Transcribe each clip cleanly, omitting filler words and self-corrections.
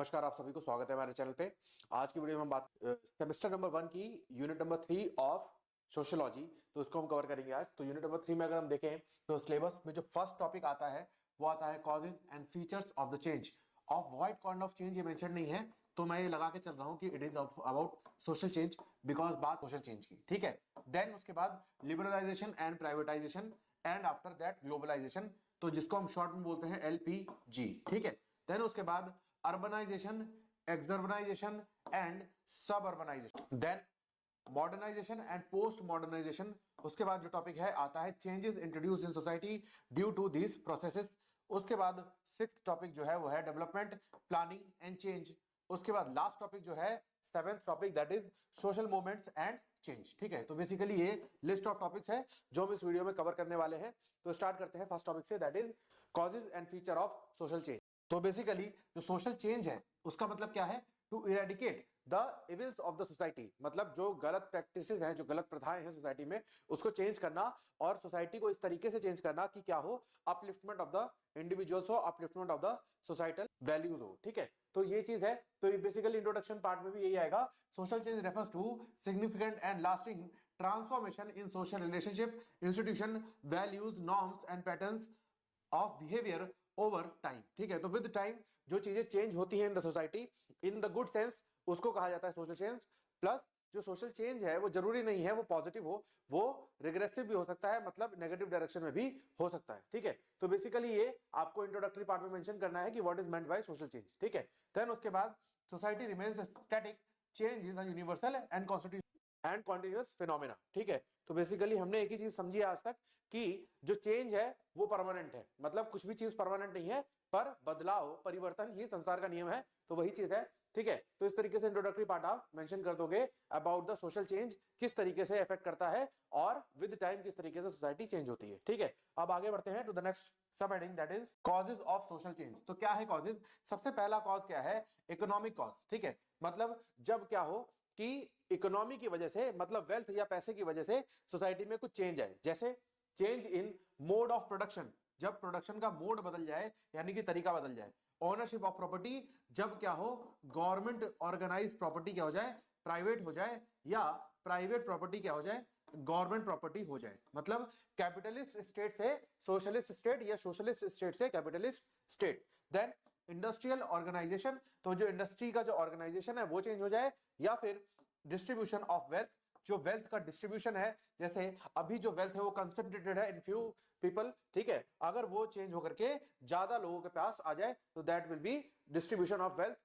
नमस्कार, आप सभी को स्वागत है हमारे चैनल पे। आज की वीडियो में हम बात सेमेस्टर नंबर 1 की यूनिट नंबर 3 ऑफ सोशियोलॉजी, तो इसको हम कवर करेंगे आज। तो यूनिट नंबर 3 में अगर हम देखें तो सिलेबस में जो फर्स्ट टॉपिक आता है वो आता है causes and features of the change. Of what kind of change ये मेंशन नहीं है, तो मैं ये लगा के चल रहा हूँ कि it is about social change, because बात सोशल चेंज की, ठीक है। देन उसके बाद liberalisation and privatisation and after that globalisation, तो जिसको हम शॉर्ट में बोलते हैं LPG, ठीक है। देन उसके बाद अर्बनाइजेशन, एक्सर्बनाइजेशन एंड सब urbanisation, then modernisation and post modernisation. उसके बाद जो टॉपिक है आता है changes introduce in society due to this processes. उसके बाद सिक्स्थ टॉपिक जो है वो है डेवलपमेंट, प्लानिंग एंड चेंज। उसके बाद लास्ट टॉपिक जो है seventh topic, that is social movements and change, ठीक है। तो बेसिकली ये लिस्ट ऑफ टॉपिक्स है जो हम इस वीडियो में कवर करने वाले हैं। तो स्टार्ट करते हैं फर्स्ट टॉपिक से, that is causes and feature of social change. तो बेसिकली जो सोशल चेंज है उसका मतलब क्या है? To eradicate the evils of the society, मतलब जो गलत प्रैक्टिसेस हैं, जो गलत प्रथाएं हैं सोसाइटी में, उसको चेंज करना और सोसाइटी को इस तरीके से चेंज करना कि क्या हो, अपलिफ्टमेंट ऑफ द इंडिविजुअल्स हो, upliftment of the societal values हो, ठीक है। तो ये चीज है। तो बेसिकली इंट्रोडक्शन पार्ट में भी यही आएगा। Social change refers to significant and lasting transformation in social relationship, institution, values, norms and patterns of behaviour over time, ठीक है। तो विद टाइम जो चीजें चेंज होती हैं in the society in the good sense, उसको कहा जाता है सोशल चेंज। प्लस जो सोशल चेंज है वो जरूरी नहीं है वो पॉजिटिव हो, वो रिग्रेसिव भी हो सकता है, मतलब नेगेटिव डायरेक्शन में भी हो सकता है, ठीक है। तो बेसिकली ये आपको इंट्रोडक्टरी पार्ट में मेंशन करना है कि what is meant by social change, ठीक है। देन उसके बाद society remains static, change is a universal and constitution and continuous phenomena, ठीक है। तो बेसिकली हमने एक ही चीज समझी आज तक कि जो चेंज है वो परमानेंट है, मतलब कुछ भी चीज परमानेंट नहीं है, पर बदलाव, परिवर्तन ही संसार का नियम है, तो वही चीज है, ठीक है। तो इस तरीके से इंट्रोडक्टरी पार्ट आप मेंशन कर दोगे अबाउट द सोशल चेंज, किस तरीके से इफेक्ट करता है और विद टाइम किस तरीके से सोसाइटी चेंज होती है, ठीक है। अब आगे बढ़ते हैं टू द नेक्स्ट सब heading, that is causes of social change. तो क्या है कॉजेज? सबसे पहला कॉज क्या है? इकोनॉमिक कॉज, ठीक है। मतलब जब क्या हो कि इकोनॉमी की वजह से, मतलब वेल्थ या पैसे की वजह से सोसाइटी में कुछ चेंज आए, जैसे change in mode of production, जब प्रोडक्शन का मोड बदल जाए यानी कि तरीका बदल जाए। ओनरशिप ऑफ प्रॉपर्टी, जब क्या हो गवर्नमेंट ऑर्गेनाइज प्रॉपर्टी क्या हो जाए, प्राइवेट हो जाए, या प्राइवेट प्रॉपर्टी क्या हो जाए, गवर्नमेंट प्रॉपर्टी हो जाए। मतलब कैपिटलिस्ट स्टेट से सोशलिस्ट स्टेट या सोशलिस्ट स्टेट से capitalist state. Then industrial organisation, तो जो इंडस्ट्री का जो ऑर्गेनाइजेशन है वो चेंज हो जाए, या फिर डिस्ट्रीब्यूशन ऑफ वेल्थ, जो वेल्थ का डिस्ट्रीब्यूशन है, जैसे अभी जो वेल्थ है वो कंसंट्रेटेड है इन फ्यू पीपल, ठीक है, अगर वो चेंज होकर के ज्यादा लोगों के पास आ जाए तो that will be distribution of wealth,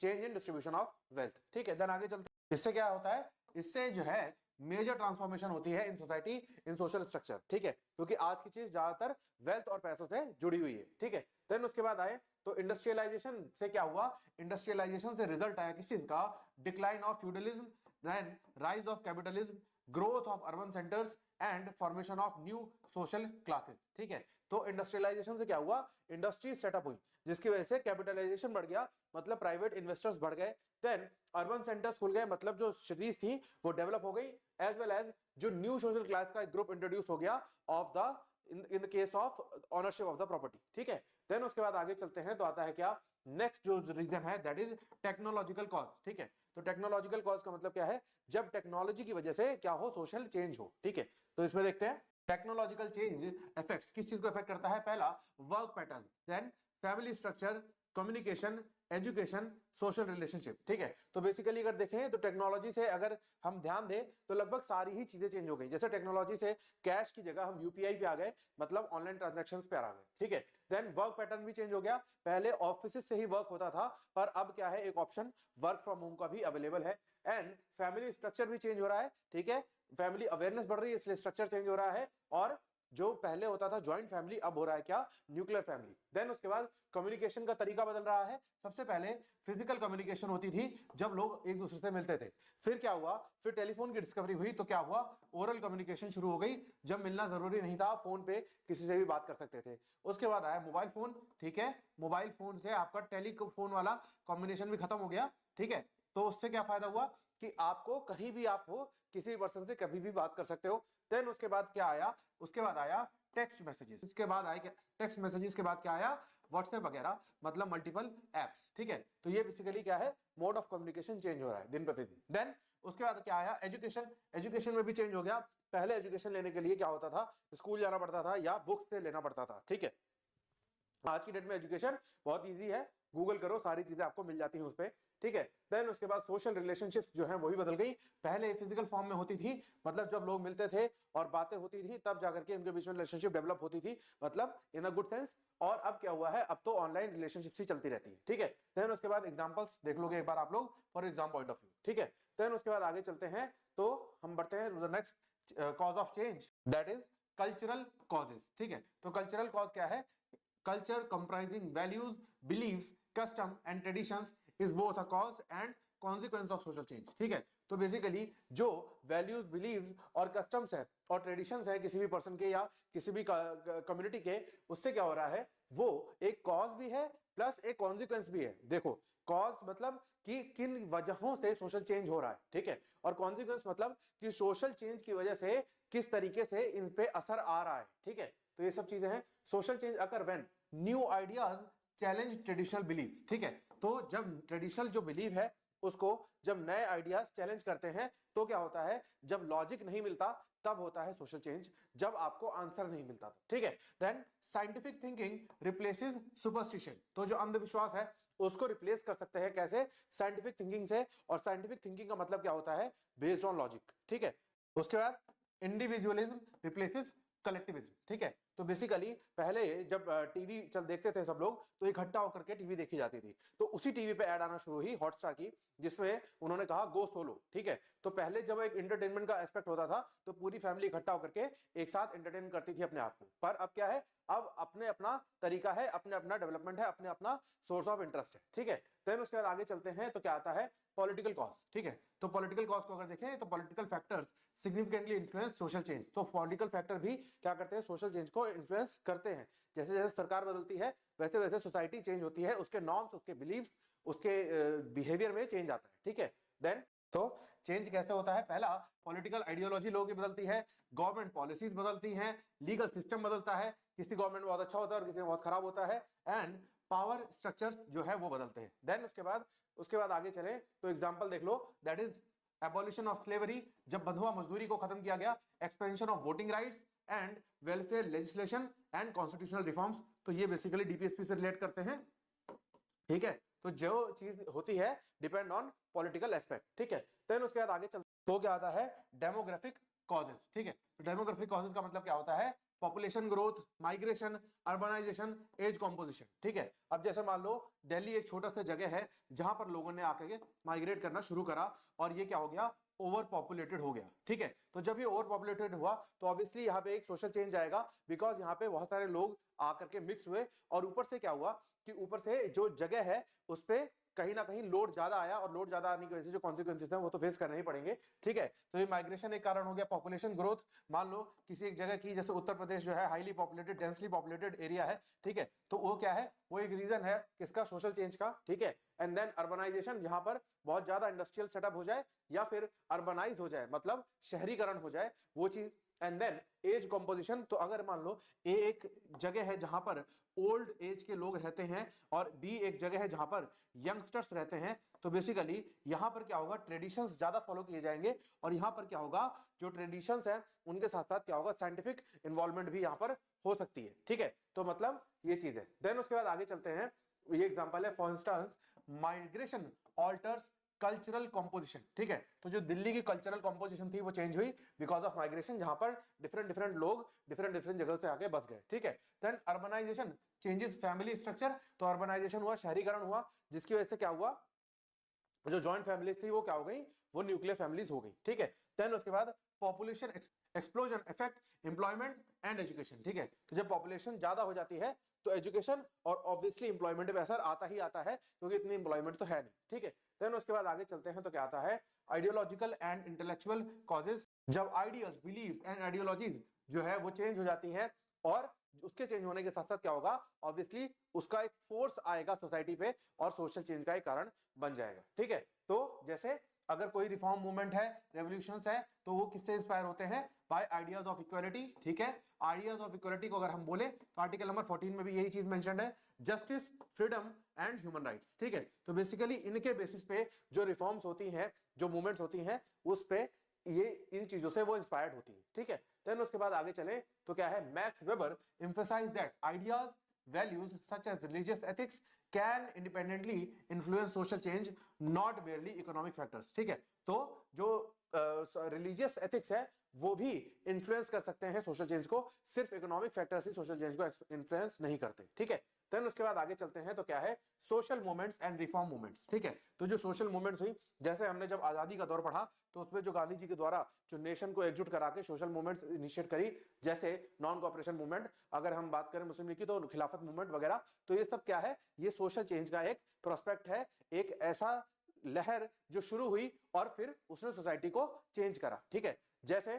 change in distribution of wealth, ठीक है। देन आगे चलते हैं, इससे क्या होता है? इससे जो है मेजर ट्रांसफॉर्मेशन होती है in society, in social structure, ठीक है, क्योंकि आज की चीज ज्यादातर वेल्थ और पैसों से जुड़ी हुई है, ठीक है। देन उसके बाद आए तो इंडस्ट्रियलाइजेशन से क्या हुआ? इंडस्ट्रियलाइजेशन से रिजल्ट आया किस चीज का? Decline of feudalism, then rise of capitalism, growth of urban centres and formation of new social classes, ठीक है। तो इंडस्ट्रियलाइजेशन से क्या हुआ? इंडस्ट्री सेटअप हुई जिसकी वजह से कैपिटलाइजेशन बढ़ गया, मतलब प्राइवेट इन्वेस्टर्स बढ़ गए। देन अर्बन सेंटर्स खुल गए, मतलब जो सिटीज थी वो डेवलप हो गई, एज वेल एज जो न्यू सोशल क्लास का एक ग्रुप इंट्रोड्यूस हो गया of the in the case of ownership of the property, ठीक है। देन उसके बाद आगे चलते हैं तो आता है क्या? नेक्स्ट जो रीजन है दैट इज टेक्नोलॉजिकल कॉज, ठीक है। तो टेक्नोलॉजिकल कॉज का मतलब क्या है? जब टेक्नोलॉजी की वजह से क्या हो? सोशल चेंज हो, ठीक है। तो इसमें देखते हैं टेक्नोलॉजिकल चेंज इफेक्ट्स, किस चीज को इफेक्ट करता है? पहला work pattern, then family structure, communication, education, social relationship, ठीक है। तो बेसिकली अगर देखें तो टेक्नोलॉजी से अगर हम ध्यान दें तो लगभग सारी ही चीजें चेंज हो गई। जैसे टेक्नोलॉजी से कैश की जगह हम यूपीआई पे आ गए, मतलब ऑनलाइन ट्रांजैक्शंस पे आ गए, ठीक है। देन वर्क पैटर्न भी चेंज हो गया, पहले ऑफिस से ही वर्क होता था, पर अब क्या है? एक ऑप्शन वर्क फ्रॉम होम का भी अवेलेबल है। एंड फैमिली स्ट्रक्चर भी चेंज हो रहा है, ठीक है। फैमिली अवेयरनेस बढ़ रही है इसलिए स्ट्रक्चर चेंज हो रहा है, और जो पहले होता था ज्वाइंट फैमिली अब हो रहा है क्या? Nuclear family. देन उसके बाद कम्युनिकेशन का तरीका बदल रहा है। सबसे पहले फिजिकल कम्युनिकेशन होती थी जब लोग एक दूसरे से मिलते थे, फिर क्या हुआ? फिर टेलीफोन की डिस्कवरी हुई तो क्या हुआ? ओरल कम्युनिकेशन शुरू हो गई, जब मिलना जरूरी नहीं था, फोन पे किसी से भी बात कर सकते थे। उसके बाद आया मोबाइल फोन, ठीक है। मोबाइल फोन से आपका टेलीफोन वाला कॉम्बिनेशन भी खत्म हो गया, ठीक है। तो उससे क्या फायदा हुआ कि आपको कहीं भी आप हो, किसी पर्सन से कभी भी बात कर सकते हो। देन उसके बाद क्या आया? उसके बाद आया टेक्स्ट मैसेजेस, इसके बाद आए क्या, टेक्स्ट मैसेजेस के बाद क्या आया, व्हाट्सएप वगैरह, मतलब मल्टीपल एप्स, ठीक है। तो ये बेसिकली क्या है, मोड ऑफ कम्युनिकेशन चेंज हो रहा है दिन प्रतिदिन। देन उसके बाद क्या आया, एजुकेशन, एजुकेशन में भी चेंज हो गया। पहले एजुकेशन लेने के लिए क्या होता था, स्कूल जाना पड़ता था या बुक से लेना पड़ता था, ठीक है। आज की डेट में एजुकेशन बहुत इजी है, गूगल करो सारी चीजें आपको मिल जाती हैं उस पर, ठीक है। देन उसके बाद सोशल रिलेशनशिप्स जो है वो भी बदल गई। पहले फिजिकल फॉर्म में होती थी, मतलब जब लोग मिलते थे और बातें होती थी तब जाकर के उनके बीच में रिलेशनशिप डेवलप होती थी, मतलब इन अ गुड सेंस। और अब क्या हुआ है, अब तो ऑनलाइन रिलेशनशिप्स ही चलती रहती है, ठीक है। देन उसके बाद एग्जांपल्स देख लोगे एक बार आप लोग for exam point of view, ठीक है। देन उसके बाद आगे चलते हैं, तो हम बढ़ते हैं to the next cause of change, that is cultural causes, ठीक है। तो कल्चरल कॉज क्या है, culture comprising values, beliefs, custom and traditions is both a cause and consequence of social change, ठीक है। तो बेसिकली जो वैल्यूज, बिलीव्स और कस्टम्स है और ट्रेडिशंस है किसी भी पर्सन के या किसी भी कम्युनिटी के, उससे क्या हो रहा है, वो एक कॉज भी है प्लस एक कॉन्सिक्वेंस भी है। देखो, कॉज मतलब कि किन वजहों से सोशल चेंज हो रहा है, ठीक है, और कॉन्सिक्वेंस मतलब कि सोशल चेंज की वजह से किस तरीके से इन पे असर आ रहा है, ठीक है। तो ये सब चीजें हैं। Social change occur when new ideas challenge traditional belief, ठीक है। तो जब ट्रेडिशनल जो बिलीव है उसको जब नए आइडियाज चैलेंज करते हैं तो क्या होता है, जब लॉजिक नहीं मिलता तब होता है सोशल चेंज, जब आपको आंसर नहीं मिलता तो, ठीक है। Then scientific thinking replaces superstition, तो जो अंधविश्वास है उसको रिप्लेस कर सकते हैं कैसे, साइंटिफिक थिंकिंग से। और साइंटिफिक थिंकिंग का मतलब क्या होता है, बेस्ड ऑन लॉजिक, ठीक है। उसके बाद इंडिविजुअलिज्म रिप्लेसेस कलेक्टिविज्म, ठीक है। तो बेसिकली पहले जब टीवी चल देखते थे सब लोग तो इकट्ठा होकर के टीवी देखी जाती थी, तो उसी टीवी पे ऐड आना शुरू हुई हॉटस्टार की, जिसमें उन्होंने कहा गो सोलो, ठीक है। तो पहले जब एक एंटरटेनमेंट का एस्पेक्ट होता था तो पूरी फैमिली इकट्ठा होकर के एक साथ एंटरटेन करती थी अपने आप को, पर अब क्या है, अब अपने अपना तरीका है, अपने अपना डेवलपमेंट है, अपने अपना सोर्स ऑफ इंटरेस्ट है, ठीक है। देन उसके बाद आगे चलते हैं तो क्या आता है, पॉलिटिकल कॉज, ठीक है। तो पॉलिटिकल कॉज को अगर देखें तो political factors significantly influence social change, तो पॉलिटिकल फैक्टर भी क्या करते हैं, सोशल चेंज को इन्फ्लुएंस करते हैं। जैसे जैसे सरकार बदलती है वैसे वैसे सोसाइटी चेंज होती है, उसके नॉर्म्स, उसके बिलीव्स, उसके बिहेवियर में चेंज आता है, ठीक है। देन तो चेंज कैसे होता है, पहला पॉलिटिकल आइडियोलॉजी लोगों की बदलती है, गवर्नमेंट पॉलिसीज बदलती हैं, लीगल सिस्टम बदलता है, किसी गवर्नमेंट में बहुत अच्छा होता है और किसी में बहुत खराब होता है, एंड पावर स्ट्रक्चर्स जो है वो बदलते हैं। देन उसके बाद आगे चले तो एग्जांपल देख लो, that is abolition of slavery, जब बंधुआ मजदूरी को खत्म किया गया, expansion of voting rights and welfare legislation and constitutional reforms. तो ये बेसिकली डीपीएसपी से रिलेट करते हैं, ठीक है। तो जो चीज होती है डिपेंड ऑन पॉलिटिकल एस्पेक्ट, ठीक है। देन उसके बाद आगे चलते तो क्या आता है, डेमोग्राफिक कॉजेस, ठीक है। तो डेमोग्राफिक कॉजेस का मतलब क्या होता है, population growth, migration, urbanisation, age composition, ठीक है। अब जैसे मान लो दिल्ली एक छोटा सा जगह है जहां पर लोगों ने आके माइग्रेट करना शुरू करा और ये क्या हो गया, ओवर पॉपुलेटेड हो गया, ठीक है। तो जब ये ओवर पॉपुलेटेड हुआ तो ऑब्वियसली यहाँ पे एक सोशल चेंज आएगा, बिकॉज यहाँ पे बहुत सारे लोग आकर के मिक्स हुए और ऊपर से क्या हुआ कि ऊपर से जो जगह है उस पे कहीं ना कहीं लोड ज्यादा आया, और लोड ज्यादा आने की वजह से जो कॉन्सिक्वेंसेस हैं वो तो फेस करने ही पड़ेंगे, ठीक है। तो ये माइग्रेशन एक कारण हो गया। पॉपुलेशन ग्रोथ, मान लो किसी एक जगह की, जैसे उत्तर प्रदेश जो है highly populated, densely populated area है, ठीक है। तो वो क्या है, वो एक रीजन है किसका, सोशल चेंज का, ठीक है। एंड देन अर्बनाइजेशन, जहां पर बहुत ज्यादा इंडस्ट्रियल सेटअप हो जाए या फिर अर्बनाइज हो जाए, मतलब शहरीकरण हो जाए वो चीज। एंड देन एज कॉम्पोजिशन, तो अगर मान लो ए एक जगह है जहां पर ओल्ड एज के लोग रहते हैं और बी एक जगह है जहां पर यंगस्टर्स रहते हैं, तो बेसिकली यहां पर क्या होगा, ट्रेडिशंस ज्यादा फॉलो किए जाएंगे, और यहां पर क्या होगा, जो ट्रेडिशंस हैं उनके साथ साथ क्या होगा, साइंटिफिक इन्वॉल्वमेंट भी यहां पर हो सकती है, ठीक है। तो मतलब ये चीज है। देन उसके बाद आगे चलते हैं, ये एग्जांपल है, for instance migration alters cultural composition, ठीक है। तो जो दिल्ली की कल्चरल कॉम्पोजिशन थी वो चेंज हुई बिकॉज ऑफ माइग्रेशन, जहां पर डिफरेंट डिफरेंट लोग डिफरेंट डिफरेंट जगह पे आके बस गए, ठीक है। Then urbanisation changes family structure, तो अर्बनाइजेशन हुआ, शहरीकरण हुआ, जिसकी वजह से क्या हुआ, जो जॉइंट फैमिलीज थी वो क्या हो गई, वो न्यूक्लियर फैमिलीज हो गई, ठीक है। देन उसके बाद population explosion effect employment and education, ठीक है। तो जब पॉपुलेशन ज्यादा हो जाती है तो एजुकेशन और ऑब्वियसली एम्प्लॉयमेंट पे असर आता ही आता है, क्योंकि इतनी एम्प्लॉयमेंट तो है नहीं, ठीक है। देन उसके बाद आगे चलते हैं तो क्या आता है, आइडियोलॉजिकल एंड इंटेलेक्चुअल कॉजेज, जब आइडियल्स, बिलीव एंड आइडियोलॉजीज जो है वो चेंज हो जाती है, और उसके चेंज होने के साथ साथ क्या होगा, ऑब्वियसली उसका एक फोर्स आएगा सोसाइटी पे और सोशल चेंज का एक कारण बन जाएगा, ठीक है। तो जैसे अगर कोई रिफॉर्म मूवमेंट है, रेवोल्यूशंस है, तो वो किससे इंस्पायर होते हैं? By ideas of equality. ठीक है, आइडियाज ऑफ इक्वालिटी को अगर हम बोले तो आर्टिकल नंबर 14 में भी यही चीज मेंशन्ड है, justice, freedom and human rights. ठीक है, तो बेसिकली इनके बेसिस पे जो रिफॉर्म्स होती हैं, जो मूवमेंट्स होती हैं, उस पे ये इन चीजों से वो इंस्पायर्ड होती है। ठीक है, देन उसके बाद आगे चले तो क्या है, Max Weber emphasise that ideas, values such as religious ethics can independently influence social change, not merely economic factors. ठीक है, तो जो रिलीजियस एथिक्स है वो भी इन्फ्लुएंस कर सकते हैं सोशल चेंज को, सिर्फ इकोनॉमिक फैक्टर्स ही सोशल चेंज को इन्फ्लुएंस नहीं करते। ठीक है, देन उसके बाद आगे चलते हैं तो क्या है, social movements and reform movements. ठीक है, तो जो सोशल मूवमेंट्स हुई, जैसे हमने जब आजादी का दौर पढ़ा तो उसमें जो गांधी जी के द्वारा जो नेशन को एकजुट करा के सोशल मूवमेंट्स इनिशिएट करी, जैसे नॉन कोऑपरेशन मूवमेंट, अगर हम बात करें मुस्लिम लीग की तो खिलाफत मूवमेंट वगैरह, तो ये सब क्या है, ये सोशल चेंज का एक प्रोस्पेक्ट है, एक ऐसा लहर जो शुरू हुई और फिर उसने सोसाइटी को चेंज करा। ठीक है, जैसे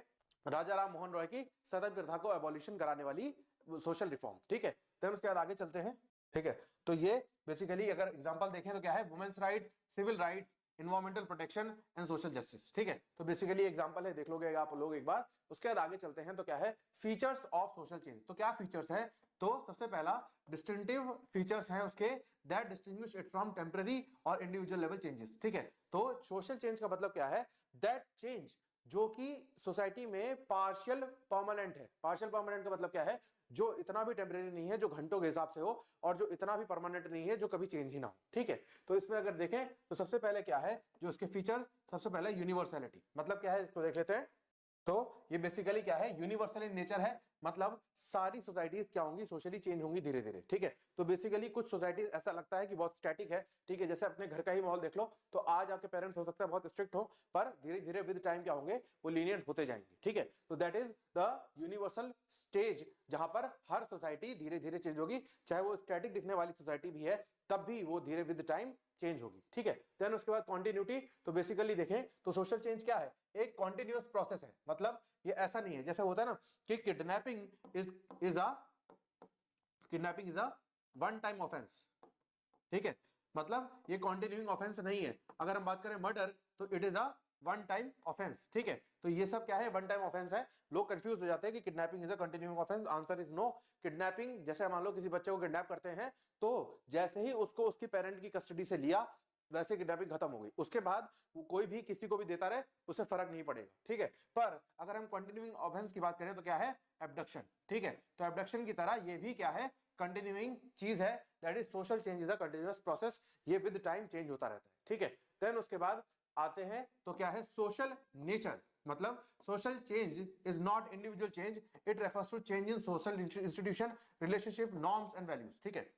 राजा राम मोहन रॉय की सदन प्रथा को एबॉलिशन कराने वाली सोशल रिफॉर्म। ठीक है, तो उसके बाद आगे चलते हैं। ठीक है, तो ये बेसिकली अगर एग्जांपल देखें तो क्या है, women's right, civil rights, environmental protection and social justice. ठीक है, तो बेसिकली एग्जांपल है, देख लोगे आप लोग एक बार। उसके बाद आगे चलते हैं तो क्या है, फीचर्स ऑफ सोशल चेंज। तो क्या फीचर्स है, तो सबसे पहला डिस्टिंक्टिव फीचर्स हैं उसके, that distinguish it from temporary और इंडिविजुअल लेवल चेंजेस। ठीक है, तो सोशल चेंज का मतलब क्या है, दैट चेंज जो कि सोसाइटी में पार्शियल परमानेंट है। पार्शियल परमानेंट का मतलब क्या है, जो इतना भी टेम्परेरी नहीं है जो घंटों के हिसाब से हो, और जो इतना भी परमानेंट नहीं है जो कभी चेंज ही ना हो। ठीक है, तो इसमें अगर देखें तो सबसे पहले क्या है जो इसके फीचर, सबसे पहले यूनिवर्सैलिटी। मतलब क्या है, इसको देख लेते हैं। तो ये बेसिकली क्या है, यूनिवर्सल इन नेचर है, मतलब सारी सोसाइटीज क्या होंगी, सोशली चेंज होंगी धीरे धीरे। ठीक है, तो बेसिकली कुछ सोसाइटी ऐसा लगता है कि बहुत स्टैटिक है। ठीक है, जैसे अपने घर का ही माहौल देख लो, तो आज आपके पेरेंट्स हो सकता है बहुत स्ट्रिक्ट हो, पर धीरे धीरे विद टाइम क्या होंगे, वो लीनियंट होते जाएंगे। ठीक है, तो that is the universal stage, जहां पर हर सोसाइटी धीरे धीरे चेंज होगी, चाहे वो स्टैटिक दिखने वाली सोसाइटी भी है, तब भी वो धीरे विद टाइम चेंज होगी। ठीक है, देन उसके बाद कॉन्टिन्यूटी। तो बेसिकली देखें तो सोशल चेंज क्या है, एक कॉन्टिन्यूअस प्रोसेस है। मतलब ये ऐसा नहीं है जैसे होता है ना कि kidnapping is a one time offence. ठीक है, मतलब ये कॉन्टिन्यूइंग ऑफेंस नहीं है। अगर हम बात करें मर्डर तो it is a one time offence. ठीक है, तो ये सब क्या है, वन टाइम ऑफेंस है। लोग कंफ्यूज हो जाते हैं कि kidnapping is a continuing offence, answer is no. Kidnapping, जैसे मान लो किसी बच्चे को किडनैप करते हैं, तो जैसे ही उसको उसकी पेरेंट की कस्टडी से लिया, वैसे किडनैपिंग खत्म हो गई, उसके बाद कोई भी किसी को भी देता रहे, उससे फर्क नहीं पड़ेगा। ठीक है, पर अगर हम कंटिन्यूइंग ऑफेंस की बात करें तो क्या है, एब्डक्शन। ठीक है, तो एब्डक्शन की तरह ये भी क्या है, कंटिन्यूइंग चीज है, that is social change is a continuous process, ये विद टाइम चेंज होता रहता है। ठीक है, देन उसके बाद आते हैं तो क्या है, सोशल नेचर। मतलब social change is not individual change, it refers to change in social institution, relationship, norms and values. ठीक है,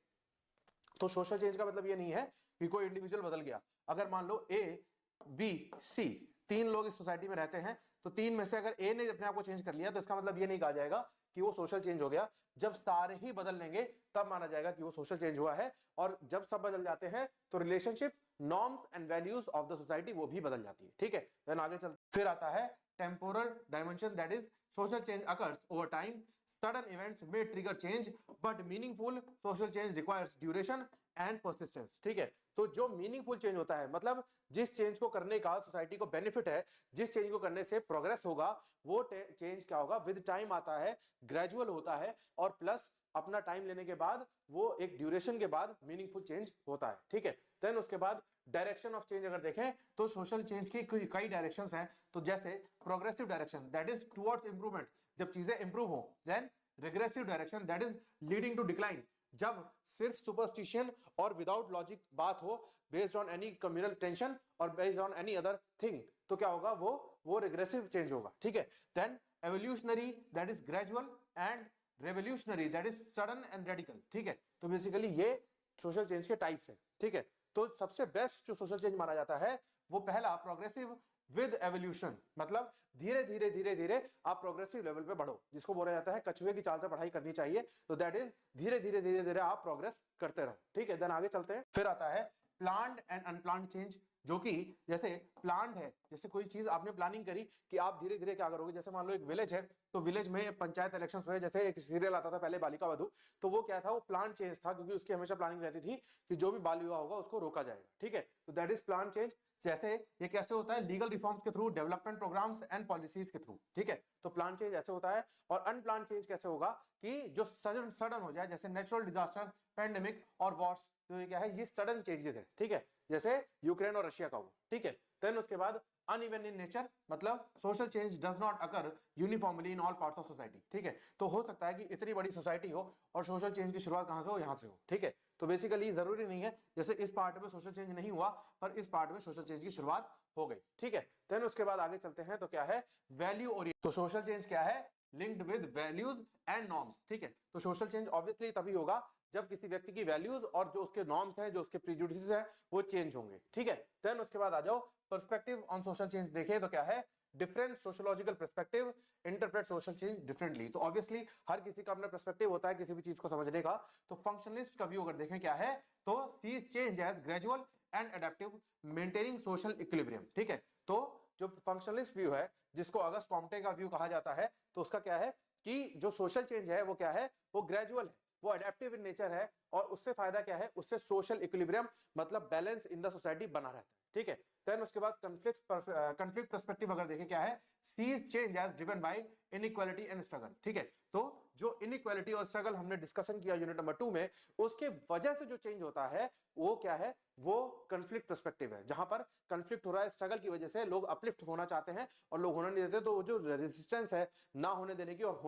तो सोशल चेंज का मतलब ये नहीं है कि कोई इंडिविजुअल बदल गया। अगर मान लो ए, बी, सी, तीन लोग इस सोसाइटी में रहते हैं, तो तीन में से अगर ए ने अपने आप को चेंज कर लिया तो इसका मतलब ये नहीं कहा जाएगा कि वो सोशल चेंज हो गया। जब सारे ही बदल लेंगे तब माना जाएगा कि वो सोशल चेंज हुआ है, और जब सब बदल जाते हैं तो relationship, norms and values of the society वो भी बदल जाती है। ठीक है, देन आगे चलते फिर आता है temporal dimension, that is social change occurs over time, sudden events may trigger change but meaningful social change requires duration and persistence। ठीक है, तो जो मीनिंगफुल चेंज होता है, मतलब जिस चेंज को करने का सोसाइटी को बेनिफिट है, जिस चेंज को करने से प्रोग्रेस होगा, वो चेंज क्या होगा, विद टाइम आता है, ग्रेजुअल होता है, और प्लस अपना टाइम लेने के बाद वो एक ड्यूरेशन के बाद मीनिंगफुल चेंज होता है। ठीक है, देन उसके बाद डायरेक्शन ऑफ चेंज अगर देखें तो सोशल चेंज की कई डायरेक्शंस हैं। तो जैसे progressive direction, that is towards improvement, जब चीजें इंप्रूव हो। Then regressive direction, that is leading to decline, जब सिर्फ सुपरस्टिशन और विदाउट लॉजिक बात हो, based on any communal tension और based on any other thing, तो क्या होगा, वो रिग्रेसिव चेंज होगा। ठीक है, then evolutionary, that is gradual, and revolutionary, that is sudden and radical. ठीक है, तो बेसिकली ये सोशल चेंज के टाइप्स हैं। ठीक है, तो सबसे बेस्ट जो सोशल चेंज माना जाता है वो पहला प्रोग्रेसिव विद एवोल्यूशन, मतलब धीरे धीरे धीरे धीरे आप प्रोग्रेसिव लेवल पे बढ़ो, जिसको बोला जाता है कछुए की चाल से पढ़ाई करनी चाहिए। तो दैट इज धीरे धीरे धीरे धीरे आप प्रोग्रेस करते रहो। ठीक है, देन आगे चलते हैं। फिर आता है प्लान्ड एंड अनप्लान्ड चेंज, जो कि जैसे प्लान्ड है, जैसे कोई चीज आपने प्लानिंग करी कि आप धीरे धीरे क्या करोगे, जैसे मान लो एक विलेज है, तो विलेज में पंचायत इलेक्शन हुए, जैसे एक सीरियल आता था पहले बालिका वधू, तो वो क्या था, वो प्लान चेंज था, क्योंकि उसकी हमेशा प्लानिंग रहती थी कि जो भी बाल विवाह होगा उसको रोका जाएगा, ठीक है, तो दैट इज प्लान चेंज। जैसे ये कैसे होता है, लीगल रिफॉर्म्स के through, development programmes and policies के थ्रू, ठीक है, तो प्लान चेंज ऐसे होता है। और अनप्लान चेंज कैसे होगा, कि जो सडन सडन हो जाए, जैसे नेचुरल डिजास्टर, पैंडेमिक और वॉर्स, तो ये क्या है, ये सडन चेंजेस है, ठीक है, जैसे यूक्रेन और रशिया का हुआ, ठीक है। देन उसके बाद अनइवन इन नेचर, मतलब social change does not occur uniformly in all parts of society, ठीक है, तो हो सकता है कि इतनी बड़ी सोसाइटी हो और सोशल चेंज की शुरुआत कहां से हो, यहां से हो, ठीक है, तो बेसिकली जरूरी नहीं है, जैसे इस पार्ट में सोशल चेंज नहीं हुआ पर इस पार्ट में सोशल चेंज की शुरुआत हो गई, ठीक है। देन उसके बाद आगे चलते हैं, तो क्या है, वैल्यू ओरिएंटेड, तो सोशल चेंज क्या है, linked with values and norms, ठीक है, तो सोशल चेंज ऑब्वियसली तभी होगा जब किसी व्यक्ति की वैल्यूज और जो उसके नॉर्म्स हैं, जो उसके प्रीजुडिसेस हैं, वो चेंज होंगे, ठीक है। देन उसके बाद आ जाओ पर्सपेक्टिव ऑन सोशल चेंज, देखें तो क्या है, different sociological perspective interpret social change differently, तो ऑब्वियसली हर किसी का अपना पर्सपेक्टिव होता है किसी भी चीज को समझने का। तो फंक्शनलिस्ट का व्यू अगर देखें क्या है, तो see change as gradual and adaptive maintaining social equilibrium, ठीक है, तो जो फंक्शनलिस्ट व्यू है, जिसको अगस्त कॉम्टे का व्यू कहा जाता है, तो उसका क्या है कि जो सोशल चेंज है वो क्या है, वो ग्रेजुअल है, वो अडेप्टिव इन नेचर है, और उससे फायदा क्या है, उससे सोशल इक्विलिब्रियम मतलब बैलेंस इन द सोसाइटी बना रहता है, ठीक है। देन उसके बाद कंफ्लिक्ट पर्सपेक्टिव अगर देखें क्या है, sees change as driven by inequality and struggle, ठीक है, तो जो इनइक्वालिटी और स्ट्रगल हमने डिस्कशन किया यूनिट नंबर 2 में, उसके वजह से जो चेंज होता है वो क्या है, वो कंफ्लिक्ट पर्सपेक्टिव है, जहां पर कंफ्लिक्ट हो रहा है, स्ट्रगल की वजह से लोग अपलिफ्ट होना चाहते हैं और लोग होने नहीं देते, तो जो रेजिस्टेंस है ना होने देने की और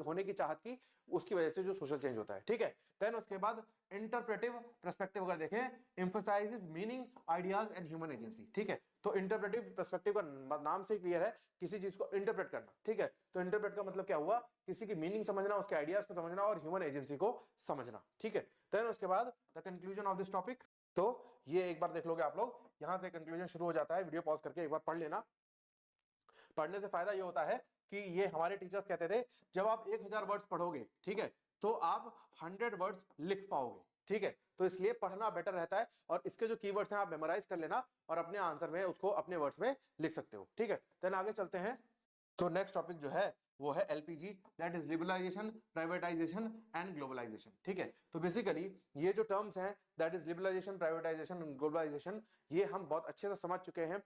होने की चाहत की, उसकी वजह से जो सोशल चेंज होता है, ठीक है। देन उसके बाद इंटरप्रेटिव पर्सपेक्टिव अगर देखें, emphasises meaning, ideas and human agency, ठीक है, तो इंटरप्रेटिव पर्सपेक्टिव का नाम से क्लियर है, किसी चीज को इंटरप्रेट करना, ठीक है, तो इंटरप्रेट का मतलब क्या हुआ, किसी की मीनिंग समझना, उसके आइडियाज को समझना और ह्यूमन एजेंसी को समझना, ठीक है। देन उसके बाद the conclusion of this topic, तो ये एक बार देख लोगे आप लोग, यहां से कंक्लूजन शुरू हो जाता है, वीडियो पॉज करके एक बार पढ़ लेना। पढ़ने से फायदा ये होता है कि ये हमारे टीचर्स कहते थे, जब आप 1000 वर्ड्स पढ़ोगे, ठीक है, तो आप 100 वर्ड्स लिख पाओगे, ठीक है, तो इसलिए पढ़ना बेटर रहता है, और इसके जो कीवर्ड्स हैं आप मेमोराइज कर लेना और अपने आंसर में उसको अपने वर्ड्स में लिख सकते हो, ठीक है। देन आगे चलते हैं, तो नेक्स्ट टॉपिक जो है वो है LPG, that is liberalisation, privatisation and globalisation, ठीक है, तो बेसिकली ये जो टर्म्स हैं, that is liberalisation, privatisation and globalisation, ये हम बहुत अच्छे से समझ चुके हैं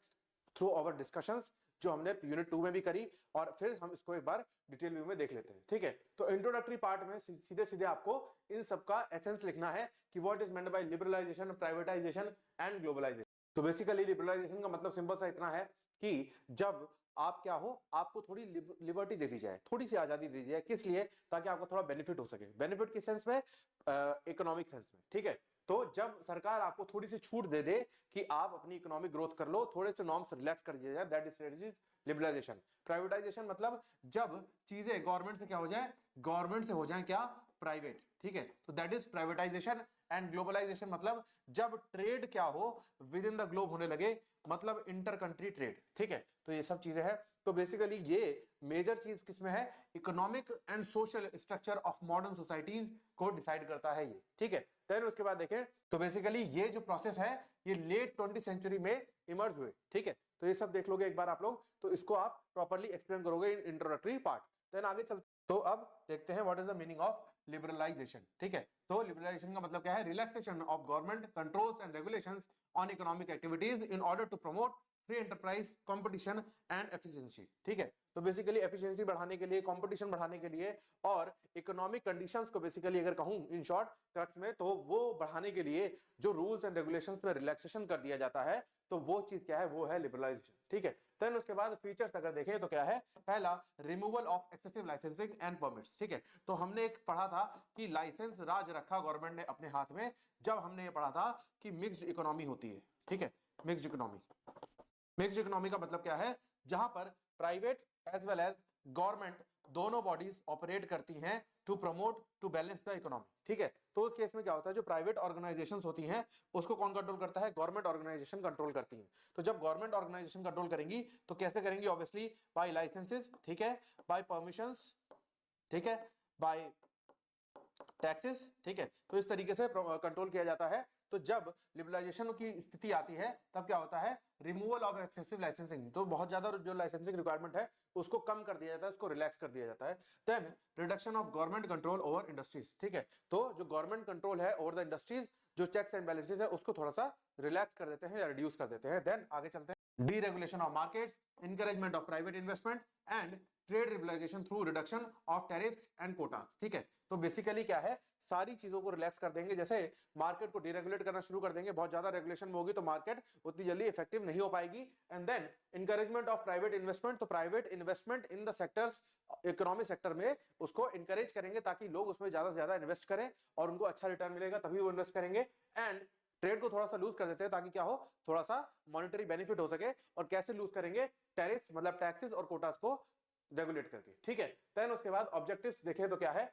थ्रू आवर डिस्कशंस, जो हमने यूनिट 2 में भी करी, और फिर हम इसको एक बार डिटेल व्यू में देख लेते हैं, ठीक है। तो इंट्रोडक्टरी पार्ट में सीधे सीधे आपको इन सब का एसेंस लिखना है कि what is meant by liberalisation, privatisation and globalisation. तो बेसिकली लिबरलाइजेशन का मतलब सिंपल सा इतना है कि जब आप क्या हो, आपको थोड़ी लिबर्टी दे दी जाए, थोड़ी सी आजादी दे दी जाए, किस लिए, ताकि आपको थोड़ा बेनिफिट हो सके, बेनिफिट किस सेंस में, इकोनॉमिक सेंस में, ठीक है। तो जब सरकार आपको थोड़ी सी छूट दे दे कि आप अपनी इकोनॉमिक ग्रोथ कर लो, थोड़े से नॉर्म्स रिलैक्स कर दिया जाए, दैट इज लिबरलाइजेशन। प्राइवेटाइजेशन मतलब जब चीजें गवर्नमेंट से क्या हो जाए, गवर्नमेंट से हो जाए क्या, प्राइवेट, ठीक है, तो that is privatisation. And globalisation मतलब जब ट्रेड क्या हो, विद इन द ग्लोब होने लगे, मतलब इंटर कंट्री ट्रेड, ठीक है, तो ये सब चीजें हैं। तो बेसिकली ये मेजर चीज किसमें है, economic and social structure of modern societies को डिसाइड करता है ये, ठीक है। देन उसके बाद देखें, तो बेसिकली ये जो प्रोसेस है, ये लेट 20th सेंचुरी में इमर्ज हुए, ठीक है, तो ये सब देख लोगे एक बार आप लोग, तो इसको आप प्रॉपर्ली एक्सप्लेन करोगे इन इंट्रोडक्टरी पार्ट। देन आगे चलते, तो अब देखते हैं what is the meaning of liberalisation, ठीक है, तो लिबरलाइजेशन का मतलब क्या है, relaxation of government controls and regulations on economic activities in order to promote free enterprise, competition and efficiency, ठीक है, तो बेसिकली एफिशिएंसी बढ़ाने के लिए, कंपटीशन बढ़ाने के लिए, और इकोनॉमिक कंडीशंस को बेसिकली अगर कहूं इन शॉर्ट क्रक्स में, तो वो बढ़ाने के लिए जो रूल्स एंड रेगुलेशंस में रिलैक्सेशन कर दिया जाता है, तो वो चीज क्या है, वो है लिबरलाइजेशन, ठीक है। देन उसके बाद फीचर्स अगर देखें तो क्या है, पहला removal of excessive licensing and permits, ठीक है, तो हमने एक पढ़ा था कि लाइसेंस राज रखा गवर्नमेंट ने अपने हाथ में, जब हमने ये पढ़ा था कि मिक्स्ड इकोनॉमी होती है, ठीक है, मिक्स्ड इकोनॉमी। मिक्स्ड इकोनॉमी का मतलब क्या है, जहां पर private as well as government दोनों बॉडीज ऑपरेट करती हैं to promote, to balance the economy, ठीक है, तो उस केस में क्या होता है, जो प्राइवेट ऑर्गेनाइजेशंस होती हैं उसको कौन कंट्रोल करता है, गवर्नमेंट ऑर्गेनाइजेशन कंट्रोल करती हैं। तो जब गवर्नमेंट ऑर्गेनाइजेशन कंट्रोल करेंगी तो कैसे करेंगी, ऑब्वियसली बाय लाइसेंसेस, ठीक है, बाय परमिशंस, ठीक है, बाय टैक्सेस, ठीक है, तो इस तरीके से कंट्रोल किया जाता है तो जब लिबरलाइजेशन की स्थिति आती है तब क्या होता है, रिमूवल ऑफ एक्सेसिव लाइसेंसिंग, तो बहुत ज्यादा जो लाइसेंसिंग रिक्वायरमेंट है उसको कम कर दिया जाता है, उसको रिलैक्स कर दिया जाता है। Then reduction of government control over industries, ठीक है, तो जो गवर्नमेंट कंट्रोल है ओवर द इंडस्ट्रीज, जो चेक्स एंड बैलेंसेस है उसको थोड़ा सा रिलैक्स कर देते हैं या रिड्यूस कर देते हैं। देन आगे चलते हैं, deregulation of markets, encouragement of private investment and trade liberalization through reduction of tariffs and quotas, ठीक है। तो बेसिकली क्या है, सारी चीजों को रिलैक्स कर देंगे, जैसे मार्केट को डीरेगुलेट करना शुरू कर देंगे, बहुत ज्यादा रेगुलेशन में होगी तो मार्केट उतनी जल्दी इफेक्टिव नहीं हो पाएगी। And then encouragement of private investment, तो private investment in the sectors, economic sector में उसको इंकरेज करेंगे ताकि लोग उसमें ज्यादा से ज्यादा इन्वेस्ट करें और उनको अच्छा रिटर्न मिलेगा तभी वो इन्वेस्ट करेंगे। एंड ट्रेड को थोड़ा सा लूज कर देते हैं ताकि क्या हो, थोड़ा सा मॉनेटरी बेनिफिट हो सके। और कैसे लूज करेंगे, टैरिफ मतलब टैक्सेस और कोटास को रेगुलेट करके, ठीक है। देन उसके बाद ऑब्जेक्टिव्स देखें तो क्या है,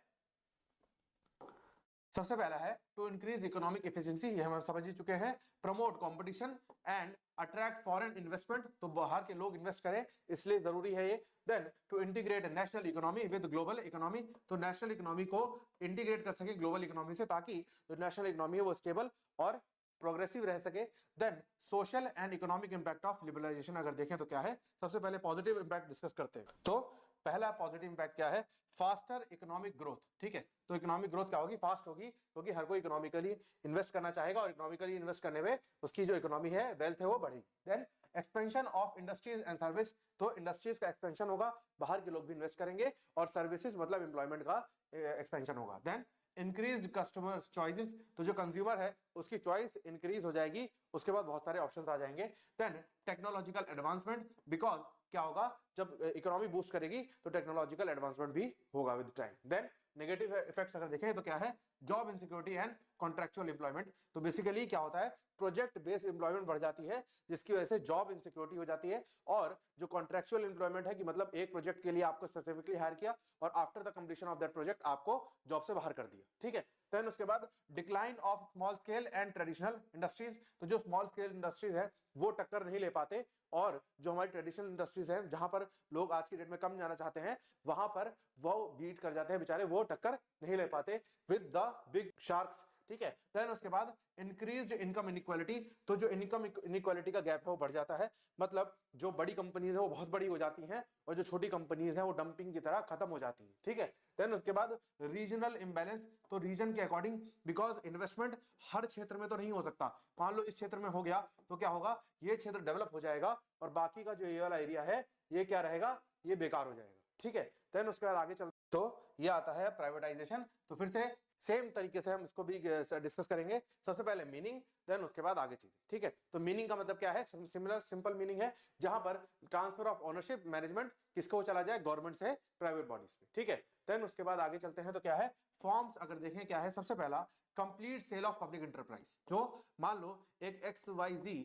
सबसे पहला है टू इंक्रीज इकोनॉमिक एफिशिएंसी, ये हम समझ ही चुके हैं। Promote competition and attract foreign investment, तो बाहर के लोग इन्वेस्ट करें इसलिए जरूरी है ये। Then to integrate national economy with global economy, तो नेशनल इकोनॉमी को इंटीग्रेट कर सके ग्लोबल इकोनॉमी से ताकि जो नेशनल इकोनॉमी है वो स्टेबल और प्रोग्रेसिव रह सके। Then social and economic impact of liberalisation, अगर देखें तो क्या है, सबसे पहले पॉजिटिव इंपैक्ट डिस्कस करते हैं। तो पहला पॉजिटिव इंपैक्ट क्या है, फास्टर इकोनॉमिक ग्रोथ, ठीक है। तो इकोनॉमिक ग्रोथ क्या होगी, फास्ट होगी, क्योंकि हर कोई इकोनॉमिकली इन्वेस्ट करना चाहेगा और इकोनॉमिकली इन्वेस्ट करने में उसकी जो इकोनॉमी है, वेल्थ है, वो बढ़ेगी। Then expansion of industries and service, तो इंडस्ट्रीज का एक्सपेंशन होगा, बाहर के लोग भी इन्वेस्ट करेंगे, और सर्विसेज मतलब एम्प्लॉयमेंट का एक्सपेंशन होगा। देन इंक्रीज कस्टमर चॉइसेस, तो जो कंज्यूमर है उसकी चॉइस इंक्रीज हो जाएगी, उसके बाद बहुत सारे ऑप्शंस आ जाएंगे। देन टेक्नोलॉजिकल एडवांसमेंट, बिकॉज क्या होगा, जब इकोनॉमी बूस्ट करेगी तो टेक्नोलॉजिकल एडवांसमेंट भी होगा with time. Then negative effects अगर देखें तो क्या है, job insecurity and contractual employment, तो बेसिकली क्या होता है, प्रोजेक्ट बेस्ड एम्प्लॉयमेंट बढ़ जाती है जिसकी वजह से जॉब इनसिक्योरिटी हो जाती है। और जो कॉन्ट्रैक्चुअल एम्प्लॉयमेंट है कि मतलब एक प्रोजेक्ट के लिए आपको स्पेसिफिकली हायर किया और after the completion of that project आपको जॉब से बाहर कर दिया, ठीक है। देन उसके बाद decline of small scale and traditional industries, तो जो स्मॉल स्केल इंडस्ट्रीज है वो टक्कर नहीं ले पाते, और जो हमारी ट्रेडिशनल इंडस्ट्रीज है जहां पर लोग आज की डेट में कम जाना चाहते हैं वहां पर वो बीट कर जाते हैं बेचारे, वो टक्कर नहीं ले पाते विद द बिग शार्क्स, ठीक है। देन उसके बाद इंक्रीज्ड इनकम इनइक्वालिटी, तो जो इनकम इनइक्वालिटी का गैप है वो बढ़ जाता है, मतलब जो बड़ी कंपनीज है वो बहुत बड़ी हो जाती हैं और जो छोटी कंपनीज है वो डंपिंग की तरह खत्म हो जाती हैं, ठीक है। देन उसके बाद रीजनल इंबैलेंस, तो रीजन के अकॉर्डिंग, बिकॉज इन्वेस्टमेंट हर क्षेत्र में तो नहीं हो सकता, मान लो इस क्षेत्र में हो गया तो क्या होगा, ये क्षेत्र डेवलप हो जाएगा और बाकी का जो ये वाला एरिया है ये क्या रहेगा, ये बेकार हो जाएगा, ठीक है। देन उसके बाद आगे चल, तो ये आता है प्राइवेटाइजेशन, तो फिर से सेम तरीके से हम इसको भी डिस्कस करेंगे। सबसे पहले मीनिंग, देन उसके बाद आगे चीजें, ठीक है। तो मीनिंग का मतलब क्या है, सिमिलर सिंपल मीनिंग है जहां पर ट्रांसफर ऑफ ओनरशिप मैनेजमेंट किसको चला जाए, गवर्नमेंट से प्राइवेट बॉडीज पे, ठीक है। देन उसके बाद आगे चलते हैं तो क्या है, फॉर्म्स अगर देखें क्या है, सबसे पहला complete sale of public enterprise, जो मान लो एक XYZ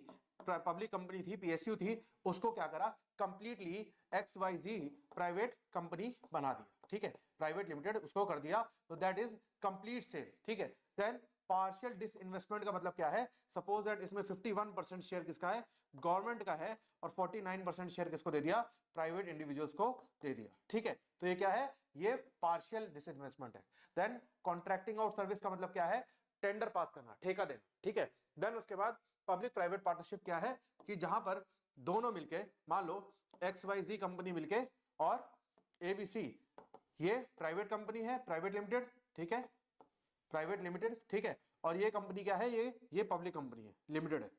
पब्लिक कंपनी थी, PSU थी, उसको क्या करा, कंप्लीटली XYZ प्राइवेट कंपनी बना दिया, ठीक है, प्राइवेट लिमिटेड उसको कर दिया, तो दैट इज कंप्लीट सेल, ठीक है। देन पार्शियल डिसइन्वेस्टमेंट का मतलब क्या है, सपोज दैट इसमें 51% शेयर किसका है, गवर्नमेंट का है, और 49% शेयर किसको दे दिया, प्राइवेट इंडिविजुअल्स को दे दिया, ठीक है। तो ये क्या है, ये पार्शियल डिसइन्वेस्टमेंट है। देन कॉन्ट्रैक्टिंग आउट सर्विस का मतलब क्या है, टेंडर पास करना, ठेका देना, ठीक है। देन उसके बाद पब्लिक प्राइवेट पार्टनरशिप क्या है, कि जहां पर दोनों मिलके, मान लो XYZ कंपनी मिलके और ABC, ये प्राइवेट कंपनी है, प्राइवेट लिमिटेड, ठीक है, प्राइवेट लिमिटेड, ठीक है, और ये कंपनी क्या है, ये पब्लिक कंपनी है, लिमिटेड है,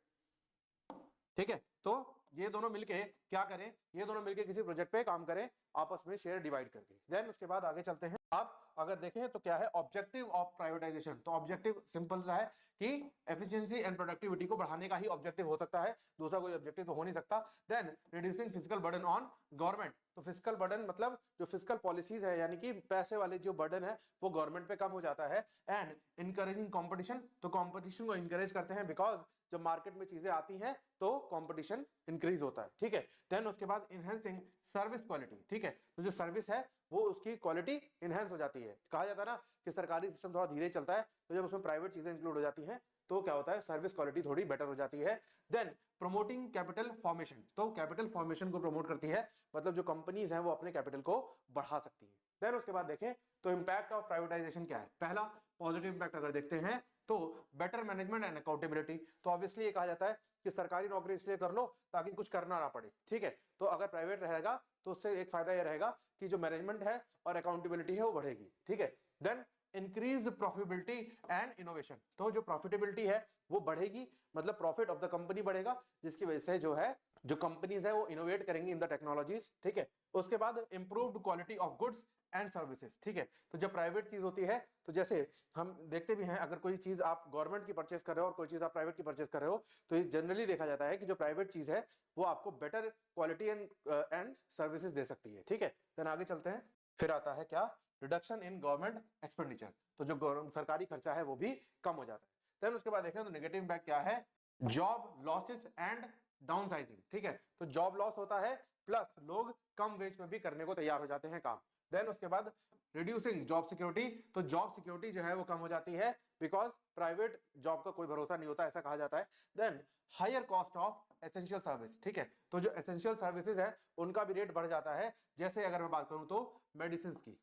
ठीक है। तो ये दोनों मिलके क्या करें, ये दोनों मिलके किसी प्रोजेक्ट पे काम करें आपस में शेयर डिवाइड करके। देन उसके बाद आगे चलते हैं, आप अगर देखें तो क्या है ऑब्जेक्टिव ऑफ प्राइवेटाइजेशन, तो ऑब्जेक्टिव सिंपल सा है कि एफिशिएंसी एंड प्रोडक्टिविटी को बढ़ाने का ही ऑब्जेक्टिव हो सकता है, दूसरा कोई ऑब्जेक्टिव तो हो नहीं सकता। Then reducing physical burden on government, तो फिजिकल बर्डन मतलब जो फिजिकल पॉलिसीज है यानी कि पैसे वाले जो बर्डन है वो गवर्नमेंट पे कम हो जाता है। एंड इनकरेजिंग कॉम्पिटिशन, तो कॉम्पिटिशन को इनकरेज करते हैं, बिकॉज जब मार्केट में चीजें आती हैं तो कंपटीशन इंक्रीज होता है, ठीक है। देन उसके बाद इनहेंसिंग सर्विस क्वालिटी, ठीक है, तो जो सर्विस है वो उसकी क्वालिटी इनहेंस हो जाती है। कहा जाता है ना कि सरकारी सिस्टम थोड़ा धीरे चलता है, तो जब उसमें प्राइवेट चीजें इंक्लूड हो जाती हैं तो क्या होता है, सर्विस क्वालिटी थोड़ी बेटर हो जाती है। देन प्रमोटिंग कैपिटल फॉर्मेशन, तो कैपिटल फॉर्मेशन को प्रमोट करती है, मतलब जो कंपनीज हैं वो अपने कैपिटल को बढ़ा सकती हैं। देन उसके बाद देखें तो इंपैक्ट ऑफ प्राइवेटाइजेशन क्या है, पहला पॉजिटिव इंपैक्ट अगर देखते हैं तो बेटर मैनेजमेंट एंड अकाउंटेबिलिटी, तो ऑब्वियसली ये कहा जाता है कि सरकारी नौकरी इसलिए कर लो ताकि कुछ करना ना पड़े, ठीक है। तो अगर प्राइवेट रहेगा तो उससे एक फायदा ये रहेगा कि जो मैनेजमेंट है और अकाउंटेबिलिटी है वो बढ़ेगी, ठीक है। Then increase profitability and innovation, तो जो प्रॉफिटेबिलिटी है वो बढ़ेगी, मतलब प्रॉफिट ऑफ द कंपनी बढ़ेगा, जिसकी वजह से जो है जो कंपनीज है वो इनोवेट करेंगी इन द टेक्नोलॉजीज, ठीक है। उसके बाद improved quality of goods and services, ठीक है। तो जब प्राइवेट चीज होती है तो जैसे हम देखते भी हैं, अगर कोई चीज आप गवर्नमेंट की परचेस कर रहे हो और कोई चीज आप प्राइवेट की परचेस कर रहे हो, तो ये जनरली देखा जाता है कि जो प्राइवेट चीज है वो आपको बेटर क्वालिटी एंड सर्विसेज दे सकती है, ठीक है। देन आगे चलते हैं, फिर आता है क्या, रिडक्शन इन गवर्नमेंट एक्सपेंडिचर, तो जो सरकारी खर्चा है वो भी कम हो जाता है। देन उसके बाद देखें तो नेगेटिव इम्पैक्ट क्या है, जॉब लॉसेस एंड डाउनसाइजिंग, ठीक है। तो जॉब लॉस होता है प्लस लोग कम वेज में भी करने को तैयार हो जाते हैं काम। देन उसके बाद रिड्यूसिंग जॉब सिक्योरिटी, तो जॉब सिक्योरिटी जो है वो कम हो जाती है बिकॉज प्राइवेट जॉब का कोई भरोसा नहीं होता, ऐसा कहा जाता है। Then higher cost of essential service, ठीक है। तो जो एसेंशियल सर्विसेज है उनका भी रेट बढ़ जाता है, जैसे अगर मैं बात करूं तो मेडिसिन की,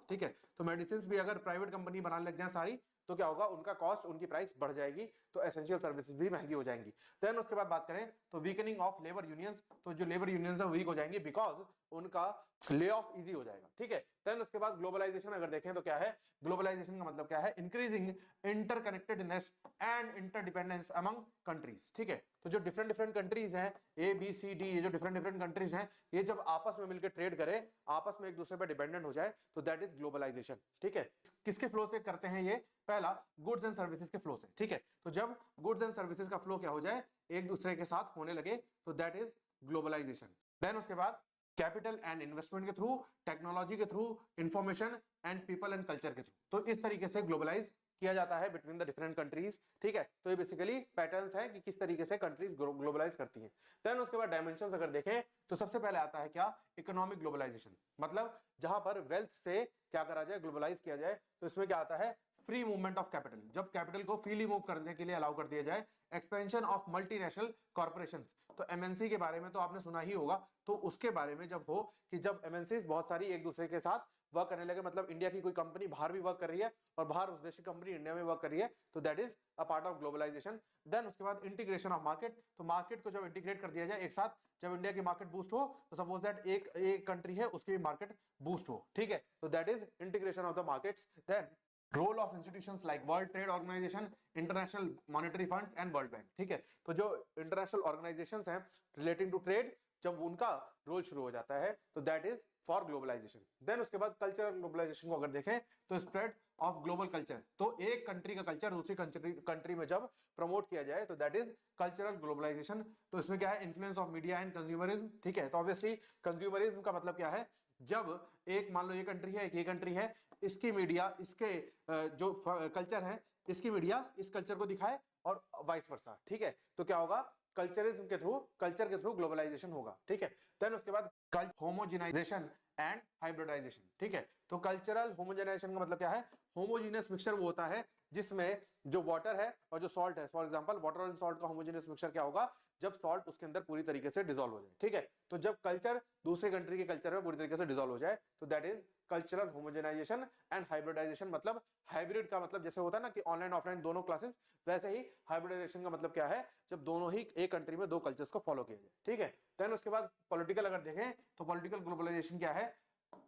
ठीक है। तो मेडिसिन भी अगर प्राइवेट कंपनी बनाने लग जाए सारी, तो क्या होगा, उनका कॉस्ट, उनकी प्राइस बढ़ जाएगी, तो एसेंशियल सर्विसेज भी महंगी हो जाएंगी। देन उसके बाद बात करें तो वीकनिंग ऑफ लेबर यूनियंस, तो जो लेबर यूनियंस है वीक हो जाएंगे बिकॉज उनका ले ऑफ इजी हो जाएगा, ठीक है। देन उसके बाद ग्लोबलाइजेशन अगर देखें तो क्या है, ग्लोबलाइजेशन का मतलब क्या है, increasing interconnectedness and interdependence among countries, ठीक है। तो जो डिफरेंट डिफरेंट कंट्रीज हैं ABCD, ये जो डिफरेंट डिफरेंट कंट्रीज हैं, ये जब आपस में मिलकर ट्रेड करें, आपस में एक दूसरे पर डिपेंडेंट हो जाए, तो दैट इज ग्लोबलाइजेशन, ठीक है। किसके फ्लो से करते हैं ये, पहला गुड्स एंड सर्विसेज के फ्लो से, ठीक है। तो जब गुड्स एंड सर्विसेज का फ्लो क्या हो जाए, एक दूसरे के साथ होने लगे, तो दैट इज ग्लोबलाइजेशन। देन उसके बाद कैपिटल एंड इन्वेस्टमेंट के थ्रू, टेक्नोलॉजी के through, information and people and culture के थ्रू, तो इस तरीके से ग्लोबलाइज किया जाता है बिटवीन द डिफरेंट कंट्रीज, ठीक है। तो ये बेसिकली पैटर्न्स है कि किस तरीके से कंट्रीज ग्लोबलाइज करती हैं। देन उसके बाद डायमेंशंस अगर देखें तो सबसे पहले आता है क्या, इकोनॉमिक ग्लोबलाइजेशन, मतलब जहां पर वेल्थ से क्या करा जाए, ग्लोबलाइज किया जाए। तो इसमें क्या आता है, फ्री मूवमेंट ऑफ कैपिटल, जब कैपिटल को फ्रीली मूव करने के लिए अलाउ कर दिया जाए। एक्सपेंशन ऑफ मल्टीनेशनल कॉर्पोरेशंस, तो एमएनसी के बारे में तो आपने सुना ही होगा, तो उसके बारे में जब हो कि जब एमएनसीज बहुत सारी एक दूसरे के साथ वर्क करने लगे, मतलब इंडिया की कोई कंपनी बाहर भी वर्क कर रही है और बाहर उस देश की कंपनी इंडिया में वर्क कर रही है, तो that is a part of globalisation. Then उसके बाद इंटीग्रेशन ऑफ मार्केट, तो मार्केट को जब इंटीग्रेट कर दिया जाए एक साथ, जब इंडिया की मार्केट बूस्ट हो, तो सपोज दैट एक कंट्री है उसकी भी मार्केट बूस्ट हो, ठीक है। तो that is integration of the markets. Then role of institutions like World Trade Organisation, International Monetary Funds and World Bank, ठीक है। तो जो इंटरनेशनल ऑर्गेनाइजेशंस हैं रिलेटिंग टू ट्रेड, जब उनका रोल शुरू हो जाता है, तो that is for globalisation. Then उसके बाद कल्चरल ग्लोबलाइजेशन को अगर देखें तो स्प्रेड ऑफ ग्लोबल कल्चर, तो एक कंट्री का कल्चर दूसरी कंट्री में जब प्रमोट किया जाए, तो दैट इज कल्चरल ग्लोबलाइजेशन। तो इसमें क्या है, influence of media and consumerism, ठीक है। तो ऑब्वियसली कंज्यूमरिज्म का मतलब क्या है, जब एक मान लो ये कंट्री है, एक ये कंट्री है, इसकी मीडिया इसके जो कल्चर है, इसकी मीडिया इस कल्चर को दिखाए और वाइस वर्सा, ठीक है। तो क्या होगा, कल्चरिज्म के थ्रू, कल्चर के थ्रू ग्लोबलाइजेशन होगा, ठीक है। देन उसके बाद होमोजेनाइजेशन एंड हाइब्रिडाइजेशन, ठीक है। तो कल्चरल होमोजेनाइजेशन का मतलब क्या है, होमोजीनियस मिक्सचर वो होता है जिसमें जो वाटर है और जो सॉल्ट है, फॉर एग्जांपल वाटर और सॉल्ट का होमोजेनियस मिक्सचर क्या होगा, जब सॉल्ट उसके अंदर पूरी तरीके से डिसॉल्व हो जाए, ठीक है। तो जब कल्चर दूसरे कंट्री के कल्चर में पूरी तरीके से डिसॉल्व हो जाए, तो that is cultural homogenization and hybridisation. मतलब हाइब्रिड का मतलब जैसे होता है ना कि ऑनलाइन ऑफलाइन दोनों क्लासेस, वैसे ही हाइब्रिडाइजेशन का मतलब क्या है, जब दोनों ही एक कंट्री में दो कल्चर्स को फॉलो किया जाए, ठीक है। देन उसके बाद पॉलिटिकल अगर देखें तो पॉलिटिकल ग्लोबलाइजेशन क्या है,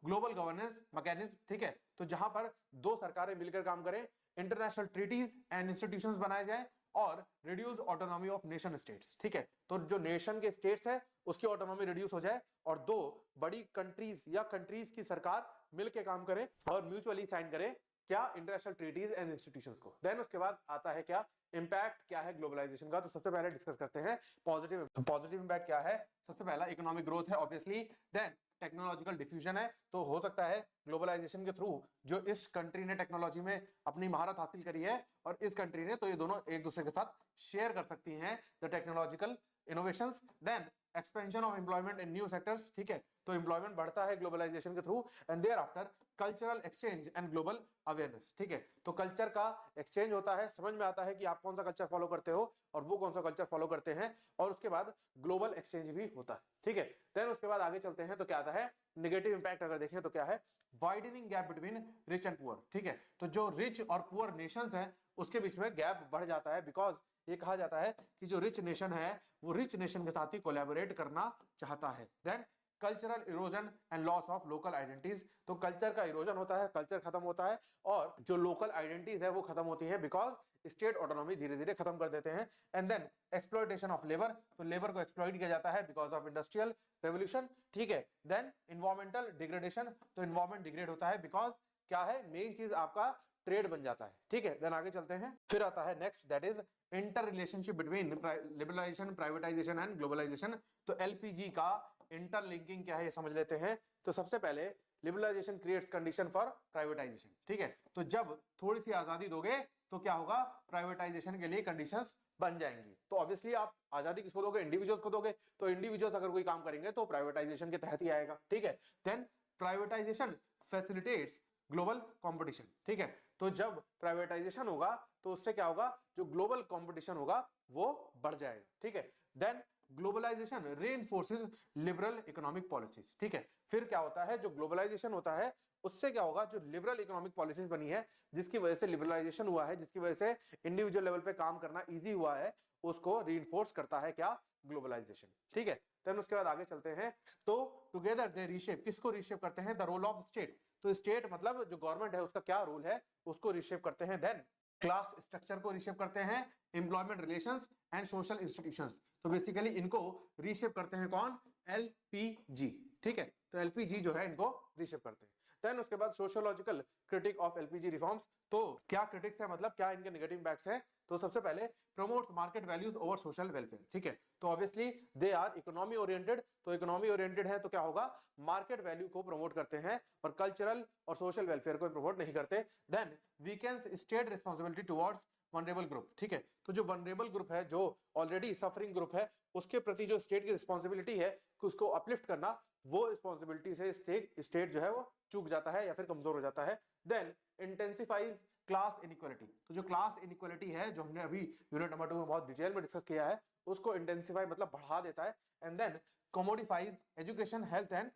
ग्लोबल गवर्नेंस मैकेनिज्म, ठीक है। तो जहां पर दो सरकारें मिलकर काम करें, इंटरनेशनल ट्रीटीज एंड इंस्टीट्यूशंस बनाए जाए और reduce autonomy of nation states, ठीक है। तो जो नेशन के स्टेट्स है उसकी ऑटोनॉमी रिड्यूस हो जाए और दो बड़ी कंट्रीज या कंट्रीज की सरकार मिलकर काम करे और म्यूचुअली साइन करे क्या, इंटरनेशनल ट्रीटीज एंड इंस्टीट्यूशंस को। देन उसके बाद आता है क्या, इंपैक्ट क्या है ग्लोबलाइजेशन का। तो सबसे पहले डिस्कस करते हैं पॉजिटिव। पॉजिटिव इंपैक्ट क्या है, सबसे पहला इकोनॉमिक ग्रोथ है ऑब्वियसली। देन टेक्नोलॉजिकल डिफ्यूजन है, तो हो सकता है ग्लोबलाइजेशन के थ्रू जो इस कंट्री ने टेक्नोलॉजी में अपनी महारत हासिल करी है और इस कंट्री ने, तो ये दोनों एक दूसरे के साथ शेयर कर सकती हैं the technological innovations, then expansion of employment in new sectors, ठीक है, तो एम्प्लॉयमेंट बढ़ता है ग्लोबलाइजेशन के through, and thereafter cultural exchange and global awareness, ठीक है, तो कल्चर का एक्सचेंज होता है, समझ में आता है कि आप कौन सा कल्चर फॉलो करते हो और वो कौन सा कल्चर फॉलो करते हैं, और उसके बाद ग्लोबल एक्सचेंज भी होता है, ठीक है। देन उसके बाद आगे चलते हैं तो क्या आता है, नेगेटिव इंपैक्ट अगर देखें तो क्या है, widening gap between rich and poor, ठीक है, तो जो रिच और पुअर नेशंस हैं उसके बीच में गैप बढ़ जाता है, बिकॉज ये कहा जाता है कि जो रिच नेशन है वो रिच नेशन के साथ ही कोलैबोरेट करना चाहता है। Then cultural erosion and loss of local identities, तो कल्चर का इरोजन होता है, कल्चर खत्म होता है, और जो लोकल आइडेंटिटीज है वो खत्म होती है, बिकॉज स्टेट ऑटोनॉमी धीरे धीरे खत्म कर देते हैं। And then exploitation of labour, तो लेबर को एक्सप्लॉइट किया जाता है बिकॉज ऑफ इंडस्ट्रियल रेवोल्यूशन, ठीक है। देन इन्वायरमेंटल डिग्रेडेशन, तो इन्वायरमेंट डिग्रेड होता है बिकॉज क्या है, मेन चीज आपका ट्रेड बन जाता है, ठीक है। देन आगे चलते हैं, फिर आता है next, that is inter relationship between liberalisation, privatisation and globalisation, तो एलपीजी का इंटरलिंकिंग क्या है ये समझ लेते हैं। तो सबसे पहले liberalisation creates condition for privatisation, ठीक है, तो जब थोड़ी सी आजादी दोगे तो क्या होगा, प्राइवेटाइजेशन के लिए कंडीशंस बन जाएंगी। तो ऑब्वियसली आप आजादी किसको दोगे, इंडिविजुअल्स को दोगे, तो इंडिविजुअल्स अगर कोई काम करेंगे तो प्राइवेटाइजेशन के तहत ही आएगा, ठीक है। Then privatisation facilitates global competition, ठीक है, तो जब प्राइवेटाइजेशन होगा तो उससे क्या होगा, जो ग्लोबल कंपटीशन होगा वो बढ़ जाएगा, ठीक है। Then globalisation reinforces liberal economic policies, ठीक है, फिर क्या होता है, जो ग्लोबलाइजेशन होता है उससे क्या होगा, जो लिबरल इकोनॉमिक पॉलिसीज बनी है, जिसकी वजह से लिबरलाइजेशन हुआ है, जिसकी वजह से इंडिविजुअल लेवल पे काम करना इजी हुआ है, उसको रीइंफोर्स करता है क्या, ग्लोबलाइजेशन, ठीक है। देन उसके बाद आगे चलते हैं, तो टुगेदर दे रीशेप, किसको रीशेप करते हैं, द रोल ऑफ स्टेट, तो स्टेट मतलब जो गवर्नमेंट है उसका क्या रोल है उसको रीशेप करते हैं। देन क्लास स्ट्रक्चर को रीशेप करते हैं, employment relations and social institutions, तो बेसिकली इनको रीशेप करते हैं कौन, एलपीजी, ठीक है, तो एलपीजी जो है इनको रीशेप करते हैं। देन उसके बाद sociological critic of LPG reforms, तो क्या क्रिटिक्स है, मतलब क्या इनके नेगेटिव इम्पैक्ट्स हैं, तो सबसे पहले promotes market values over social welfare, ठीक है, तो obviously they are economy oriented, तो इकोनॉमी ओरिएंटेड है तो क्या होगा, मार्केट वैल्यू को प्रमोट करते हैं और कल्चरल और सोशल वेलफेयर को प्रमोट नहीं करते। Then weakens state responsibility towards vulnerable group, ठीक है, तो जो वनरेबल ग्रुप है, जो ऑलरेडी सफरिंग ग्रुप है, उसके प्रति जो स्टेट की रिस्पांसिबिलिटी है कि उसको अपलिफ्ट करना, वो रिस्पांसिबिलिटी से स्टेट जो है वो चूक जाता है या फिर कमजोर हो जाता है। देन इंटेंसिफाइज क्लास इनइक्वालिटी, तो जो क्लास इनइक्वालिटी है जो हमने अभी यूनिट नंबर 2 में बहुत डिटेल में डिस्कस किया है, उसको इंटेंसिफाई मतलब बढ़ा देता है। And then commodifies education, health and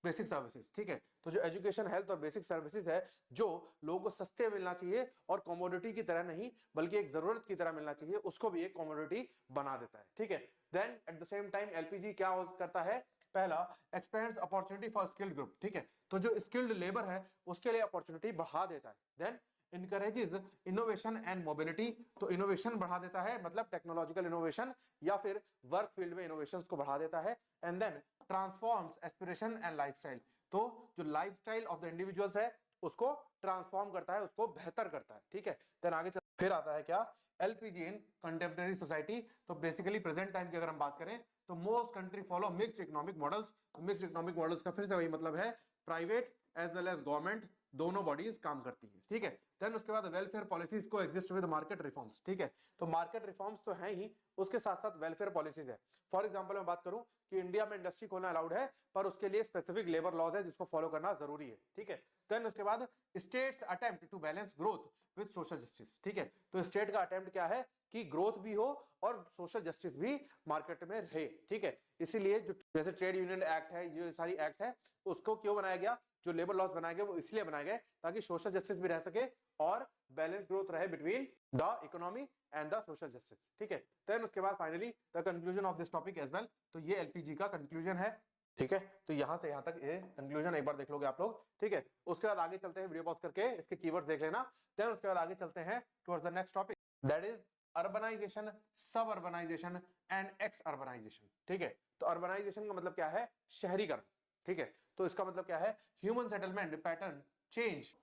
basic services, ठीक है, तो जो एजुकेशन, हेल्थ और बेसिक सर्विसेज है जो लोगों को सस्ते मिलना चाहिए और कमोडिटी की तरह नहीं बल्कि एक जरूरत की तरह मिलना चाहिए, उसको भी एक कमोडिटी बना देता है, ठीक है। Then at the same time LPG क्या करता है, पहला expands opportunity for skilled group, ठीक है, तो जो स्किल्ड लेबर है उसके लिए अपॉर्चुनिटी बढ़ा देता है। Then encourages innovation and mobility, तो इनोवेशन बढ़ा देता है मतलब टेक्नोलॉजिकल इनोवेशन या फिर वर्क फील्ड में इनोवेशंस को बढ़ा देता है। And then transforms aspiration and lifestyle, तो जो लाइफस्टाइल ऑफ द इंडिविजुअल्स है उसको ट्रांसफॉर्म करता है, उसको बेहतर करता है, ठीक है। देन आगे फिर आता है क्या, एलपीजी इन कंटेम्प्रेरी सोसाइटी, तो बेसिकली प्रेजेंट टाइम की अगर हम बात करें तो most country follow mixed economic models, mixed economic models का फिर से वही मतलब है, private as well as government दोनों बॉडीज काम करती है, ठीक है। देन उसके बाद welfare policies coexist with market reforms, ठीक है, तो मार्केट रिफॉर्म्स तो है ही, उसके साथ साथ वेलफेयर पॉलिसीज है। फॉर एग्जांपल मैं बात करूं कि इंडिया में इंडस्ट्री खोलना अलाउड है पर उसके लिए स्पेसिफिक लेबर लॉज है जिसको फॉलो करना जरूरी है, ठीक है। देन उसके बाद states attempt to balance growth with social justice, ठीक है, तो स्टेट का अटेम्प्ट क्या है कि ग्रोथ भी हो और सोशल जस्टिस भी मार्केट में रहे, ठीक है। इसीलिए जो जैसे ट्रेड यूनियन एक्ट है, ये सारी एक्ट है, उसको क्यों बनाया गया, जो लेबर लॉस बनाए गए वो इसलिए बनाए गए ताकि सोशल जस्टिस भी रह सके और बैलेंस ग्रोथ रहे between the economy and the social justice, ठीक है। देन उसके बाद finally the conclusion of this topic as well, तो ये एलपीजी का कंक्लूजन है, ठीक है, तो यहां से यहां तक ये कंक्लूजन एक बार देख लोगे आप लोग, ठीक है। उसके बाद आगे चलते हैं, वीडियो पॉज करके इसके कीवर्ड्स देख लेना। देन उसके बाद आगे चलते हैं towards the next topic, that is urbanization, suburbanization and exurbanization, ठीक है, तो अर्बनाइजेशन का मतलब क्या है, शहरीकरण, ठीक है, तो इसका मतलब क्या है, human settlement pattern change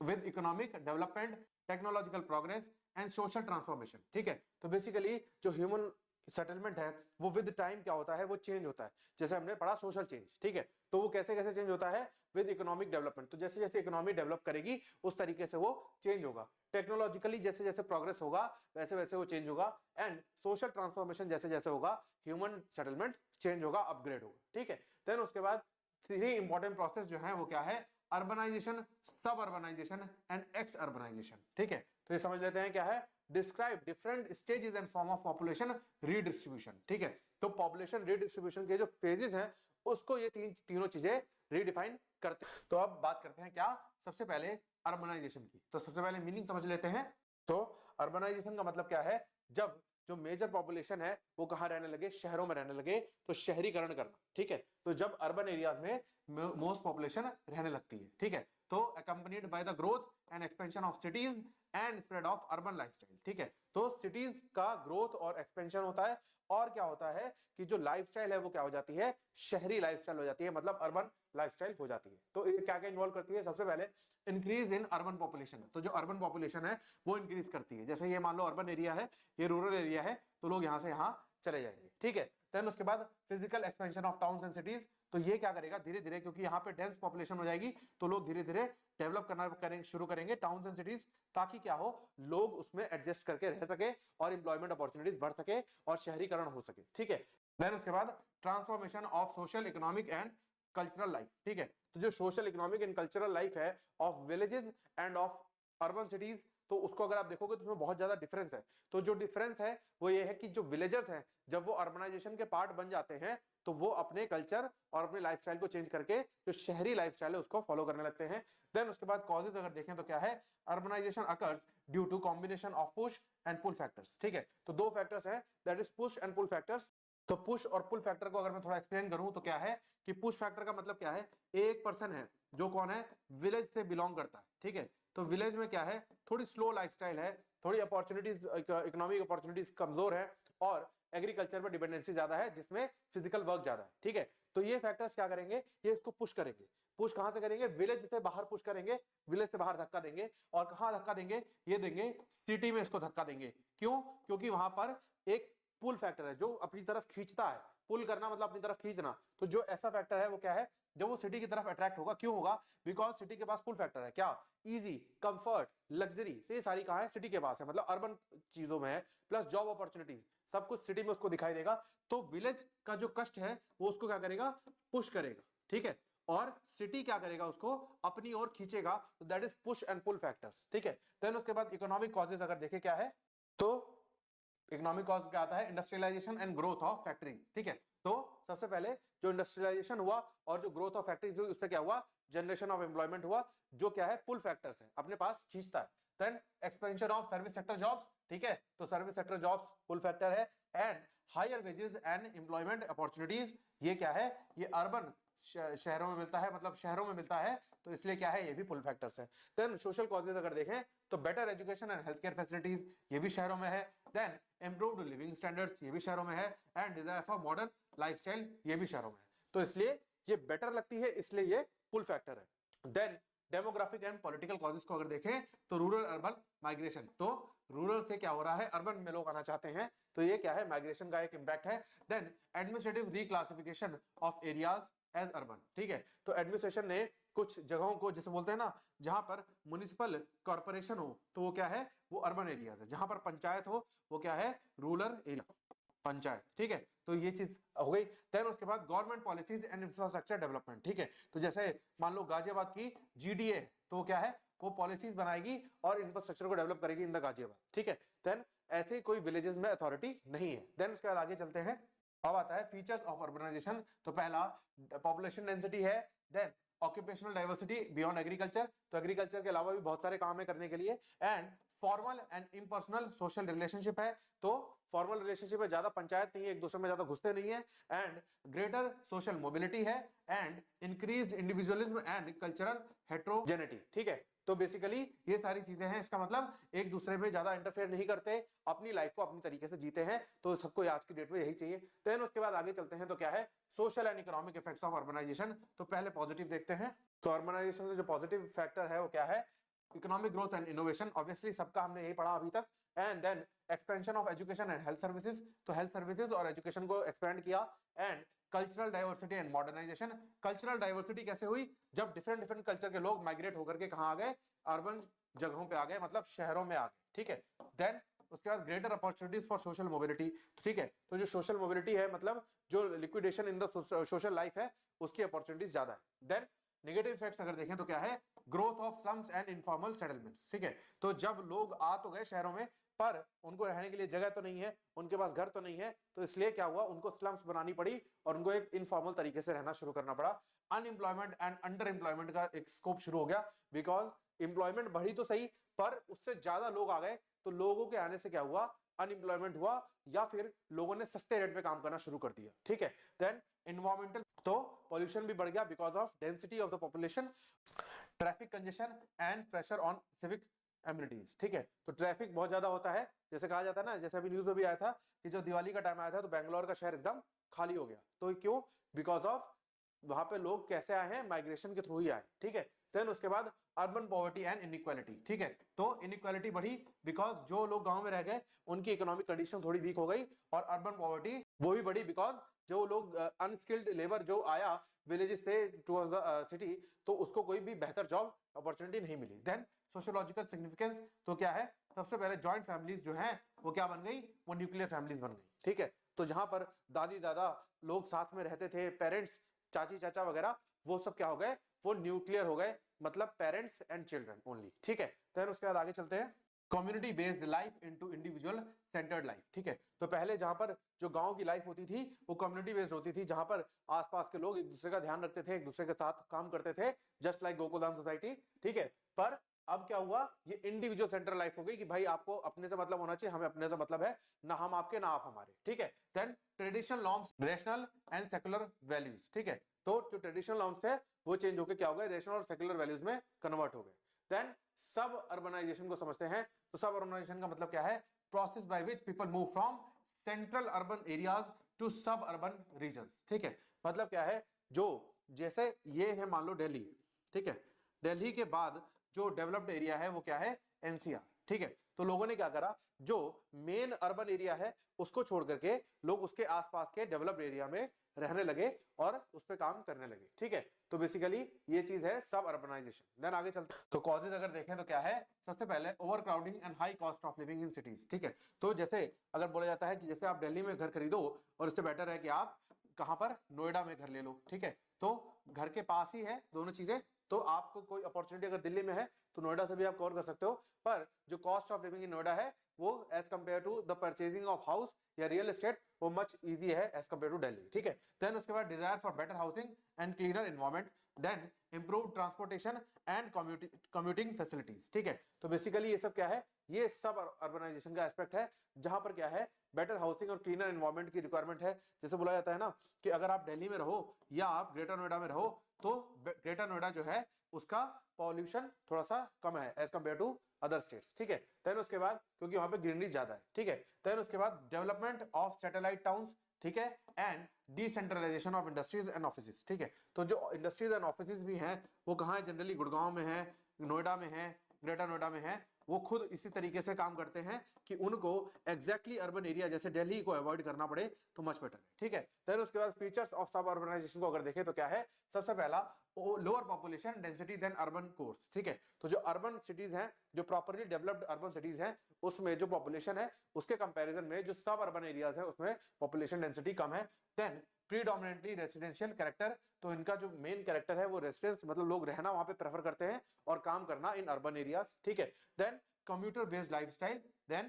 with economic development, technological progress and social transformation, ठीक है, तो बेसिकली जो ह्यूमन सेटलमेंट है वो विद टाइम क्या होता है, वो चेंज होता है। जैसे हमने पढ़ा सोशल चेंज, ठीक है, तो वो कैसे कैसे चेंज होता है, विद इकोनॉमिक डेवलपमेंट। तो जैसे जैसे इकोनॉमी डेवलप करेगी उस तरीके से वो चेंज होगा। टेक्नोलॉजिकली जैसे जैसे प्रोग्रेस होगा वैसे वैसे वो चेंज होगा। एंड सोशल ट्रांसफॉर्मेशन जैसे जैसे होगा ह्यूमन सेटलमेंट चेंज होगा, अपग्रेड होगा, ठीक है। देन उसके बाद 3 इंपॉर्टेंट प्रोसेस जो है वो क्या है, urbanisation, suburbanization and exurbanization, ठीक है। तो ये समझ लेते हैं क्या है, describe different stages and form of population redistribution, ठीक है। तो पॉपुलेशन रीडिस्ट्रीब्यूशन के जो फेजेस हैं उसको ये तीनों चीजें रीडिफाइन करते हैं। तो अब बात करते हैं क्या, सबसे पहले अर्बनाइजेशन की। तो सबसे पहले मीनिंग समझ लेते हैं। तो अर्बनाइजेशन का मतलब क्या है, जब जो मेजर पॉपुलेशन है वो कहाँ रहने लगे, शहरों में रहने लगे, तो शहरीकरण करना, ठीक है। तो जब अर्बन एरियाज में मोस्ट पॉपुलेशन रहने लगती है, ठीक है, तो accompanied by the growth and expansion of cities and spread of urban lifestyle, ठीक है। तो सिटीज का ग्रोथ और एक्सपेंशन होता है, और क्या होता है कि जो लाइफस्टाइल है वो क्या हो जाती है, शहरी लाइफस्टाइल हो जाती है, मतलब अर्बन लाइफस्टाइल हो जाती है। तो ये क्या क्या इन्वॉल्व करती है, सबसे पहले इंक्रीज इन अर्बन पॉपुलेशन। तो जो अर्बन पॉपुलेशन है वो इंक्रीज करती है। जैसे ये मान लो अर्बन एरिया है, ये रूरल एरिया है, तो लोग यहाँ से यहाँ चले जाएंगे, ठीक है। देन उसके बाद physical expansion of towns and cities. तो ये क्या करेगा, धीरे धीरे, क्योंकि यहाँ पे डेंस पॉपुलेशन हो जाएगी तो लोग धीरे धीरे डेवलप करना शुरू करेंगे टाउन्स एंड सिटीज, ताकि क्या हो, लोग उसमें एडजस्ट करके रह सके और एम्प्लॉयमेंट अपॉर्चुनिटीज बढ़ सके और शहरीकरण हो सके, ठीक है। देन उसके बाद transformation of social economic and cultural life, ठीक है। तो जो social economic and cultural life है of villages and of urban cities, तो उसको अगर आप देखोगे तो उसमें बहुत ज्यादा डिफरेंस है। तो जो डिफरेंस है वो ये है कि जो विलेजर्स हैं जब वो अर्बनाइजेशन के पार्ट बन जाते हैं तो वो अपने कल्चर और अपने लाइफस्टाइल को चेंज करके जो शहरी लाइफस्टाइल है उसको फॉलो करने लगते हैं। देन उसके बाद कॉजेज अगर देखें तो क्या है, urbanization occurs due to combination of push and pull factors, ठीक है। तो दो फैक्टर्स हैं, that is push and pull factors. तो पुश और पुल फैक्टर को अगर मैं थोड़ा एक्सप्लेन करूं तो क्या है कि पुश फैक्टर का मतलब क्या है, एक पर्सन है जो कौन है, विलेज से बिलोंग करता है, ठीक है। तो विलेज में क्या है, थोड़ी स्लो लाइफस्टाइल है, थोड़ी अपॉर्चुनिटीज, इकोनॉमिक अपॉर्चुनिटीज कमजोर है, और एग्रीकल्चर पर डिपेंडेंसी ज्यादा है जिसमें फिजिकल वर्क ज्यादा है, ठीक है। तो ये फैक्टर्स क्या करेंगे, ये इसको पुश करेंगे। पुश कहां से करेंगे, विलेज से बाहर पुश करेंगे, विलेज से बाहर धक्का देंगे। और कहां धक्का देंगे, ये देंगे सिटी में, इसको धक्का देंगे। क्यों, क्योंकि वहां पर एक पुल फैक्टर है जो अपनी तरफ खींचता है। पुल करना मतलब अपनी तरफ खींचना। तो जो ऐसा फैक्टर है वो क्या है, जब वो सिटी की तरफ अट्रैक्ट होगा, क्यों होगा, बिकॉज सिटी के पास पुल फैक्टर है, क्या, इजी, कंफर्ट, लग्जरी, से ये सारी कहां है, सिटी के पास है, मतलब अर्बन चीजों में है, प्लस जॉब अपॉर्चुनिटीज, सब कुछ सिटी में उसको दिखाई देगा। तो विलेज का जो कष्ट है वो उसको क्या करेगा, पुश करेगा, ठीक है। और सिटी क्या करेगा, उसको अपनी ओर खींचेगा। तो that is push and pull factors, ठीक है। देन उसके बाद इकोनॉमिक कॉजेज अगर देखें क्या है, तो इकोनॉमिक कॉज क्या आता है, industrialization and growth of factory, ठीक है। तो सबसे पहले जो इंडस्ट्रियलाइजेशन हुआ और जो ग्रोथ ऑफ फैक्ट्रीज हुई उससे क्या हुआ, जनरेशन ऑफ एम्प्लॉयमेंट हुआ, जो क्या है, पुल फैक्टर्स है, अपने पास खींचता है। Then expansion of service sector jobs, ठीक है। तो service sector jobs pull factor है। And higher wages and employment opportunities, ये क्या है, ये अर्बन शहरों में मिलता है, मतलब शहरों में मिलता है, तो इसलिए क्या है, ये भी पुल फैक्टर्स है। देन सोशल कॉजेज अगर देखें तो better education and health care facilities, ये भी शहरों में है। देन इम्प्रूव्ड लिविंग स्टैंडर्ड्स, ये भी शहरों में है। And desire for modern lifestyle, ये भी शहरों में है। तो इसलिए ये बेटर लगती है, इसलिए ये पुल फैक्टर है। Then demographic and political causes को अगर देखें तो रूरल अर्बन माइग्रेशन, तो रूरल से क्या हो रहा है, अर्बन में लोग आना चाहते हैं, तो ये क्या है, माइग्रेशन का एक इंपैक्ट है। Then administrative reclassification of areas as urban, ठीक है। तो एडमिनिस्ट्रेशन ने कुछ जगहों को, जैसे बोलते हैं ना, जहां पर म्युनिसिपल कॉर्पोरेशन हो तो वो क्या है, वो अर्बन एरियाज है, जहां पर पंचायत हो वो क्या है, रूरल एरिया पंचायत, ठीक है। तो ये चीज हो गई। देन उसके बाद government policies and infrastructure development, ठीक है। तो जैसे मान लो गाजियाबाद की जीडीए, तो वो क्या है, वो पॉलिसीज बनाएगी और इंफ्रास्ट्रक्चर को डेवलप करेगी इन द गाजियाबाद, ठीक है। देन ऐसे कोई विलेजेस में अथॉरिटी नहीं है। देन उसके बाद आगे चलते हैं, अब आता है फीचर्स ऑफ अर्बनाइजेशन। तो पहला पॉपुलेशन डेंसिटी है। Then occupational diversity beyond agriculture, तो एग्रीकल्चर के अलावा भी बहुत सारे काम है करने के लिए। And formal and impersonal social relationship है, तो फॉर्मल रिलेशनशिप है, ज्यादा पंचायत नहीं है, एक दूसरे में ज्यादा घुसते नहीं है। एंड ग्रेटर सोशल मोबिलिटी है। And increase individualism and cultural heterogeneity, ठीक है। तो बेसिकली ये सारी चीजें हैं, इसका मतलब एक दूसरे में ज्यादा इंटरफेयर नहीं करते, अपनी लाइफ को अपनी तरीके से जीते हैं। तो सबको आज की डेट में यही चाहिए। देन उसके बाद आगे चलते हैं, तो क्या है, social and economic effects of urbanization. तो पहले पॉजिटिव देखते हैं। तो अर्बनाइजेशन से जो पॉजिटिव फैक्टर है वो क्या है, economic growth and innovation. Obviously सबका हमने यही पढ़ा अभी तक, and then expansion of education and health services, तो हेल्थ सर्विसेज और एजुकेशन को एक्सपेंड किया, and cultural diversity and modernization, cultural diversity कैसे हुई, जब डिफरेंट डिफरेंट कल्चर के लोग माइग्रेट होकर के कहाँ आ गए, अर्बन जगहों पे आ गए, मतलब शहरों में आ गए, ठीक है। देन उसके बाद greater opportunities for social mobility, ठीक है, तो जो सोशल मोबिलिटी है, मतलब जो liquidation in the social life है, उसकी अपॉर्चुनिटीज ज्यादा है। देन नेगेटिव इफेक्ट्स अगर देखें तो क्या है, growth of slums and informal settlements, ठीक है, तो जब लोग आ तो गए शहरों में, पर उनको रहने के लिए जगह तो नहीं है, उनके पास घर तो नहीं है, तो इसलिए क्या हुआ, उनको स्लम्स बनानी पड़ी और उनको एक इनफॉर्मल तरीके से रहना शुरू करना पड़ा। अनएम्प्लॉयमेंट एंड अंडर एम्प्लॉयमेंट का एक स्कोप शुरू हो गया, बिकॉज एम्प्लॉयमेंट बढ़ी तो सही, पर उससे ज्यादा लोग आ गए, तो लोगों के आने से क्या हुआ, अनएम्प्लॉयमेंट हुआ, या फिर लोगों ने सस्ते रेट पे काम करना शुरू कर दिया, ठीक है। देन एनवायरमेंटल, तो पॉल्यूशन भी बढ़ गया because of density of the population, traffic congestion and pressure on civic amenities, ठीक है, तो ट्रैफिक बहुत ज्यादा होता है, जैसे कहा जाता है ना, जैसे अभी न्यूज में भी आया था कि जब दिवाली का टाइम आया था तो बेंगलोर का शहर एकदम खाली हो गया, तो क्यों, बिकॉज ऑफ वहां पे लोग कैसे आए हैं, माइग्रेशन के थ्रू ही आए, ठीक है। देन उसके बाद अर्बन पॉवर्टी एंड इनइक्वालिटी, ठीक है, तो इनइक्वालिटी बढ़ी बिकॉज जो लोग गांव में रह गए उनकी इकोनॉमिक कंडीशन थोड़ी वीक हो गई, और अर्बन पॉवर्टी वो भी बढ़ी बिकॉज जो लोग अनस्किल्ड लेबर जो आया विलेजेस से टुवर्ड्स द सिटी, तो उसको कोई भी बेहतर जॉब अपॉर्चुनिटी नहीं मिली। देन सोशियोलॉजिकल सिग्निफिकेंस, तो क्या है, सबसे पहले जॉइंट फैमिलीज जो हैं वो क्या बन गई, वो न्यूक्लियर फैमिलीज बन गई, ठीक है, तो जहां पर दादी दादा लोग साथ में रहते थे, पेरेंट्स चाची चाचा वगैरह, वो सब क्या हो गए, वो न्यूक्लियर हो गए, मतलब पेरेंट्स एंड चिल्ड्रन ओनली, ठीक है। देन उसके बाद आगे चलते हैं, community based life into individual centred life, ठीक है, तो पहले जहां पर जो गांव की लाइफ होती थी वो कम्युनिटी बेस्ड होती थी, जहां पर आसपास के लोग एक दूसरे का ध्यान रखते थे, एक दूसरे के साथ काम करते थे, जस्ट लाइक गोकुलधाम सोसाइटी, ठीक है। पर अब क्या हुआ, ये इंडिविजुअल सेंटर लाइफ हो गई कि भाई आपको अपने से मतलब होना चाहिए, हमें अपने से मतलब है, ना हम आपके ना आप हमारे, ठीक है। Then traditional norms, rational and secular values, ठीक है, तो जो ट्रेडिशनल नॉर्म्स है वो चेंज होकर क्या हो गए, रेशनल और सेकुलर वैल्यूज में कन्वर्ट हो गए। देन सब अर्बनाइजेशन को समझते हैं, तो सब अर्बनाइजेशन का मतलब क्या है, process by which people move from central urban areas to suburban regions, ठीक है, मतलब क्या है, जो जैसे ये है मान लो दिल्ली, ठीक है, दिल्ली के बाद जो डेवलप्ड एरिया है वो क्या है, एनसीआर, ठीक है, तो लोगों ने क्या करा, जो मेन अर्बन एरिया है उसको छोड़ करके लोग उसके आसपास के डेवलप्ड एरिया में रहने लगे और उस पर काम करने लगे, ठीक है, तो बेसिकली ये चीज है सब अर्बनाइजेशन। देन आगे चलते हैं, तो कॉजेज अगर देखें तो क्या है, सबसे पहले over crowding and high cost of living in cities, ठीक है, तो जैसे अगर बोला जाता है कि जैसे आप दिल्ली में घर खरीदो और इससे बेटर है कि आप कहां पर, नोएडा में घर ले लो, ठीक है, तो घर के पास ही है दोनों चीजें, तो आपको कोई अपॉर्चुनिटी अगर दिल्ली में है तो नोएडा से भी आप कवर कर सकते हो, पर जो cost of living in Noida है वो as compare to the purchasing of house या रियल एस्टेट वो मच इजी है एज कंपेयर टू दिल्ली, ठीक है। देन उसके बाद desire for better housing and cleaner environment, then improve transportation and commuting facilities, ठीक है, तो बेसिकली ये सब क्या है, ये सब अर्बनाइजेशन का एस्पेक्ट है, जहां पर क्या है, बेटर हाउसिंग और क्लीनर एनवायरनमेंट की रिक्वायरमेंट है। जैसे बोला जाता है ना कि अगर आप दिल्ली में रहो या आप ग्रेटर नोएडा में रहो, तो ग्रेटर नोएडा जो है उसका पॉल्यूशन थोड़ा सा कम है as compare to other states, ठीक है। देन उसके बाद क्योंकि वहां पे ग्रीनरी ज्यादा है, ठीक है। देन उसके बाद डेवलपमेंट ऑफ सैटेलाइट टाउन्स, ठीक है, and decentralization of industries and offices, ठीक है, तो जो इंडस्ट्रीज एंड ऑफिसेज भी हैं वो कहाँ है, जनरली गुड़गांव में है, नोएडा में है, ग्रेटर नोएडा में है, वो खुद इसी तरीके से काम करते हैं कि उनको एग्जैक्टली अर्बन एरिया जैसे दिल्ली को अवॉइड करना पड़े तो मच बेटर है, ठीक है। देन उसके बाद फीचर्स ऑफ सब अर्बनाइजेशन को अगर देखें तो क्या है, सबसे पहला lower population density than urban course, ठीक है, तो जो अर्बन सिटीज हैं, जो प्रॉपरली डेवलप्ड अर्बन सिटीज हैं, उसमें जो पॉपुलेशन है उसके कंपैरिजन में जो सब अर्बन एरियाज है उसमें पॉपुलेशन डेंसिटी कम है। देन प्रीडोमिनेटली रेसिडेंशियल कैरेक्टर, तो इनका जो मेन कैरेक्टर है वो रेसिडेंस, मतलब लोग रहना वहां पे प्रेफर करते हैं और काम करना इन अर्बन एरियाज, ठीक है। Then commuter based lifestyle, then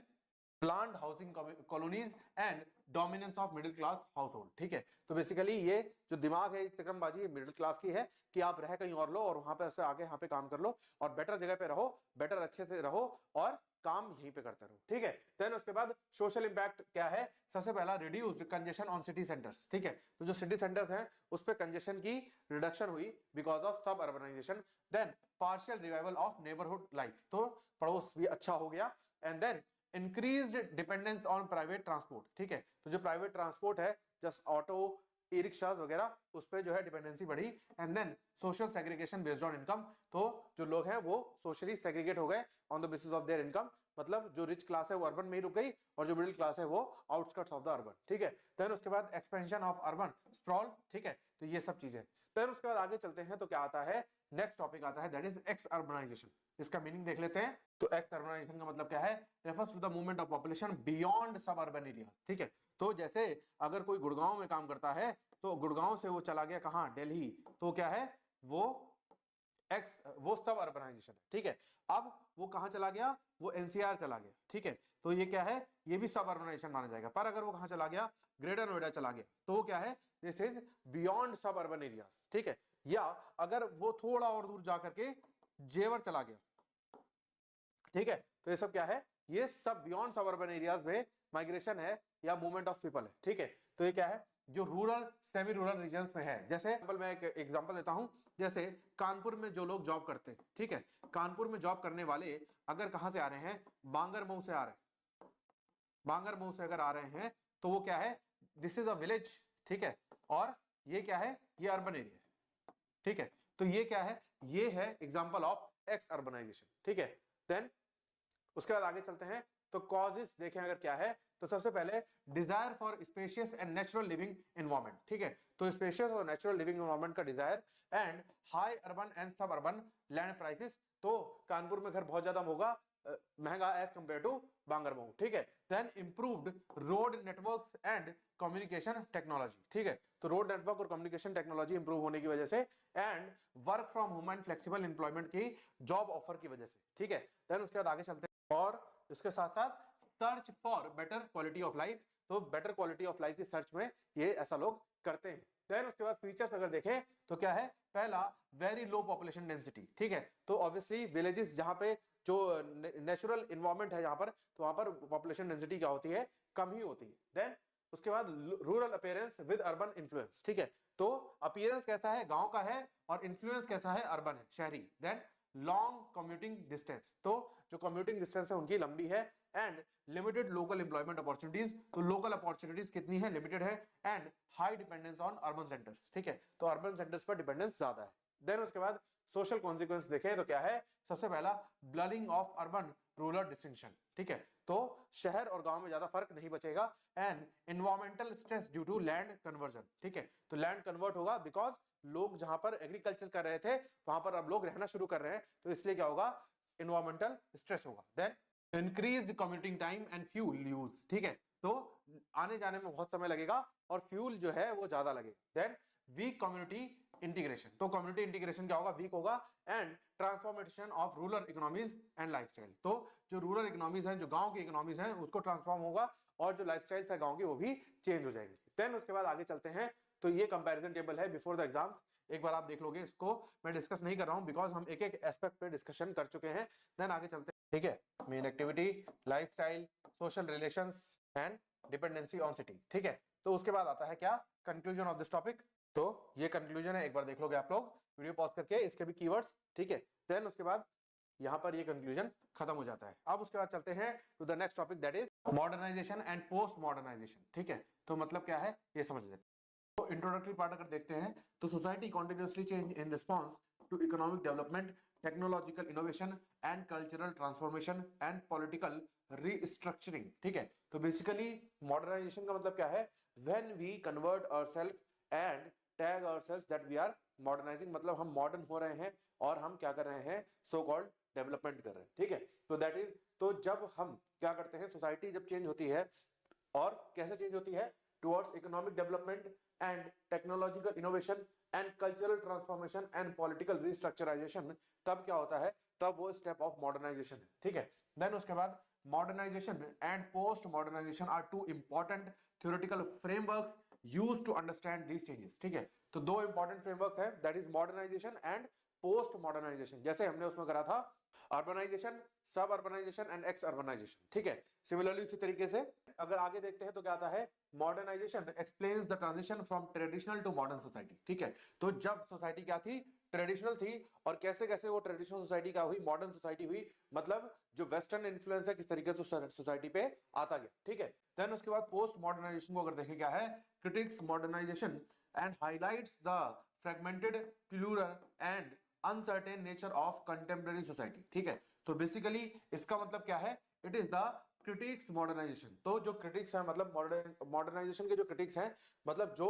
planned housing colonies and dominance of middle class household, ठीक है, तो बेसिकली ये जो दिमाग है तिकड़मबाजी मिडिल क्लास की है कि आप रह कहीं और लो और वहां पे से आगे यहाँ पे काम कर लो और बेटर जगह पे रहो, बेटर अच्छे से रहो और काम यहीं पे करते रहो, ठीक है। देन उसके बाद सोशल इंपैक्ट क्या है, सबसे पहला reduced congestion on city centres, ठीक है, तो जो सिटी सेंटर्स हैं उस पे कंजेशन की रिडक्शन हुई बिकॉज ऑफ सब urbanisation. Then partial revival of neighbourhood life, तो पड़ोस भी अच्छा हो गया। And then increased dependence on private transport, ठीक है, तो जो प्राइवेट ट्रांसपोर्ट है जस्ट ऑटो ई रिक्शास वगैरह, उस पर जो है डिपेंडेंसी बढ़ी। And then social segregation based on income, तो जो लोग हैं वो सोशली सेग्रीगेट हो गए on the basis of their income, मतलब जो रिच क्लास है वो अर्बन में ही रुक गई और जो मिडिल क्लास है वो आउटस्कर्ट्स ऑफ द अर्बन, ठीक है। देन उसके बाद एक्सपेंशन ऑफ अर्बन स्प्रॉल, ठीक है, तो ये सब चीजें। देन उसके बाद आगे चलते हैं तो क्या आता है, नेक्स्ट टॉपिक आता है दैट इज एक्स अर्बनाइजेशन। इसका मीनिंग देख लेते हैं। तो एक्स अर्बनाइजेशन का मतलब क्या है, refers to the movement of population beyond suburban area, ठीक है। तो जैसे अगर कोई गुड़गांव में काम करता है तो गुड़गांव से वो चला गया कहां, दिल्ली, तो क्या है वो वो सब अर्बनाइजेशन है, ठीक है। अब वो कहां चला गया, वो एनसीआर चला गया, ठीक है, तो ये क्या है, ये भी सब अर्बनाइजेशन माना जाएगा। पर अगर वो कहां चला गया, ग्रेटर नोएडा चला गया, तो वो क्या है, दिस इज बियॉन्ड सब अर्बन एरियाज, ठीक है। या अगर वो थोड़ा और दूर जाकर के जेवर चला गया, ठीक है, तो ये सब क्या है, ये सब बियॉन्ड सब अर्बन एरियाज में माइग्रेशन है या मूवमेंट ऑफ पीपल है, ठीक है। तो ये क्या है, जो रूरल सेमी रूरल रीजन्स में है। जैसे मैं एक एग्जांपल देता हूं, जैसे कानपुर में जो लोग जॉब करते हैं, ठीक है, कानपुर में जॉब करने वाले अगर कहां से आ रहे हैं, बांगरमऊ से आ रहे हैं, बांगरमऊ से अगर आ रहे हैं तो वो क्या है, दिस इज अ विलेज, ठीक है, और ये क्या है, ये अर्बन एरिया है, ठीक है। तो ये क्या है, ये है एग्जांपल ऑफ एक्स अर्बनाइजेशन, ठीक है। देन उसके बाद आगे चलते हैं तो कॉजेस देखें अगर क्या है, तो सबसे पहले desire for spacious and natural living environment, ठीक है, तो स्पेशियस और नेचुरल लिविंग एनवायरनमेंट का desire, and high urban and suburban land prices, तो कानपुर में घर बहुत ज्यादा होगा महंगा एज कंपेयर टू बांगरमऊ, ठीक है। Then improved road networks and communication technology, ठीक है, तो रोड नेटवर्क और कम्युनिकेशन टेक्नोलॉजी इंप्रूव होने की वजह से, and work from home and flexible employment की जॉब ऑफर की वजह से, ठीक है। देन उसके बाद आगे चलते हैं, और इसके साथ साथ search for better quality of life, तो बेटर क्वालिटी ऑफ लाइफ की सर्च में ये ऐसा लोग करते हैं। देन उसके बाद फीचर्स अगर देखें तो क्या है, पहला वेरी लो पॉपुलेशन डेंसिटी, ठीक है, तो ऑब्वियसली विलेजेस जहां पे जो नेचुरल एनवायरनमेंट है जहां पर, तो वहां पर पॉपुलेशन डेंसिटी क्या होती है, कम ही होती है। देन उसके बाद rural appearance with urban influence, ठीक है, तो अपीयरेंस कैसा है, गांव का है, और इन्फ्लुएंस कैसा है, अर्बन है, शहरी। देन लॉन्ग कम्यूटिंग डिस्टेंस, तो जो कम्यूटिंग डिस्टेंस है उनकी लंबी है, and limited local employment opportunities, तो लोकल अपॉर्चुनिटीज कितनी है, लिमिटेड है, and high dependence on urban centres, ठीक है, तो अर्बन सेंटर्स पर डिपेंडेंस ज्यादा है। देन उसके बाद सोशल कॉन्सिक्वेंस देखें तो क्या है, सबसे पहला blurring of urban rural distinction, ठीक है, तो शहर और गांव में ज्यादा फर्क नहीं बचेगा, and environmental stress due to land conversion, ठीक है, तो लैंड कन्वर्ट होगा बिकॉज लोग जहां पर एग्रीकल्चर कर रहे थे वहां पर अब लोग रहना शुरू कर रहे हैं, तो इसलिए क्या होगा, एनवायरमेंटल स्ट्रेस होगा। Then increased commuting time and fuel use, ठीक है, तो आने जाने में बहुत समय लगेगा और फ्यूल जो है वो ज्यादा लगेगा। देन वीक कम्युनिटी इंटीग्रेशन, तो कम्युनिटी इंटीग्रेशन क्या होगा, वीक होगा, and transformation of rural economies and lifestyle, तो जो रूरल इकोनॉमीज हैं, जो गांव की इकोनॉमीज हैं, उसको ट्रांसफॉर्म होगा और जो लाइफस्टाइल है गांव की वो भी चेंज हो जाएगी। देन उसके बाद आगे चलते हैं, तो ये कंपैरिजन टेबल है बिफोर द एग्जाम, एक बार आप देख लोगे, इसको मैं डिस्कस नहीं कर रहा हूं बिकॉज हम एक एक एस्पेक्ट पे डिस्कशन कर चुके हैं। देन आगे चलते हैं, ठीक है, main activity, lifestyle, social relations and dependency on city, ठीक है, तो उसके बाद आता है क्या, कंक्लूजन ऑफ दिस टॉपिक, तो ये कंक्लूजन है, एक बार देख लोगे आप लोग वीडियो पॉज करके, इसके भी कीवर्ड्स, ठीक है। देन उसके बाद यहाँ पर ये कंक्लूजन खत्म हो जाता है। अब उसके बाद चलते हैं to the next topic that is modernization and post modernization, ठीक है, तो मतलब क्या है ये समझ लेते हैं। तो इंट्रोडक्टरी पार्ट अगर देखते हैं तो society continuously change in response to economic development, technological innovation and cultural transformation and political restructuring, ठीक है, तो बेसिकली मॉडर्नाइजेशन का मतलब क्या है, when we convert ourself and tag ourself that we are modernizing, मतलब हम मॉडर्न हो रहे हैं और हम क्या कर रहे हैं, सो कॉल्ड डेवलपमेंट कर रहे हैं, ठीक है, तो दैट इज, तो जब हम क्या करते हैं, सोसाइटी जब चेंज होती है, और कैसे चेंज होती है, towards economic development and technological innovation and cultural transformation and political restructurisation, तब क्या होता है, तब वो स्टेप ऑफ मॉडर्नाइजेशन है, ठीक है। देन उसके बाद modernization and post modernization are two important theoretical framework used to understand these changes, ठीक है, तो दो इंपॉर्टेंट फ्रेमवर्क है, that is modernization and post modernization, जैसे हमने उसमें करा था urbanisation, suburbanization and exurbanization, ठीक है, सिमिलरली उसी तरीके से अगर आगे देखते हैं तो क्या आता है, modernization explains the transition from traditional to modern society, ठीक है, तो जब सोसाइटी क्या थी, ट्रेडिशनल थी, और कैसे कैसे वो ट्रेडिशनल सोसाइटी क्या हुई, मॉडर्न सोसाइटी हुई, मतलब जो वेस्टर्न इन्फ्लुएंस है किस तरीके से सोसाइटी पे आता गया, ठीक है। देन उसके बाद पोस्ट मॉडर्नाइजेशन को अगर देखें क्या है, critiques modernization and highlights the fragmented, plural and uncertain nature of contemporary society. ठीक है, तो बेसिकली इसका मतलब क्या है? It is the critics modernization. तो जो क्रिटिक्स है मतलब मॉडर्नाइजेशन के जो क्रिटिक्स हैं, मतलब जो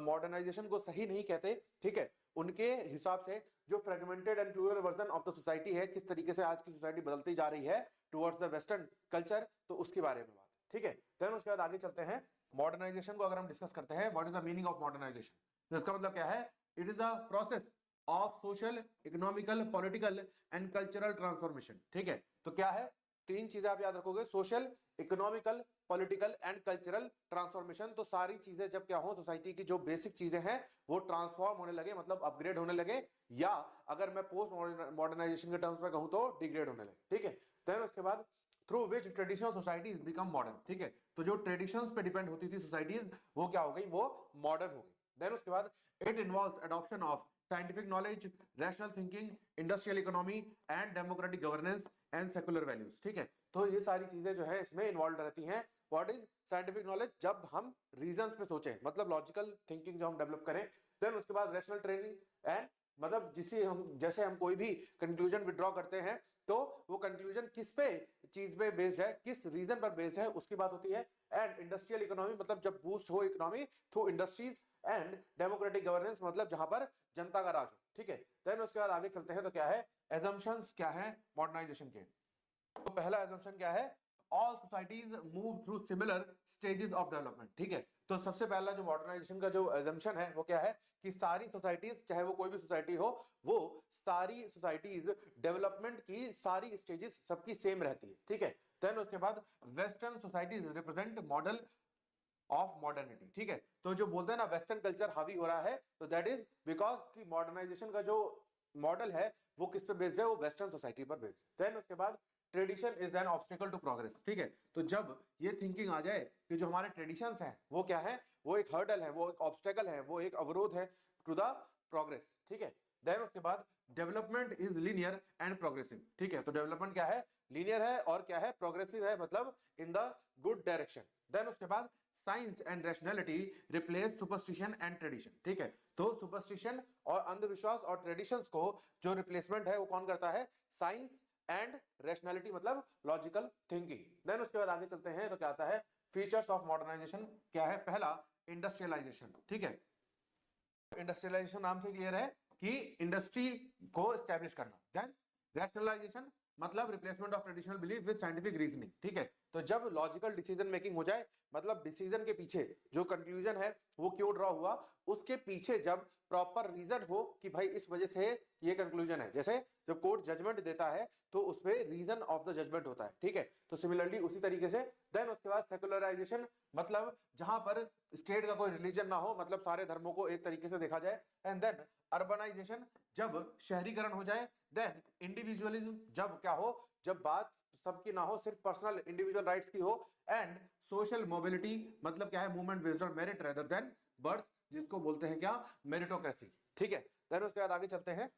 मॉडर्नाइजेशन को सही नहीं कहते, ठीक है, उनके हिसाब से जो fragmented and plural version of the society है, किस तरीके से आज की सोसाइटी बदलती जा रही है टुवर्ड्स द वेस्टर्न कल्चर, तो उसके बारे में बात, ठीक है। देन उसके बाद आगे चलते हैं। मॉडर्नाइजेशन को अगर हम डिस्कस करते हैं, what is the meaning of modernization, तो इसका मतलब क्या है? It is a process of social, economical, political and cultural transformation. ठीक है, तो क्या है? तीन चीजें आप याद रखोगे, social, economical, political and cultural transformation. तो सारी चीजें जब क्या हो, सोसाइटी की जो बेसिक चीजें हैं वो ट्रांसफॉर्म होने लगे, मतलब अपग्रेड होने लगे, या अगर मैं पोस्ट मॉडर्नाइजेशन के टर्म्स में कहूं तो डिग्रेड होने लगे। ठीक है, देन उसके बाद through which traditional societies become modern. ठीक है, तो जो ट्रेडिशंस पे डिपेंड होती थी सोसाइटीज, वो क्या हो गई? वो मॉडर्न हो गई। देन उसके बाद it involves adoption of scientific knowledge, rational thinking, industrial economy and democratic governance and secular values। ठीक है, तो ये सारी चीजें जो है इसमें इन्वॉल्व रहती हैं। What is scientific knowledge? जब हम रीजंस पे सोचें, मतलब लॉजिकल थिंकिंग जो हम डेवलप करें। देन उसके बाद रैशनल ट्रेनिंग एंड, मतलब जिसे हम, जैसे हम कोई भी कंक्लूजन विड्रॉ करते हैं तो वो कंक्लूजन किस पे चीज पे बेस्ड है, किस रीजन पर बेस्ड है, उसकी बात होती है। एंड इंडस्ट्रियल इकोनॉमी, मतलब जब बूस्ट हो economy through industries. And democratic governance, मतलब जहां पर जनता का राज हो। ठीक है, देन उसके बाद आगे चलते हैं। तो क्या है एजम्पशंस, क्या है मॉडर्नाइजेशन के? तो पहला एजम्पशन क्या है? All societies move through similar stages of development. ठीक है, तो सबसे पहला जो मॉडर्नाइजेशन का जो एजम्पशन है वो क्या है? कि सारी सोसाइटीज, चाहे वो कोई भी सोसाइटी हो, वो सारी सोसाइटीज डेवलपमेंट की सारी स्टेजेस सबकी सेम रहती है। ठीक है, देन उसके बाद western societies represent model of modernity. ठीक है, तो जो बोलते हैं ना वेस्टर्न कल्चर हावी हो रहा है, तो दैट इज बिकॉज की मॉडर्नाइजेशन का जो मॉडल है वो किस पे बेस्ड है? वो वेस्टर्न सोसाइटी पर बेस्ड। देन उसके बाद tradition is an obstacle to progress. ठीक है, तो जब ये थिंकिंग आ जाए कि जो हमारे ट्रेडिशंस हैं वो क्या है? वो एक हर्डल है, वो एक ऑब्स्टेकल है, वो एक अवरोध है टू द प्रोग्रेस। ठीक है, देन उसके बाद development is linear and progressive. ठीक है, तो डेवलपमेंट क्या है? लीनियर है और क्या है? प्रोग्रेसिव है, मतलब in the good direction. Then उसके बाद science and rationality replace superstition and tradition. ठीक है, तो सुपरस्टिशन और अंधविश्वास और ट्रेडिशंस को जो रिप्लेसमेंट है वो कौन करता है? साइंस एंड रैशनैलिटी, मतलब लॉजिकल थिंकिंग। देन उसके बाद आगे चलते हैं। तो क्या आता है? फीचर्स ऑफ मॉडर्नाइजेशन क्या है? पहला इंडस्ट्रियलाइजेशन। ठीक है, इंडस्ट्रियलाइजेशन नाम से क्लियर है कि इंडस्ट्री को एस्टैब्लिश करना। देन रैशनलाइजेशन, मतलब replacement of traditional belief with scientific reasoning. ठीक है, तो जब लॉजिकल डिसीजन मेकिंग हो जाए, मतलब डिसीजन के पीछे जो कंक्लूजन है वो क्यों ड्रॉ हुआ, उसके पीछे जब प्रॉपर रीजन हो कि भाई इस वजह से ये कंक्लूजन है। जैसे जब कोर्ट जजमेंट देता है तो उसमें रीजन ऑफ द जजमेंट होता है। ठीक है, तो सिमिलरली उसी तरीके से। देन उसके बाद सेकुलराइजेशन, मतलब जहां पर स्टेट का कोई रिलीजन ना हो, मतलब सारे धर्मों को एक तरीके से देखा जाए। एंड देन अर्बनाइजेशन, जब शहरीकरण हो जाए। देन इंडिविजुअलिज्म, जब क्या हो? जब बात सबकी ना हो, सिर्फ पर्सनल इंडिविजुअल राइट्स की हो। एंड सोशल मोबिलिटी, मतलब क्या है? Movement based on merit rather than birth, जिसको बोलते हैं क्या? मेरिटोक्रेसी। ठीक है, देन उसके बाद आगे चलते हैं।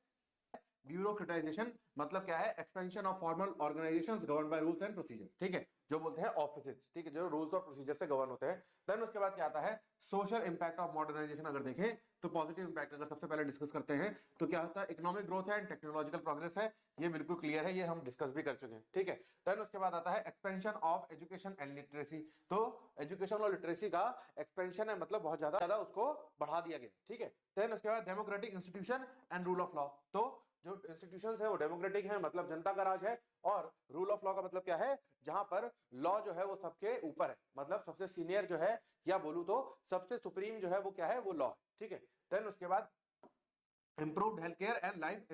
ब्यूरोक्रेटाइजेशन, मतलब क्या है? Expansion of formal organisations govern by rules and procedure. ठीक है, जो बोलते हैं ऑफिसेज। ठीक है, जो रूल्स और प्रोसीजर से गवर्न होते हैं। देन उसके बाद क्या आता है? Social impact of modernization. अगर देखें तो पॉजिटिव इंपैक्ट अगर सबसे पहले डिस्कस करते हैं तो क्या होता है? इकोनॉमिक ग्रोथ है एंड टेक्नोलॉजिकल प्रोग्रेस है, ये बिल्कुल क्लियर है, ये हम डिस्कस भी कर चुके हैं। ठीक है, देन उसके बाद आता है expansion of education and literacy. तो एजुकेशन और लिटरेसी का एक्सपेंशन है, मतलब बहुत ज्यादा उसको बढ़ा दिया गया। ठीक है, देन उसके बाद democratic institution and rule of law. तो जो इंस्टीट्यूशंस है वो डेमोक्रेटिक है, मतलब जनता का राज है। और रूल ऑफ लॉ का मतलब क्या है? जहां पर लॉ जो है वो सबके ऊपर है, मतलब सबसे सीनियर जो है, या बोलूं तो सबसे सुप्रीम जो है वो क्या है? वो लॉ। ठीक है, देन उसके बाद improved health care and life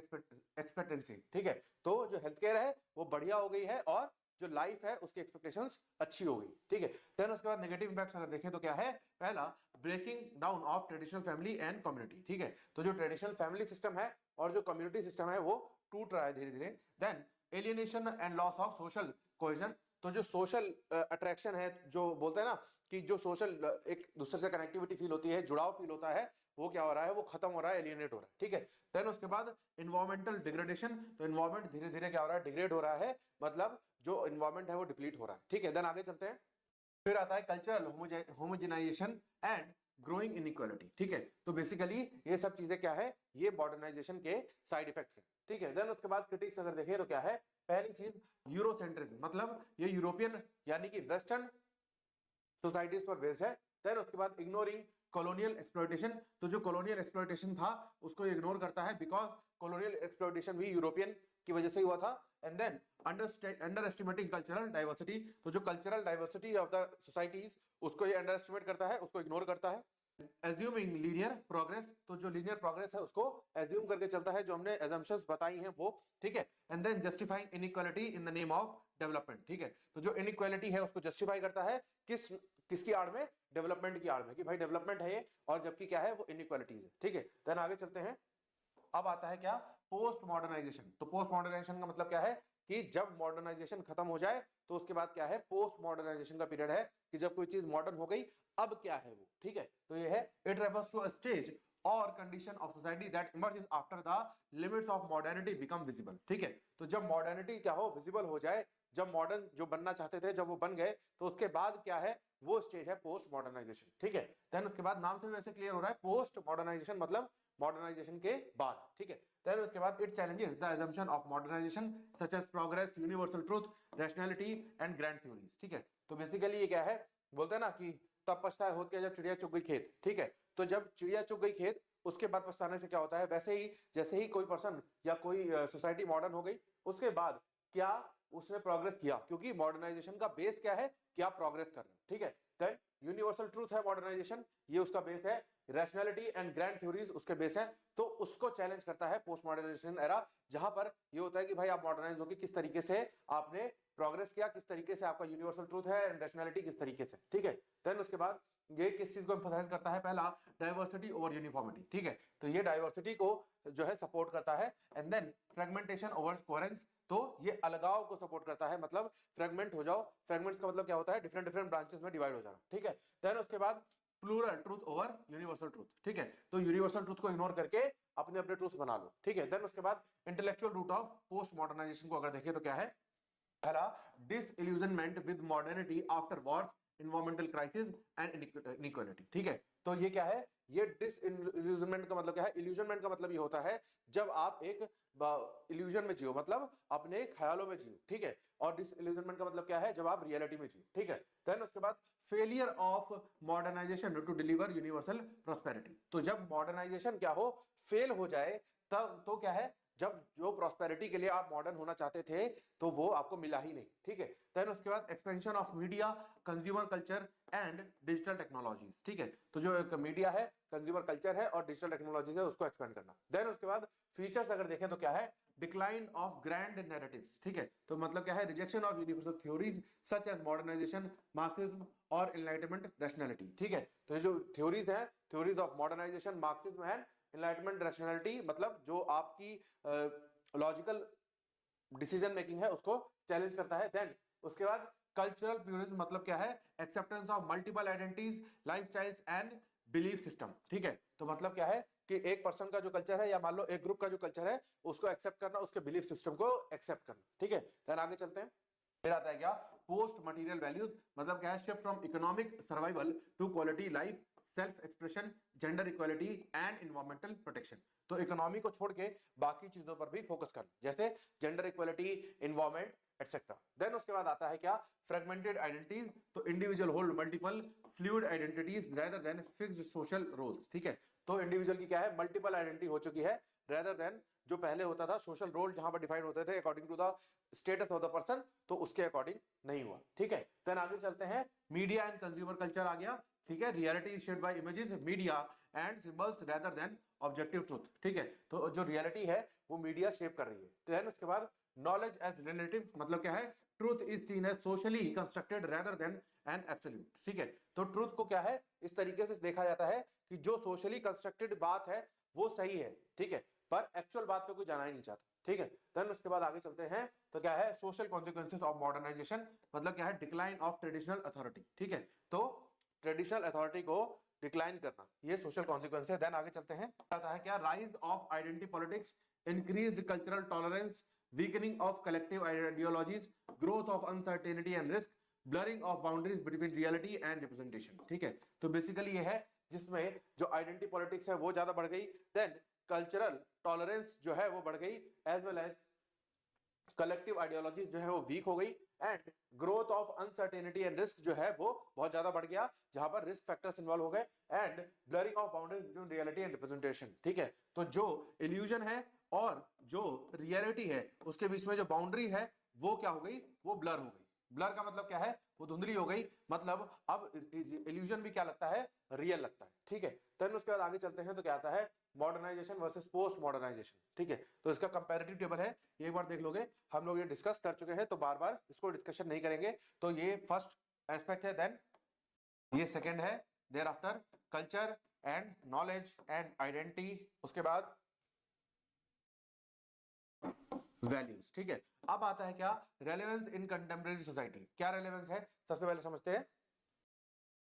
expectancy. ठीक है, तो जो हेल्थ केयर है वो बढ़िया हो गई है और जो लाइफ है उसकी एक्सपेक्टेशंस अच्छी हो गई। ठीक है, देन उसके बाद नेगेटिव इंपैक्ट्स अगर देखें तो क्या है? पहला breaking down of traditional family and community. ठीक है, तो जो ट्रेडिशनल फैमिली सिस्टम है और जो कम्युनिटी सिस्टम है वो टूट रहा है धीरे धीरे। Then alienation and loss of social cohesion, तो जो सोशल अट्रैक्शन है, जो बोलते हैं ना कि जो सोशल एक दूसरे से कनेक्टिविटी फील होती है, जुड़ाव फील होता है, वो क्या हो रहा है? वो खत्म हो रहा है, एलियनेट हो रहा है। ठीक है, देन उसके बाद इन्वायरमेंटल डिग्रेडेशन, तो इन्वायरमेंट धीरे धीरे क्या हो रहा है? डिग्रेड हो रहा है, मतलब जो इन्वायरमेंट है वो डिप्लीट हो रहा है। ठीक है, देन आगे चलते हैं। फिर आता है cultural homogenization and growing inequality, ठीक है। तो बेसिकली ये सब चीजें क्या है, ये मॉडर्नाइजेशन के साइड इफेक्ट्स हैं, ठीक है। देन उसके बाद क्रिटिक्स अगर देखें तो क्या है, पहली चीज यूरोसेंट्रिज्म, मतलब ये यूरोपियन यानी कि वेस्टर्न सोसाइटीज पर बेस्ड है। देन उसके बाद इग्नोरिंग कॉलोनियल एक्सप्लॉयटेशन, तो जो कॉलोनियल एक्सप्लॉयटेशन था उसको इग्नोर करता है, बिकॉज कॉलोनियल एक्सप्लॉयटेशन भी यूरोपियन की वजह से हुआ था। And then underestimating cultural diversity, तो जो cultural diversity of the societies उसको ये अंडर एस्टिमेट करता है, उसको इग्नोर करता है। एज्यूमिंग लीनियर प्रोग्रेस, तो जो लीनियर प्रोग्रेस है उसको एज्यूम करके चलता है, जो हमने एजम्पशंस बताई हैं वो, ठीक है। And then justifying inequality in the name of development, ठीक है। तो जो इनइक्वालिटी है उसको जस्टिफाई करता है किसकी आड़ में, डेवलपमेंट की आड़ में, कि भाई डेवलपमेंट है ये, और जबकि क्या है वो इनइक्वालिटीज है, ठीक है। देन आगे चलते हैं। अब आता है क्या, पोस्ट मॉडर्नाइजेशन। तो पोस्ट मॉडर्नाइजेशन का मतलब क्या है कि जब मॉडर्नाइजेशन खत्म हो जाए तो उसके बाद क्या है, पोस्ट मॉडर्नाइजेशन का पीरियड है, कि जब कोई चीज मॉडर्न हो गई अब क्या है वो, ठीक है। तो ये है, it refers to a stage और condition of society that emerges after the limits of modernity become visible, ठीक है। तो जब मॉडर्निटी क्या हो, विजिबल हो जाए, जब मॉडर्न जो बनना चाहते थे जब वो बन गए, तो उसके बाद क्या है, वो स्टेज है पोस्ट मॉडर्नाइजेशन, ठीक है। देन उसके बाद नाम से वैसे क्लियर हो रहा है, पोस्ट मॉडर्नाइजेशन मतलब मॉडर्नाइजेशन के बाद, ठीक है। देन उसके बाद it challenges the assumption of modernization such as progress, universal truth, rationality and grand theories, ठीक है। तो बेसिकली ये क्या है, बोलते हैं ना कि तब पछताए होत क्या जब चिड़िया चुग गई खेत, ठीक है। तो जब चिड़िया चुग गई खेत उसके बाद पछताने से क्या होता है, वैसे ही जैसे ही कोई पर्सन या कोई सोसाइटी मॉडर्न हो गई उसके बाद क्या उसने प्रोग्रेस किया, क्योंकि मॉडर्नाइजेशन का बेस क्या है, क्या प्रोग्रेस कर रहे हैं, ठीक है। देन यूनिवर्सल ट्रूथ है मॉडर्नाइजेशन, ये उसका बेस है। रैशनैलिटी एंड ग्रैंड थ्योरीज उसके बेस है। तो उसको चैलेंज करता है पोस्ट मॉडर्नाइजेशन एरा, जहां पर ये होता है कि भाई आप मॉडर्नाइज होके किस तरीके से आपने प्रोग्रेस किया, किस तरीके से आपका यूनिवर्सल ट्रूथ है एंड रैशनैलिटी किस तरीके से, ठीक है। देन उसके बाद ये किस चीज को एम्फसाइज करता है, पहला डाइवर्सिटी ओवर यूनिफॉर्मिटी, ठीक है। तो ये डाइवर्सिटी को जो है सपोर्ट करता है। And then fragmentation over coherence, तो ये अलगाव को सपोर्ट करता है, मतलब फ्रेगमेंट हो जाओ, फ्रेगमेंट्स का मतलब क्या होता है, डिफरेंट डिफरेंट ब्रांचेस में डिवाइड हो जाना, ठीक है। देन उसके बाद plural truth over universal truth, ठीक है। तो यूनिवर्सल ट्रूथ को इग्नोर करके अपने अपने ट्रूथ बना लो, ठीक है। देन उसके बाद intellectual root of post modernization को अगर देखें तो क्या है, पहला disillusionment with modernity after wars, environmental crisis and inequality, ठीक है। तो ये क्या है, ये डिसइल्यूजनमेंट का मतलब क्या है, इल्यूजनमेंट का मतलब ये होता है जब आप एक इल्यूजन में जियो, मतलब अपने ख्यालों में जियो, ठीक है। और डिसइल्यूजनमेंट का मतलब क्या है, जब आप रियलिटी में जियो, ठीक है। देन उसके बाद failure of modernization to deliver universal prosperity, तो जब मॉडर्नाइजेशन क्या हो, फेल हो जाए, तब तो क्या है, जब जो प्रोस्पेरिटी के लिए आप मॉडर्न होना चाहते थे तो वो आपको मिला ही नहीं, ठीक है। देन उसके बाद expansion of media, consumer culture and digital technologies, ठीक है। तो जो एक मीडिया है, कंज्यूमर कल्चर है और डिजिटल टेक्नोलॉजीज है, उसको एक्सपेंड करना। देन उसके बाद फीचर्स अगर देखें तो क्या है, डिक्लाइन ऑफ ग्रैंड नैरेटिव्स, ठीक है। तो मतलब क्या है, rejection of universal theories such as modernization, Marxism और एनलाइटमेंट, रैशनैलिटी, ठीक है। तो ये जो थ्योरीज है, theories of modernization, Marxism and enlightenment, rationality, मतलब जो आपकी लॉजिकल डिसीजन मेकिंग है उसको चैलेंज करता है। देन उसके बाद कल्चरल प्यूरिज्म, मतलब क्या है, acceptance of multiple identities, lifestyles and belief system, ठीक है। तो मतलब क्या है कि एक पर्सन का जो कल्चर है या मान लो एक ग्रुप का जो कल्चर है उसको एक्सेप्ट करना, उसके बिलीफ सिस्टम को एक्सेप्ट करना, ठीक है। देन आगे चलते हैं। फिर आता है क्या, पोस्ट मटेरियल वैल्यूज, मतलब क्या है, shift from economic survival to quality life, self expression, gender equality and environmental protection. तो इकोनॉमी को छोड़ के बाकी चीजों पर भी फोकस करना, जैसे gender equality, environment etcetera. Then उसके बाद आता है क्या, फ्रेगमेंटेड आइडेंटिटीज, तो individual hold multiple fluid identities rather than fixed social roles, ठीक है। तो इंडिविजुअल की क्या है, मल्टीपल आइडेंटिटी हो चुकी है, रेदर देन जो पहले होता था सोशल रोल जहां पर डिफाइन होते थे according to the status of the person, तो उसके अकॉर्डिंग नहीं हुआ, ठीक है। देन आगे चलते हैं, मीडिया एंड कंज्यूमर कल्चर आ गया, ठीक है। Reality is shared by images, media and symbols rather than objective truth, ठीक है। तो जो रियलिटी है वो मीडिया शेप कर रही है। देन उसके बाद नॉलेज एज रिलेटिव, मतलब क्या है, truth is seen as socially constructed rather than an absolute, ठीक है। तो ट्रूथ को क्या है, इस तरीके से देखा जाता है कि जो सोशली कंस्ट्रक्टेड बात है वो सही है, ठीक है, पर एक्चुअल बात पे कोई जाना ही नहीं चाहता, ठीक है। देन उसके बाद आगे चलते हैं, तो क्या है, सोशल कॉन्सिक्वेंसेस ऑफ मॉडर्नाइजेशन, मतलब क्या है, डिक्लाइन ऑफ ट्रेडिशनल अथॉरिटी, ठीक है। तो ट्रेडिशनल अथॉरिटी को डिक्लाइन करना, ये सोशल कॉन्सिक्वेंस है। देन आगे चलते हैं, आता है क्या, rise of identity politics, increased cultural tolerance, weakening of collective ideologies, growth of uncertainty and risk, blurring of boundaries between reality and representation, ठीक है। तो बेसिकली ये है जिसमें जो आइडेंटिटी पॉलिटिक्स है वो ज्यादा बढ़ गई। देन कल्चरल टॉलरेंस जो है वो बढ़ गई, as well as collective ideology जो है वो वीक हो गई, and growth of uncertainty and risk जो है वो बहुत ज्यादा बढ़ गया, जहां पर रिस्क फैक्टर्स इन्वॉल्व हो गए, and blurring of boundaries between reality and representation. ठीक है, तो जो इल्यूजन है और जो रियलिटी है उसके बीच में जो बाउंड्री है वो क्या हो गई, वो ब्लर हो गई। ब्लर का मतलब क्या है, वो धुंधली हो गई, मतलब अब इल्यूजन भी क्या लगता है, रियल लगता है। ठीक है, देन उसके बाद आगे चलते हैं तो क्या आता है, मॉडर्नाइजेशन वर्सेस पोस्ट मॉडर्नाइजेशन। ठीक है, तो इसका कंपैरेटिव टेबल है, एक बार देख लोगे, हम लोग ये डिस्कस कर चुके हैं तो बार बार इसको डिस्कशन नहीं करेंगे। तो ये फर्स्ट एस्पेक्ट है, देन ये सेकंड है, thereafter culture and knowledge and identity, उसके बाद वैल्यूज। ठीक है, अब आता है क्या, रेलेवेंस इन कंटेम्परेरी सोसाइटी। क्या रेलेवेंस है, सबसे पहले समझते हैं।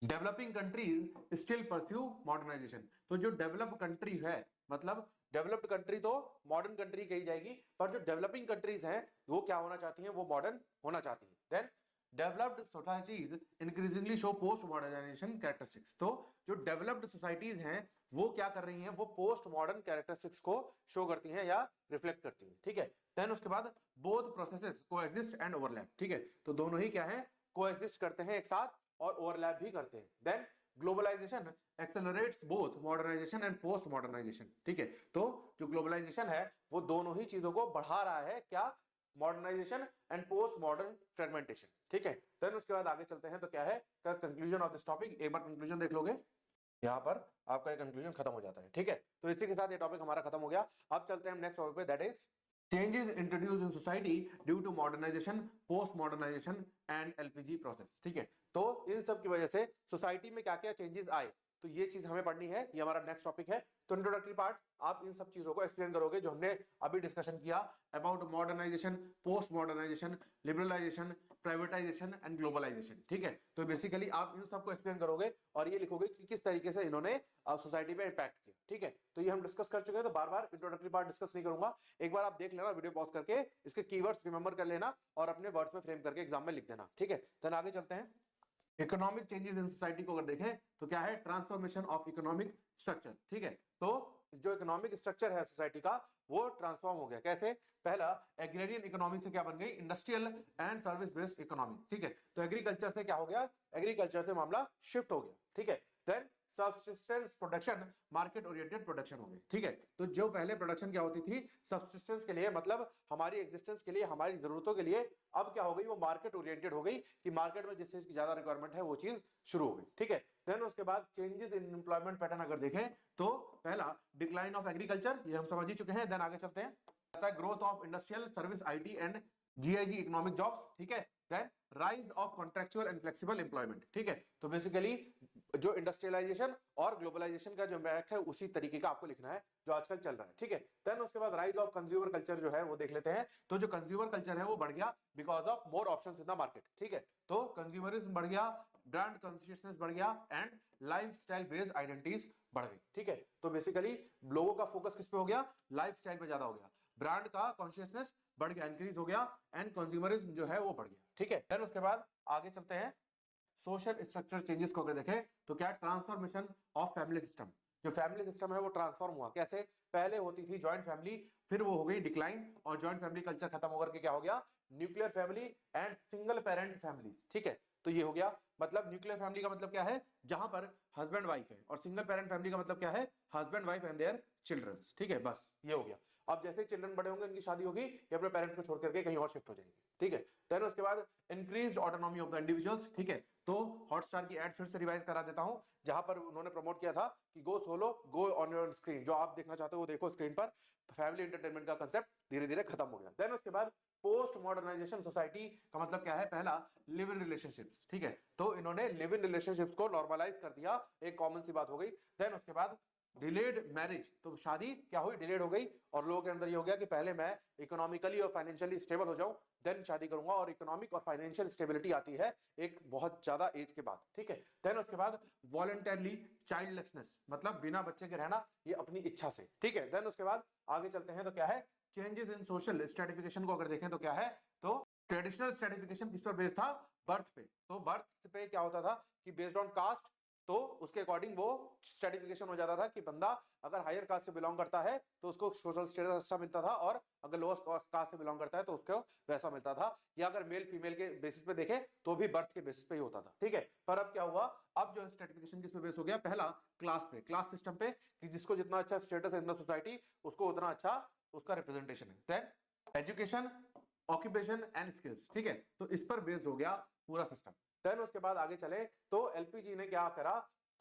Developing countries still pursue modernization. तो जो डेवलप कंट्री है, मतलब डेवलप्ड कंट्री तो मॉडर्न कंट्री कही जाएगी, पर जो डेवलपिंग कंट्रीज हैं वो क्या होना चाहती हैं, वो मॉडर्न होना चाहती हैं। Then developed societies increasingly show post modernization characteristics. तो जो डेवलप्ड सोसाइटीज हैं वो क्या कर रही हैं, वो पोस्ट मॉडर्न कैरेक्टरिस्टिक्स को शो करती हैं या रिफ्लेक्ट करती हैं। ठीक है, देन उसके बाद both processes coexist and overlap. ठीक है, तो दोनों ही क्या है, कोएग्जिस्ट करते हैं एक साथ और ओवरलैप भी करते हैं। Then globalization accelerates both modernization and post modernization. ठीक है, तो जो ग्लोबलाइजेशन है वो दोनों ही चीजों को बढ़ा रहा है, क्या, modernization and post modern fragmentation. ठीक है, देन उसके बाद आगे चलते हैं तो क्या है, कंक्लूजन ऑफ दिस टॉपिक। एक बार कंक्लूजन देख लोगे, यहाँ पर आपका ये कंक्लूजन खत्म हो जाता है। ठीक है, तो इसी के साथ ये टॉपिक हमारा खत्म हो गया। अब चलते हैं नेक्स्ट टॉपिक पे, that is changes introduced in society due to modernization, post modernization and LPG process. ठीक है, तो इन सब की वजह से सोसाइटी में क्या क्या चेंजेस आए, तो ये चीज हमें पढ़नी है, ये हमारा नेक्स्ट टॉपिक है। तो इंट्रोडक्टरी पार्ट, आप इन सब चीजों को एक्सप्लेन करोगे जो हमने अभी डिस्कशन किया about modernization, post modernization, liberalization, privatisation and globalisation. ठीक है, तो बेसिकली आप इन सबको एक्सप्लेन करोगे और ये लिखोगे कि किस तरीके से इन्होंने सोसाइटी पे इंपैक्ट किया। ठीक है, तो ये हम डिस्कस कर चुके हैं, तो बार बार इंट्रोडक्टरी पार्ट डिस्कस नहीं करूंगा। एक बार आप देख लेना वीडियो पॉज करके, इसके कीवर्ड्स रिमेंबर कर लेना और अपने वर्ड्स में फ्रेम करके एग्जाम में लिख देना। ठीक है, देन आगे चलते हैं। इकोनॉमिक चेंजेस इन सोसाइटी को अगर देखें तो क्या है, ट्रांसफॉर्मेशन ऑफ इकोनॉमिक स्ट्रक्चर। ठीक है, तो जो इकोनॉमिक स्ट्रक्चर है सोसाइटी का वो ट्रांसफॉर्म हो गया। कैसे, पहला एग्रेरियन इकोनॉमी से क्या बन गई, industrial and service based economy. ठीक है, तो एग्रीकल्चर से क्या हो गया, एग्रीकल्चर से मामला शिफ्ट हो गया। ठीक है, then subsistence production, market oriented production हो गई। ठीक है, तो जो पहले प्रोडक्शन क्या होती थी, सब्सिस्टेंस के लिए, मतलब हमारी एग्जिस्टेंस के लिए, हमारी जरूरतों के लिए, अब क्या हो गई, वो मार्केट ओरिएंटेड हो गई कि मार्केट में जिस चीज की ज्यादा रिक्वायरमेंट है वो चीज शुरू हो गई। ठीक है, देन उसके बाद चेंजेस इन एम्प्लॉयमेंट पैटर्न अगर देखें तो पहला डिक्लाइन ऑफ एग्रीकल्चर, ये हम समझ ही चुके हैं। देन आगे चलते हैं, growth of industrial service IT and GIG economic jobs. ठीक है, then rise of contractual and flexible employment. ठीक है, तो बेसिकली जो इंडस्ट्रियलाइजेशन और ग्लोबलाइजेशन का जो इम्पैक्ट है उसी तरीके का आपको लिखना है जो आजकल चल रहा है। ठीक है, देन उसके बाद राइज ऑफ कंज्यूमर कल्चर जो है वो देख लेते हैं। तो जो कंज्यूमर कल्चर है वो बढ़ गया because of more options in the market. ठीक है, तो कंज्यूमरिज्म बढ़ गया, ब्रांड कॉन्शियसनेस बढ़ गया एंड लाइफस्टाइल बेस्ड आइडेंटिटीज बढ़ गई। ठीक है, तो बेसिकली लोगों का फोकस किस पे हो गया, लाइफस्टाइल पे ज्यादा हो गया, ब्रांड का कॉन्शियसनेस बढ़ गया, इंक्रीज हो गया, एंड कंज्यूमरिज्म जो है वो बढ़ गया। ठीक है, देन उसके बाद आगे चलते हैं, सोशल स्ट्रक्चर चेंजेस को अगर देखें तो क्या, ट्रांसफॉर्मेशन ऑफ फैमिली सिस्टम। जो फैमिली सिस्टम है वो ट्रांसफॉर्म हुआ। कैसे, पहले होती थी जॉइंट फैमिली, फिर वो हो गई डिक्लाइन और जॉइंट फैमिली कल्चर खत्म होकर के क्या हो गया, nuclear family and single parent family. ठीक है, तो ये हो गया, मतलब न्यूक्लियर फैमिली का मतलब क्या है, जहां पर हस्बैंड वाइफ है, और सिंगल पेरेंट फैमिली का मतलब क्या है, husband wife and their children. ठीक है, बस ये हो गया। अब जैसे चिल्ड्रन बड़े होंगे, इनकी शादी होगी, ये अपने पेरेंट्स को छोड़ करके कहीं और शिफ्ट हो जाएंगे। ठीक है, देन उसके बाद increased autonomy of the individuals. ठीक है, तो हॉटस्टार की एड फिर से रिवाइज करा देता हूं, जहां पर उन्होंने प्रमोट किया था कि go solo, go on your screen, जो आप देखना चाहते हो वो देखो स्क्रीन पर। फैमिली एंटरटेनमेंट का कंसेप्ट धीरे धीरे खत्म हो गया। देन उसके बाद पोस्ट मॉडर्नाइजेशन सोसाइटी का मतलब क्या है, पहला लिव इन रिलेशनशिप्स। ठीक है, तो इन्होंने लिव इन रिलेशनशिप्स को नॉर्मलाइज कर दिया, एक कॉमन सी बात हो गई। देन उसके बाद डिलेड मैरिज, तो शादी क्या हुई, डिलेड हो गई, और लोगों के अंदर ये हो गया कि पहले मैं इकोनॉमिकली और फाइनेंशियली स्टेबल हो जाऊं, देन शादी करूंगा, और इकोनॉमिक और फाइनेंशियल स्टेबिलिटी आती है एक बहुत ज्यादा एज के बाद। ठीक है, देन उसके बाद वॉलंटरली चाइल्डलेसनेस, मतलब बिना बच्चे के रहना, ये अपनी इच्छा से। ठीक है, देन उसके बाद आगे चलते हैं तो क्या है, चेंजेस इन सोशल स्ट्रेटिफिकेशन को अगर देखें तो क्या है, तो ट्रेडिशनल स्ट्रेटिफिकेशन किस पर बेस्ड था, बर्थ पे। तो बर्थ पे क्या होता था कि बेस्ड ऑन कास्ट तो उसके अकॉर्डिंग वो स्ट्रेटिफिकेशन हो जाता था कि बंदा अगर हायर कास्ट से बिलोंग करता है तो उसको सोशल स्टेटस अच्छा मिलता था, और अगर लोअर कास्ट से बिलोंग करता है तो उसको वैसा मिलता था, या अगर मेल फीमेल के बेसिस पे देखे तो भी बर्थ के बेसिस पे ही होता था, ठीक है। पर अब क्या हुआ, अब जो स्ट्रेटिफिकेशन किस पे बेस हो गया, पहला क्लास पे, क्लास सिस्टम पे, कि जिसको जितना अच्छा स्टेटस है इन द सोसाइटी उसको उतना अच्छा उसका रिप्रेजेंटेशन है। Then education, occupation and skills, ठीक है, तो इस पर बेस्ड हो गया पूरा सिस्टम। देन उसके बाद आगे चले तो एलपीजी ने क्या करा,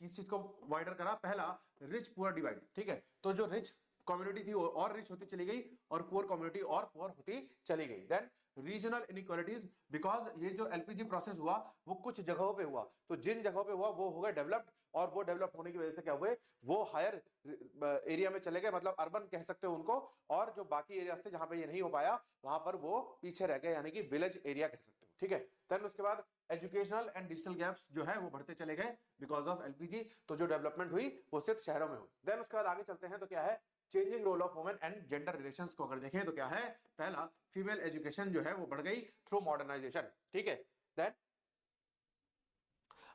किस चीज को वाइडर करा, पहला रिच पुअर डिवाइड, ठीक है, तो जो रिच कम्युनिटी थी वो और रिच होती चली गई और पुअर कम्युनिटी और पुअर होती चली गई। देन रीजनल इनइक्वालिटीज, बिकॉज ये जो एलपीजी प्रोसेस हुआ वो कुछ जगहों पे हुआ, तो जिन जगहों पे हुआ वो हो गए डेवलप्ड, और वो डेवलप होने की वजह से क्या हुए, वो हायर एरिया में चले गए, मतलब अर्बन कह सकते हो उनको, और जो बाकी एरिया थे जहां पे ये नहीं हो पाया वहां पर वो पीछे रह गए, यानी कि विलेज एरिया कह सकते हो, ठीक है। देन उसके बाद एजुकेशनल एंड डिजिटल गैप्स जो है वो बढ़ते चले गए बिकॉज ऑफ एलपीजी, तो जो डेवलपमेंट हुई वो सिर्फ शहरों में हुई। देन उसके बाद आगे चलते हैं तो क्या है, changing role of women and gender relations को अगर देखें तो क्या है, पहला फीमेल एजुकेशन जो है वो बढ़ गई थ्रू मॉडर्नाइजेशन, ठीक है। देन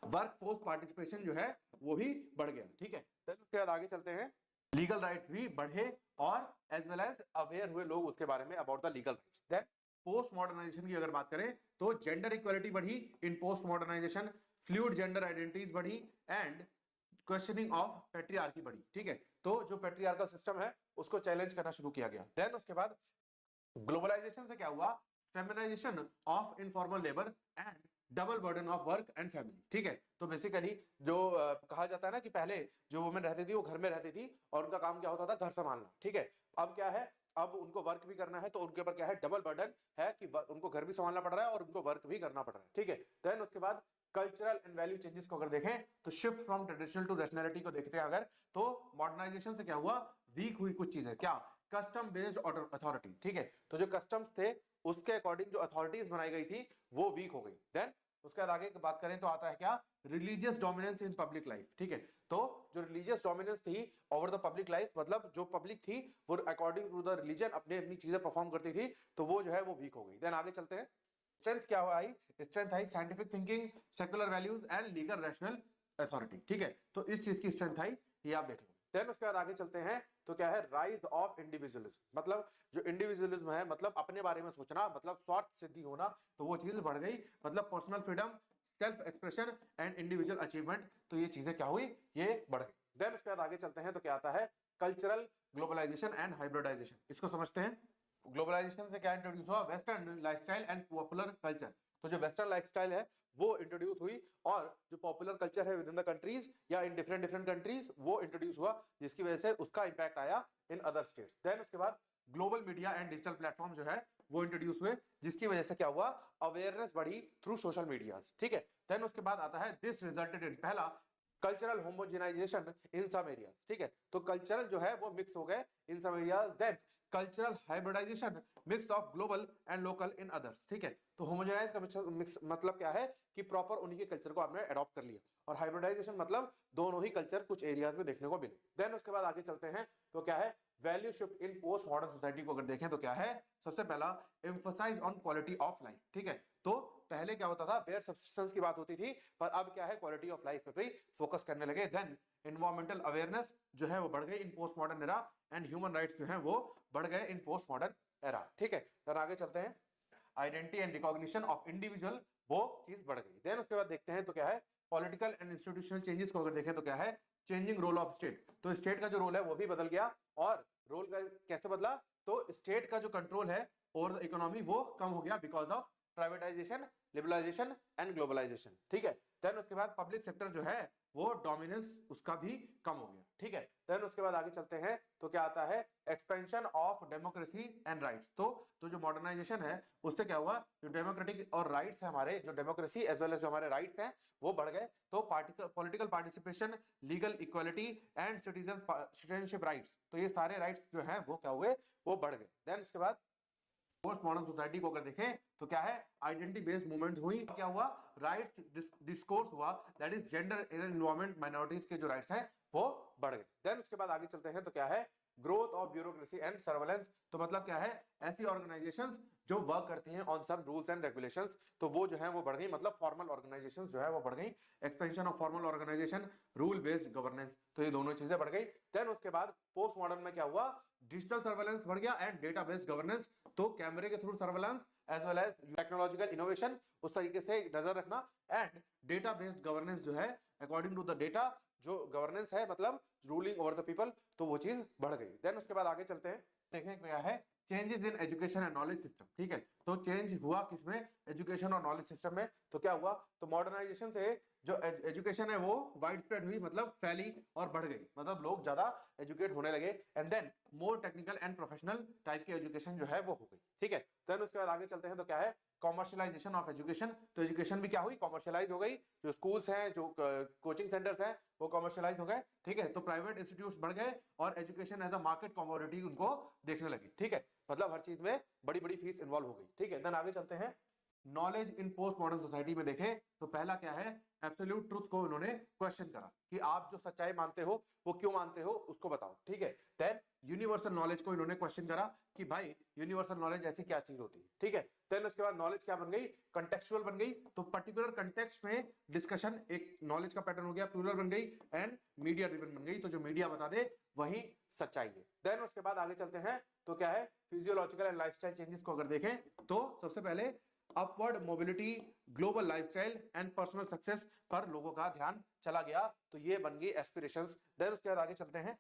वर्कफोर्स पार्टिसिपेशन जो है वो भी बढ़ गया, ठीक है। देन उसके बाद आगे चलते हैं, लीगल राइट्स भी बढ़े और एज वेल एज अवेयर हुए लोग उसके बारे में about the legal rights. Then post modernisation की अगर बात करें तो जेंडर इक्वालिटी बढ़ी in post modernisation, fluid gender identities बढ़ी एंड क्वेश्चनिंग ऑफ पैट्रियार्की बढ़ी, ठीक है, तो जो पैट्रियार्कल सिस्टम है उसको चैलेंज करना शुरू किया गया। देन उसके बाद ग्लोबलाइजेशन से क्या हुआ, feminization of informal labour and double burden of work and family, ठीक है, तो बेसिकली जो कहा जाता है ना कि पहले जो वुमेन रहती थी वो घर में रहती थी और उनका काम क्या होता था, घर संभालना, ठीक है। अब क्या है, अब उनको वर्क भी करना है तो उनके ऊपर क्या है, डबल बर्डन है कि उनको घर भी संभालना पड़ रहा है और उनको वर्क भी करना पड़ रहा है, ठीक है। देन उसके बाद कल्चरल एंड वैल्यू चेंजेस को अगर देखें तो shift from traditional to rationality को देखते हैं अगर, तो मॉडर्नाइजेशन से क्या हुआ, वीक हुई कुछ चीजें, क्या, कस्टम बेस्ड अथॉरिटी, ठीक है, तो जो कस्टम्स थे उसके अकॉर्डिंग जो अथॉरिटीज बनाई गई थी वो वीक हो गई। देन उसके बाद आगे बात करें तो आता है क्या, religious dominance in public life, ठीक है, तो जो रिलीजियस डोमिनेंस थी ओवर द पब्लिक लाइफ, मतलब जो पब्लिक थी वो अकॉर्डिंग टू द रिलीजन अपनी अपनी चीजें परफॉर्म करती थी, तो वो जो है वो वीक हो गई। देन आगे चलते हैं, स्ट्रेंथ क्या आई, स्ट्रेंथ आई scientific thinking, secular values and legal rational authority, ठीक है, तो इस चीज की स्ट्रेंथ आई, ये आप देख लो। देन उसके बाद आगे चलते हैं तो क्या है, राइज ऑफ इंडिविजुअलिज्म, मतलब जो इंडिविजुअलिज्म है, मतलब अपने बारे में सोचना, मतलब स्वार्थ सिद्धि होना, तो वो चीज बढ़ गई, मतलब personal freedom, self expression and individual achievement, तो ये चीजें क्या हुई, ये बढ़ गई। देन उसके बाद आगे चलते हैं तो क्या आता है, कल्चरल ग्लोबलाइजेशन एंड हाइब्रिडाइजेशन, इसको समझते हैं। ग्लोबलाइजेशन से क्या इंट्रोड्यूस हुआ, western lifestyle and popular culture, तो जो वेस्टर्न लाइफस्टाइल है वो इंट्रोड्यूस हुई और जो पॉपुलर कल्चर है विद इन द कंट्रीज या इन डिफरेंट डिफरेंट कंट्रीज वो इंट्रोड्यूस हुआ, जिसकी वजह से उसका इंपैक्ट आया इन अदर स्टेट्स। देन उसके बाद global media and digital platform जो है वो इंट्रोड्यूस हुए, जिसकी वजह से क्या हुआ, अवेयरनेस बढ़ी थ्रू सोशल मीडिया, ठीक है। देन उसके बाद आता है, दिस रिजल्टेड इन, पहला कल्चरल होमोजेनाइजेशन इन सम एरियाज, ठीक है, तो कल्चरल जो है वो मिक्स हो गए in some areas. Then cultural hybridisation mix of global and local in others, ठीक है, तो होमोजेनाइज का मिक्स मतलब क्या है कि प्रॉपर उन्हीं के कल्चर को आपने अडॉप्ट कर लिया, और हाइब्रिडाइजेशन मतलब दोनों ही कल्चर कुछ एरियाज में देखने को मिले। देन उसके बाद आगे चलते हैं तो क्या है, value shift in post modern society को अगर देखें तो क्या है, सबसे पहला emphasize on quality of life, ठीक है, तो पहले क्या होता था, बेयर सब्सटेंस की बात होती थी, पर अब क्या है, क्वालिटी ऑफ लाइफ पे भी फोकस करने लगे। देन एनवायरमेंटल अवेयरनेस जो है वो बढ़ गई in post modern era and human rights जो है वो बढ़ गए इन पोस्ट मॉडर्न एरा, ठीक है। देन आगे चलते हैं, identity and recognition of individual, वो चीज बढ़ गई। देन उसके बाद देखते हैं तो क्या है, पॉलिटिकल एंड इंस्टीट्यूशनल चेंजेस को अगर देखें तो क्या है, चेंजिंग रोल ऑफ स्टेट, तो स्टेट का जो रोल है वो भी बदल गया, और रोल का कैसे बदला, तो स्टेट का जो कंट्रोल है ओवर द इकोनॉमी वो कम हो गया because of privatization, liberalization and globalisation, ठीक है। देन उसके बाद पब्लिक सेक्टर जो है वो डोमिनेंस उसका भी कम हो गया, ठीक है। देन उसके बाद आगे चलते हैं तो क्या आता है, expansion of democracy and rights, तो जो मॉडर्नाइजेशन है उससे क्या हुआ, जो डेमोक्रेटिक और राइट्स है हमारे, जो डेमोक्रेसी एज वेल एज जो हमारे राइट्स हैं वो बढ़ गए, तो political participation, legal equality and citizenship rights, तो ये सारे राइट्स जो है वो क्या हुए, वो बढ़ गए। देन उसके बाद पोस्ट मॉडर्न सोसाइटी को अगर देखें तो क्या है, आइडेंटिटी बेस्ड मूवमेंट हुई, क्या हुआ, राइट्स डिस्कोर्स हुआ, that is gender in environment minorities के जो राइट्स हैं वो बढ़ गए। देन उसके बाद आगे चलते हैं तो क्या है, growth of bureaucracy and surveillance. तो मतलब क्या है, ऐसी ऑर्गेनाइजेशंस जो वर्क करती हैं on some rules and regulations, तो वो जो है वो बढ़ गई, मतलब फॉर्मल ऑर्गेनाइजेशंस जो है वो बढ़ गई। Expansion of formal organization, rule based governance, तो ये दोनों चीजें बढ़ गई। देन उसके बाद पोस्ट मॉडर्न में क्या हुआ, डिजिटल सर्वेलेंस बढ़ गया एंड डेटा बेस्ड गवर्नेंस। तो कैमरे के through surveillance as well as technological innovation, उस तरीके से नजर रखना, एंड डेटा बेस्ड गवर्नेंस जो है अकॉर्डिंग टू द डेटा, जो गवर्नेंस है मतलब रूलिंग ओवर द पीपल, तो वो चीज बढ़ गई। देन उसके बाद आगे चलते हैं, देखें क्या है, changes in education and knowledge system. ठीक है, तो चेंज हुआ किसमें, एजुकेशन और नॉलेज सिस्टम में। तो क्या हुआ, तो मॉडर्नाइजेशन से जो एजुकेशन है वो वाइड स्प्रेड हुई, मतलब फैली और बढ़ गई, मतलब लोग ज्यादा एजुकेट होने लगे। And then more technical and professional type की एजुकेशन जो है वो हो गई। ठीक है, देन उसके बाद आगे चलते हैं तो क्या है, कॉमर्शियलाइजेशन ऑफ एजुकेशन। तो एजुकेशन भी क्या हुई, कॉमर्शियलाइज हो गई। जो स्कूल्स हैं, जो कोचिंग सेंटर्स हैं, वो कॉमर्शियलाइज हो गए। ठीक है, तो प्राइवेट इंस्टीट्यूट्स बढ़ गए और education as a market commodity उनको देखने लगी। ठीक है, मतलब हर चीज में बड़ी बड़ी फीस इन्वॉल्व हो गई। ठीक है, देन आगे चलते हैं, knowledge in post modern society में देखें तो पहला क्या है, एब्सोल्यूट ट्रुथ को इन्होंने क्वेश्चन करा कि आप जो सच्चाई मानते हो वो क्यों मानते हो, उसको बताओ। ठीक है, देन यूनिवर्सल नॉलेज को इन्होंने क्वेश्चन करा कि भाई यूनिवर्सल नॉलेज ऐसी क्या चीज होती है। ठीक है, देन उसके बाद नॉलेज क्या बन गई, कंटेक्चुअल बन गई। तो पर्टिकुलर कंटेक्स्ट में डिस्कशन एक नॉलेज का पैटर्न हो गया, प्लूरल बन गई एंड मीडिया ड्रिवन बन गई। तो जो मीडिया बता दे वही सच्चाई है। देन उसके बाद आगे चलते हैं तो क्या है, फिजियोलॉजिकल एंड लाइफस्टाइल चेंजेस को अगर देखें तो सबसे पहले upward mobility, global lifestyle and personal success पर लोगों का ध्यान चला गया, तो ये बन गई एस्पिरेशंस। देन उसके बाद आगे चलते हैं,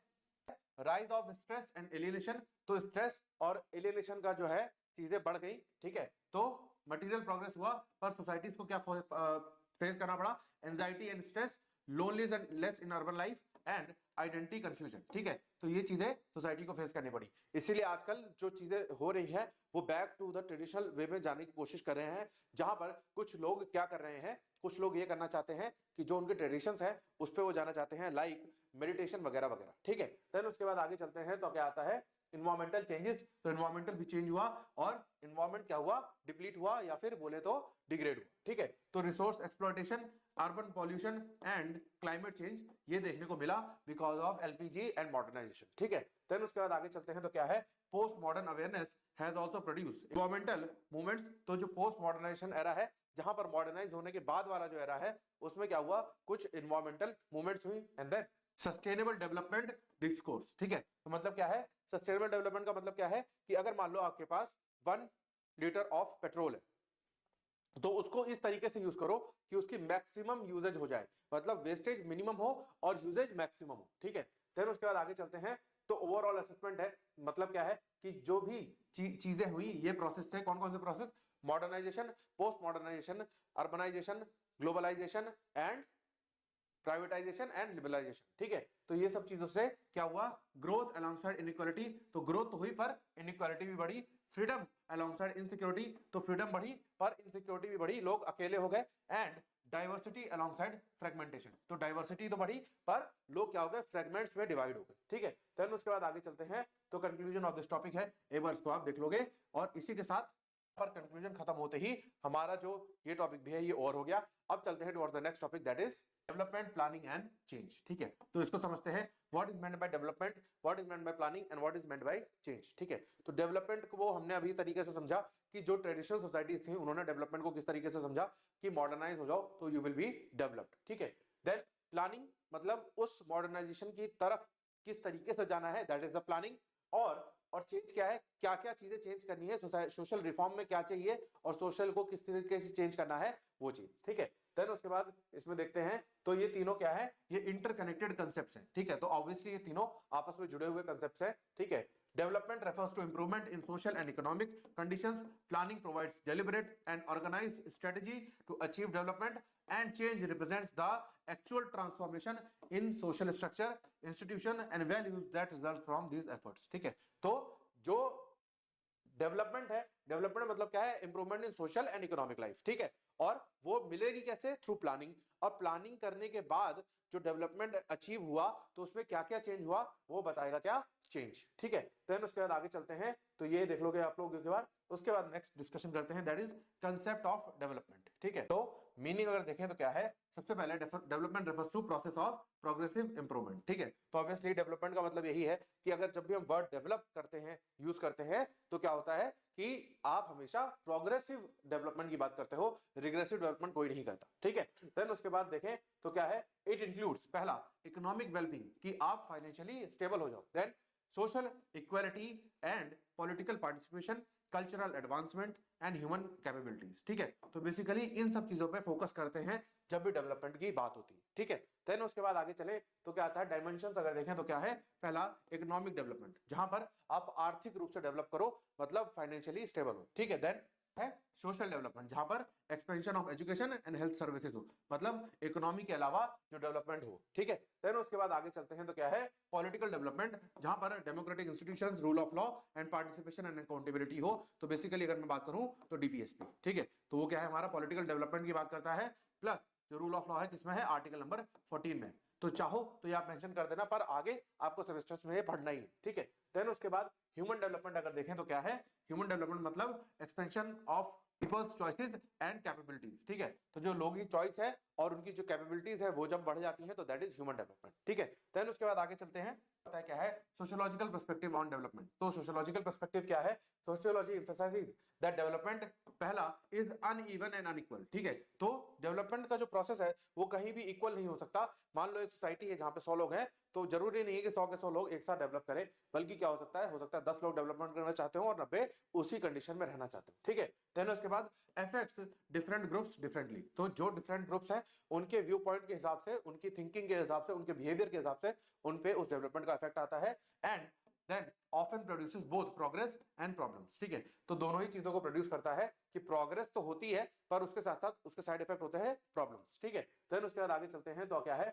rise of stress and alienation. तो स्ट्रेस और एलियनेशन का जो है चीजें बढ़ गई। ठीक है, तो मटेरियल प्रोग्रेस हुआ पर सोसाइटीज को क्या फेस करना पड़ा, anxiety and stress, loneliness and less in urban life and identity confusion. ठीक है, तो ये चीजें सोसाइटी को फेस करनी पड़ी। इसीलिए आजकल जो चीजें हो रही है वो back to the traditional way में जाने की कोशिश कर रहे हैं, जहां पर कुछ लोग क्या कर रहे हैं, कुछ लोग ये करना चाहते हैं कि जो उनके ट्रेडिशंस है उस पर वो जाना चाहते हैं, लाइक मेडिटेशन वगैरह वगैरह। ठीक है, देन उसके बाद आगे चलते हैं तो क्या आता है, इन्वायरमेंटल चेंजेस। तो इन्वायरमेंटल भी चेंज हुआ और इन्वायरमेंट क्या हुआ, डिप्लीट हुआ या फिर बोले तो डिग्रेड हुआ। ठीक है, तो resource exploitation, urban pollution and climate change ये देखने को मिला because of LPG and modernization. ठीक है, देन उसके बाद आगे चलते हैं तो क्या है, post modern awareness has also produce environmental movements. तो जो पोस्ट मॉडर्नाइजेशन एरा है, जहां पर मॉडर्नाइज होने के बाद वाला जो एरा है, उसमें क्या हुआ, कुछ इन्वायरमेंटल मूवमेंट्स हुई। And then sustainable development discourse. ठीक है, तो मतलब क्या है, सस्टेनेबल डेवलपमेंट का मतलब क्या है कि अगर मान लो आपके पास 1 लीटर ऑफ पेट्रोल है, तो उसको इस तरीके से यूज करो कि उसकी मैक्सिमम यूजेज हो जाए, मतलब वेस्टेज मिनिमम हो और यूजेज मैक्सिमम हो। ठीक है, फिर उसके बाद आगे चलते हैं तो ओवरऑल असेसमेंट है, मतलब क्या है कि जो भी चीजें हुई ये प्रोसेस थे, कौन कौन से process, modernization, post modernization, urbanization, globalization and privatisation and liberalization. ठीक है, तो ये सब चीजों से क्या हुआ, ग्रोथ अलोंगसाइड इनइक्वालिटी, तो ग्रोथ तो हुई पर इनइक्वालिटी भी बढ़ी, फ्रीडम अलोंगसाइड इनसिक्योरिटी, तो फ्रीडम बढ़ी पर इनसिक्योरिटी भी बढ़ी, लोग अकेले हो गए, एंड डाइवर्सिटी अलोंगसाइड फ्रेगमेंटेशन, तो डाइवर्सिटी तो बढ़ी पर लोग क्या हो गए, फ्रेगमेंट्स में डिवाइड हो गए। ठीक है, देन उसके बाद आगे चलते हैं तो कंक्लूजन ऑफ दिस टॉपिक है, एक बार इसको आप देख लोगे और इसी के साथ पर कंक्लूजन खत्म होते ही हमारा जो ये टॉपिक भी है ये और हो गया। अब चलते हैं towards the next topic, that is development, planning and change. ठीक है, तो इसको समझते हैं, what is meant by development, what is meant bye planning and what is meant by change. ठीक है, तो डेवलपमेंट को वो हमने अभी तरीके से समझा कि जो ट्रेडिशनल सोसाइटीज थी उन्होंने डेवलपमेंट को किस तरीके से समझा कि मॉडर्नाइज हो जाओ तो यू विल बी डेवलप्ड। ठीक है, देन प्लानिंग मतलब उस मॉडर्नाइजेशन की तरफ किस तरीके से जाना है, दैट इज द प्लानिंग। और चेंज क्या है, क्या क्या चीजें चेंज करनी है, सोशल रिफॉर्म में क्या चाहिए और सोशल को किस तरीके से चेंज करना है वो चीज। ठीक है, देन उसके बाद इसमें देखते हैं तो ये तीनों क्या है, ये इंटरकनेक्टेड कांसेप्ट्स हैं। ठीक है, तो ऑब्वियसली ये तीनों आपस में जुड़े हुए कांसेप्ट्स हैं। ठीक है, development refers to improvement in social and economic conditions, planning provides deliberate and organized strategy to achieve development, and change represents the actual transformation in social structure, institution and values that results from these efforts। ठीक है, तो जो development है, development मतलब क्या है, improvement in social and economic life. ठीक है, और वो मिलेगी कैसे, थ्रू प्लानिंग, और प्लानिंग करने के बाद जो डेवलपमेंट अचीव हुआ तो उसमें क्या क्या चेंज हुआ वो बताएगा क्या, चेंज। ठीक है, देन उसके बाद आगे चलते हैं तो ये देख लोगे आप लोग एक बार, उसके बाद नेक्स्ट डिस्कशन करते हैं, that is concept of development. ठीक है। तो मीनिंग अगर देखें तो क्या है, सबसे पहले development refers to process of progressive improvement. ठीक है, तो ऑब्वियसली डेवलपमेंट का मतलब यही है कि अगर जब भी हम वर्ड डेवलप करते हैं, यूज करते हैं, तो क्या होता है कि आप हमेशा प्रोग्रेसिव डेवलपमेंट की बात करते हो, रिग्रेसिव डेवलपमेंट कोई नहीं करता। ठीक है, देन उसके बाद देखें तो क्या है, इट इंक्लूड्स पहला इकोनॉमिक वेलबींग, कि आप फाइनेंशियली स्टेबल हो जाओ, then social equality and political participation, cultural advancement and human capabilities. ठीक है, तो बेसिकली इन सब चीजों पे फोकस करते हैं जब भी डेवलपमेंट की बात होती है। ठीक है, देन उसके बाद आगे चले तो क्या आता है, डायमेंशंस अगर देखें तो क्या है, पहला इकोनॉमिक डेवलपमेंट, जहां पर आप आर्थिक रूप से डेवलप करो, मतलब फाइनेंशियली स्टेबल हो। ठीक है, देन है सोशल डेवलपमेंट, जहां पर expansion of education and health services हो, मतलब इकोनॉमी के अलावा जो डेवलपमेंट हो। ठीक है, देन उसके बाद आगे चलते हैं तो क्या है, पॉलिटिकल डेवलपमेंट, जहां पर democratic institutions, rule of law and participation and accountability हो। तो बेसिकली अगर मैं बात करूं तो डीपीएसपी। ठीक है, तो वो क्या है, हमारा पॉलिटिकल डेवलपमेंट की बात करता है, प्लस जो रूल ऑफ लॉ है किसमें है, आर्टिकल नंबर 14 में। तो चाहो तो ये आप मेंशन कर देना, पर आगे आपको सेमेस्टर्स में ये पढ़ना ही है। ठीक है, देन उसके बाद ह्यूमन डेवलपमेंट अगर देखें तो क्या है, ह्यूमन डेवलपमेंट मतलब expansion of people's choices and capabilities. ठीक है, तो जो लोगों की चॉइस है और उनकी जो कैपेबिलिटीज है वो जब बढ़ जाती है तो दैट इज ह्यूमन डेवलपमेंट। ठीक है, देन उसके बाद आगे चलते हैं, पता है क्या है, सोशियोलॉजिकल पर्सपेक्टिव ऑन डेवलपमेंट। तो सोशियोलॉजिकल पर्सपेक्टिव क्या है, सोशियोलॉजी एम्फसाइजेस दैट डेवलपमेंट पहला इज अनइवन एंड अनइक्वल। ठीक है, तो डेवलपमेंट का जो प्रोसेस है वो कहीं भी इक्वल नहीं हो सकता। मान लो एक सोसाइटी है जहां पे 100 लोग हैं, तो जरूरी नहीं है कि 100 के 100 लोग एक साथ डेवलप करें, बल्कि क्या हो सकता है 10 लोग डेवलपमेंट करना चाहते हो और 90 उसी कंडीशन में रहना चाहते हो। ठीक है, देन उसके बाद अफेक्ट्स डिफरेंट ग्रुप्स डिफरेंटली। तो जो डिफरेंट ग्रुप्स हैं उनके व्यू पॉइंट के हिसाब से, उनकी थिंकिंग के हिसाब से, उनके बिहेवियर के हिसाब से उन पे उस डेवलपमेंट का इफेक्ट आता है, and then often produces both progress and problems. ठीक है, तो दोनों ही चीजों को प्रोड्यूस करता है कि प्रोग्रेस तो होती है पर उसके साथ साथ उसके साइड इफेक्ट होते हैं प्रॉब्लम्स। ठीक है, देन उसके बाद आगे चलते हैं तो क्या है,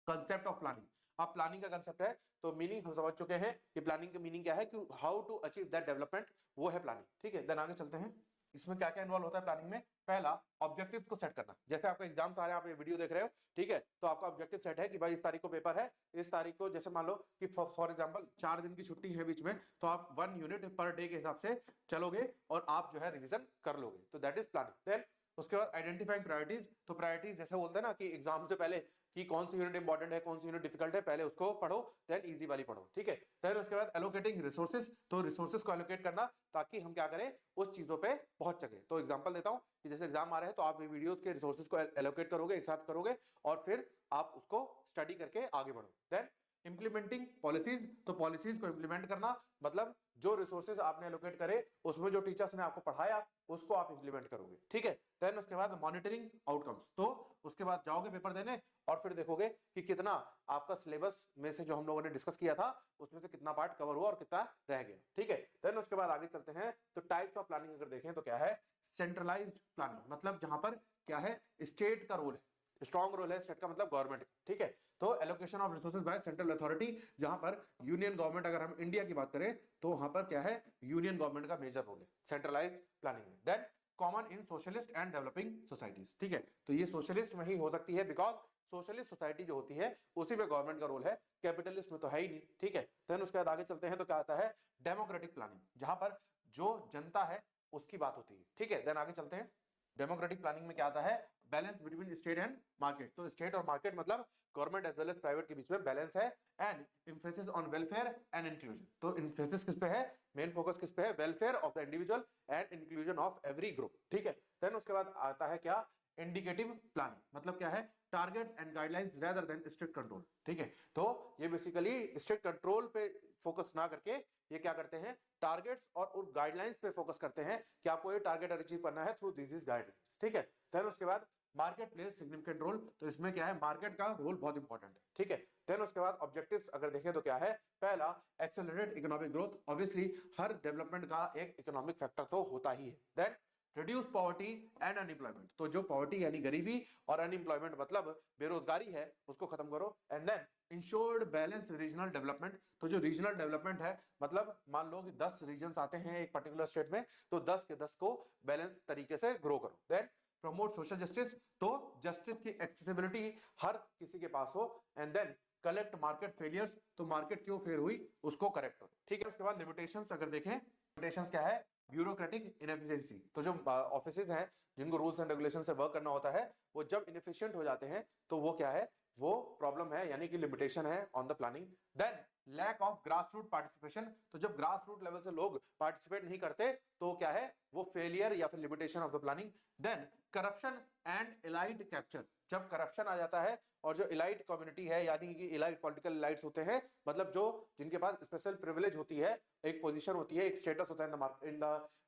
कंसेप्ट ऑफ प्लानिंग। अब प्लानिंग का कंसेप्ट है, तो मीनिंग हम समझ चुके हैं कि प्लानिंग का मीनिंग क्या है, कि how to achieve that development, वो है प्लानिंग। ठीक है, देन आगे चलते हैं, इसमें क्या क्या इन्वॉल्व होता है प्लानिंग में, पहला ऑब्जेक्टिव्स को सेट करना। जैसे आपका एग्जाम आ रहे हैं, आप ये वीडियो देख रहे हो, ठीक है, तो आपका ऑब्जेक्टिव सेट है कि भाई इस तारीख को पेपर है, इस तारीख को, जैसे मान लो कि फॉर एग्जांपल 4 दिन की छुट्टी है बीच में, तो आप 1 यूनिट पर डे के हिसाब से चलोगे और आप जो है रिवीजन कर लोगे, तो दैट इज प्लानिंग। देन उसके बाद आइडेंटिफाइंग प्रायोरिटीज, तो प्रायोरिटीज जैसे बोलते हैं ना कि एग्जाम से पहले कि कौन सी यूनिट इंपॉर्टेंट है, कौन सी यूनिट डिफिकल्ट है, पहले उसको पढ़ो, देन इजी वाली पढ़ो। ठीक है, फिर उसके बाद एलोकेटिंग रिसोर्सेज, तो रिसोर्सेज को एलोकेट करना ताकि हम क्या करें, उस चीजों पे पहुंच सके। तो एग्जांपल देता हूं कि जैसे एग्जाम आ रहे हैं तो आप वीडियोस के रिसोर्सेज को एलोकेट करोगे, एक साथ करोगे और फिर आप उसको स्टडी करके आगे बढ़ो। देन इंप्लीमेंटिंग पॉलिसीज, तो पॉलिसीज को इंप्लीमेंट करना, मतलब जो रिसोर्सेज आपने एलोकेट करे उसमें जो टीचर्स ने आपको पढ़ाया उसको आप इंप्लीमेंट करोगे। ठीक है, देन उसके बाद मॉनिटरिंग आउटकम्स, तो उसके बाद जाओगे पेपर देने और फिर देखोगे कि कितना आपका सिलेबस में से जो हम लोगों ने डिस्कस किया था उसमें से कितना पार्ट कवर हुआ और कितना रह गया। ठीक है, देन उसके बाद आगे चलते हैं, तो टाइप्स ऑफ प्लानिंग अगर देखें तो क्या है, सेंट्रलाइज्ड प्लानिंग, मतलब जहां पर क्या है, स्टेट का रोल है, स्ट्रॉन्ग रोल है स्टेट का, मतलब गवर्नमेंट। ठीक है, तो allocation of resources by central authority, जहां पर यूनियन गवर्नमेंट, अगर हम इंडिया की बात करें तो वहां पर क्या है, यूनियन गवर्नमेंट का मेजर रोल है सेंट्रलाइज्ड प्लानिंग में। Then common in socialist and developing societies. ठीक है, तो ये सोशलिस्ट में ही हो सकती है, बिकॉज सोशलिस्ट सोसाइटी जो होती है उसी में गवर्नमेंट का रोल है, कैपिटलिस्ट में तो है ही नहीं। ठीक है, देन उसके बाद आगे चलते हैं तो क्या आता है, डेमोक्रेटिक प्लानिंग, जहां पर जो जनता है उसकी बात होती है। ठीक है, देन आगे चलते हैं, डेमोक्रेटिक प्लानिंग में क्या आता है, balance between state and market, तो स्टेट और मार्केट मतलब government as well as private के बीच में बैलेंस है, and emphasis on welfare and inclusion, तो एम्फेसिस किस पे है, मेन फोकस किस पे है, welfare of the individual and inclusion of every group. ठीक है, देन उसके बाद आता है क्या, इंडिकेटिव प्लानिंग, मतलब क्या है, target and guidelines rather than strict control. ठीक है, तो ये बेसिकली स्ट्रिक्ट कंट्रोल पे फोकस ना करके ये क्या करते हैं, टारगेट्स और उन गाइडलाइंस पे फोकस करते हैं कि आपको ये टारगेट अचीव करना है थ्रू दिस गाइडलाइंस। ठीक है, देन उसके बाद मार्केट प्लेस सिग्निफिकेंट रोल, तो इसमें क्या है, मार्केट का रोल बहुत इंपॉर्टेंट है। ठीक है, देन उसके बाद ऑब्जेक्टिव्स अगर देखें तो क्या है, पहला एक्सेलरेट इकोनॉमिक ग्रोथ, ऑब्वियसली हर डेवलपमेंट का एक इकोनॉमिक फैक्टर तो होता ही है। Then reduce poverty and unemployment, तो जो पॉवर्टी यानी गरीबी और अनएम्प्लॉयमेंट मतलब बेरोजगारी है उसको खत्म करो। And then ensured balance regional development, तो जो रीजनल डेवलपमेंट है, मतलब मान लो कि 10 रीजन्स आते हैं एक पर्टिकुलर स्टेट में, तो 10 के 10 को बैलेंस तरीके से ग्रो करो। देन प्रमोट सोशल जस्टिस, तो जस्टिस की एक्सेसिबिलिटी हर किसी के पास हो। And then collect market failures, तो मार्केट क्यों फेल हुई उसको करेक्ट हो, ठीक है। उसके बाद लिमिटेशंस अगर देखें, लिमिटेशंस क्या है, ब्यूरोक्रेटिक इनएफिशिएंसी, तो जो ऑफिसेज हैं जिनको रूल्स एंड रेगुलेशन से वर्क करना होता है, वो जब इनएफिशिएंट हो जाते हैं तो वो क्या है, वो प्रॉब्लम है, यानी कि लिमिटेशन है on the planning. Then lack of grass root participation, तो जब ग्रास रूट लेवल से लोग पार्टिसिपेट नहीं करते तो क्या है, वो फेलियर या फिर limitation of the planning. Then corruption and elite capture, जब करप्शन आ जाता है और जो इलाइट कम्युनिटी है, यानी कि इलाइट पॉलिटिकल इलाइट्स होते हैं, मतलब जो जिनके पास स्पेशल प्रिविलेज होती है, एक पोजीशन होती है, एक स्टेटस होता है